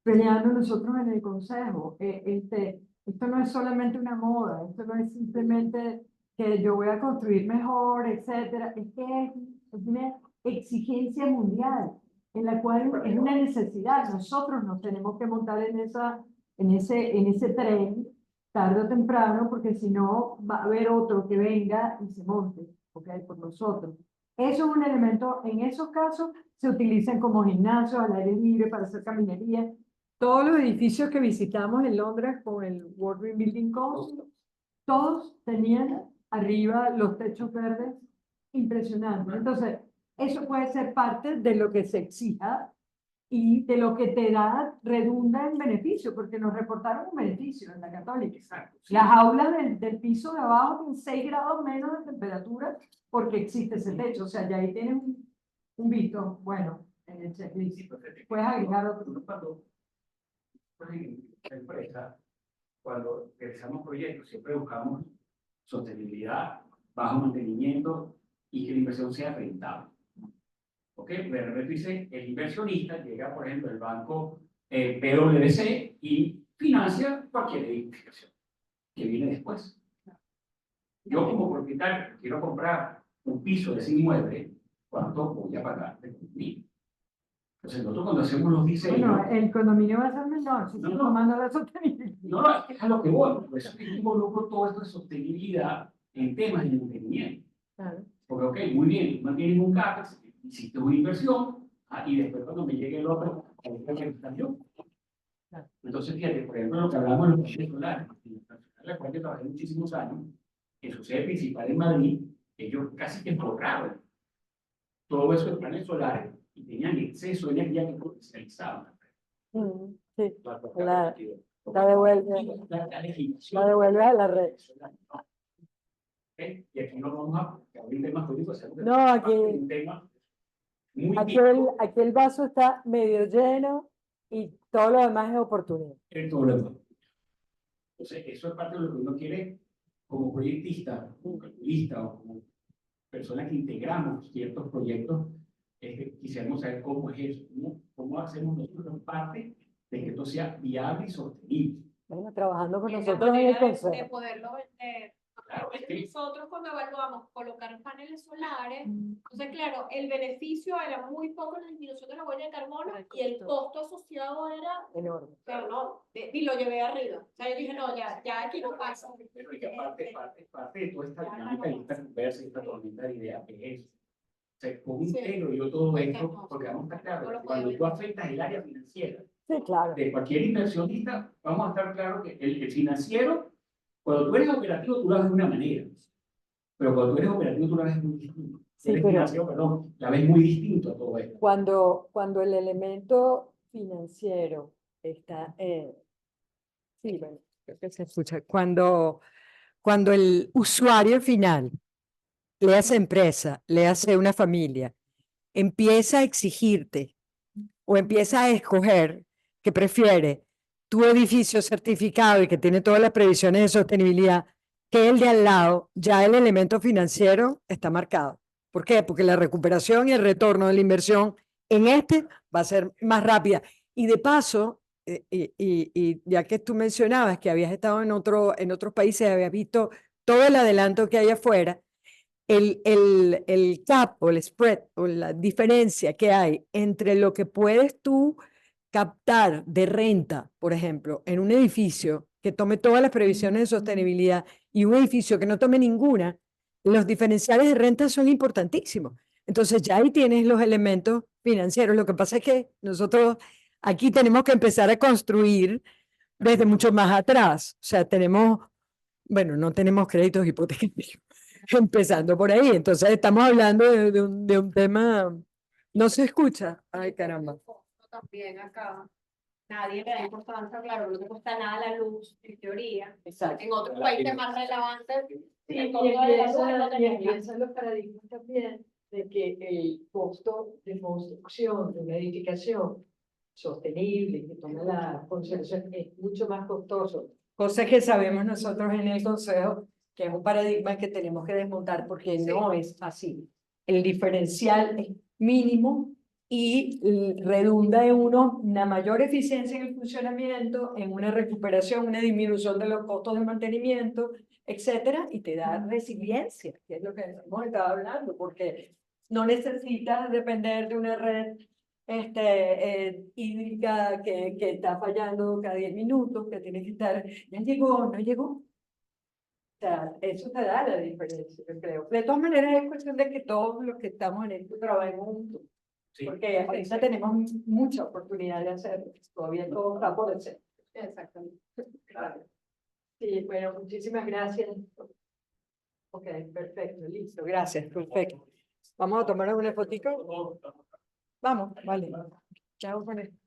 peleando nosotros en el consejo. Esto no es solamente una moda, esto no es simplemente que yo voy a construir mejor, etcétera, es que es una exigencia mundial en la cual es una necesidad. Nosotros nos tenemos que montar en ese tren tarde o temprano, porque si no va a haber otro que venga y se monte, ¿okay? Por nosotros. Eso es un elemento, en esos casos se utilizan como gimnasios al aire libre para hacer caminaría. Todos los edificios que visitamos en Londres con el World Green Building Council, todos tenían arriba los techos verdes impresionantes. Entonces, eso puede ser parte de lo que se exija y de lo que te da, redunda en beneficio, porque nos reportaron un beneficio en la Católica. Exacto. Sí. Las aulas del piso de abajo tienen 6 grados menos de temperatura porque existe ese techo. O sea, ya ahí tienes un visto bueno en el checklist. Sí, perfecto. Puedes agregar otro. Cuando en la empresa, cuando realizamos proyectos, siempre buscamos sostenibilidad, bajo mantenimiento y que la inversión sea rentable. ¿Ok? De repente dice, el inversionista llega, por ejemplo, el banco PwC y financia cualquier edificación que viene después. Yo como propietario quiero comprar un piso de ese inmueble, ¿cuánto voy a pagar de condominio? Entonces nosotros cuando hacemos los diseños... Bueno, el condominio va a ser menor si No, estás no. tomando la sostenibilidad. No, es que es a lo que voy. Por eso es que yo involucro todo esto de sostenibilidad en temas de mantenimiento. Claro. Porque, ok, muy bien, tú mantienes un CAPEX, hiciste una inversión, y después cuando me llegue el otro, yo. Entonces, fíjate, por ejemplo, lo que hablamos de los paneles solares, en la cual yo trabajé muchísimos años, en su sede principal en Madrid, ellos casi que forraron todo eso de paneles solares y tenían exceso de energía que comercializaban. Sí, La devuelve. La devuelve a la red. Y aquí no vamos a abrir temas políticos. No, aquí- Un tema muy Aquí el vaso está medio lleno y todo lo demás es oportunidad. en todo lo demás. Entonces, eso es parte de lo que uno quiere como proyectista, como calculista o como persona que integramos ciertos proyectos. Quisiéramos saber cómo es eso, cómo hacemos nosotros parte de que esto sea viable y sostenible. Bueno, trabajando con Y esa nosotros en el manera de consejo. poderlo vender. Claro, es que- Nosotros cuando evaluamos colocar paneles solares, entonces claro, el beneficio era muy poco en la disminución de la huella de carbono y el costo asociado era, Enorme. pero no, y lo llevé arriba. O sea, yo dije, no, ya aquí no pasa. Pero y que parte de toda esta dinámica y esta conversa y esta tormenta de ideas que es. O sea, ¿cómo Sí. integro yo todo Pues esto? no, Porque vamos a estar no claros, lo cuando podemos. tú afectas el área financiera Sí, claro. de cualquier inversionista, vamos a estar claros que el financiero, cuando tú eres operativo, tú lo ves de una manera. Pero cuando tú eres operativo, tú la ves muy distinto. Sí, Eres pero- financiero, perdón, la ves muy distinto a todo esto. Cuando el elemento financiero está, sí, bueno, creo que se escucha. Cuando el usuario final, le hace empresa, le hace una familia, empieza a exigirte o empieza a escoger que prefiere tu edificio certificado y que tiene todas las previsiones de sostenibilidad que el de al lado, ya el elemento financiero está marcado. ¿Por qué? Porque la recuperación y el retorno de la inversión en este va a ser más rápida. Y de paso, y ya que tú mencionabas que habías estado en otros países, habías visto todo el adelanto que hay afuera, el gap o el spread o la diferencia que hay entre lo que puedes tú captar de renta, por ejemplo, en un edificio que tome todas las previsiones de sostenibilidad y un edificio que no tome ninguna, los diferenciales de renta son importantísimos. Entonces ya ahí tienes los elementos financieros. Lo que pasa es que nosotros aquí tenemos que empezar a construir desde mucho más atrás. O sea, bueno, no tenemos créditos hipotecarios, empezando por ahí. Entonces estamos hablando de un tema, no se escucha. Ay, caramba. También acá. Nadie le da importancia, claro, no te cuesta nada la luz, en teoría. Exacto. En otros países más relevantes, Sí, el y costo de la luz no tenía. empiezan los paradigmas también de que el costo de construcción de una edificación sostenible, que tome la consideración, es mucho más costoso. Cosa que sabemos nosotros en el Consejo, que es un paradigma que tenemos que desmontar porque no es así. El diferencial es mínimo y redunda en una mayor eficiencia en el funcionamiento, en una recuperación, una disminución de los costos de mantenimiento, etcétera, y te da resiliencia, que es lo que hemos estado hablando, porque no necesitas depender de una red hídrica que está fallando cada 10 minutos, que tienes que estar, ya llegó, no llegó. O sea, eso te da la diferencia, yo creo. De todas maneras, es cuestión de que todos los que estamos en esto trabajemos juntos, Sí. porque ahorita tenemos mucha oportunidad de hacerlo. Todavía todo está por hacer. Exactamente. Claro. Sí, bueno, muchísimas gracias. Ok, perfecto, listo, gracias, perfecto. Vamos a tomar una fotico. Vamos, vale. Chao con esto.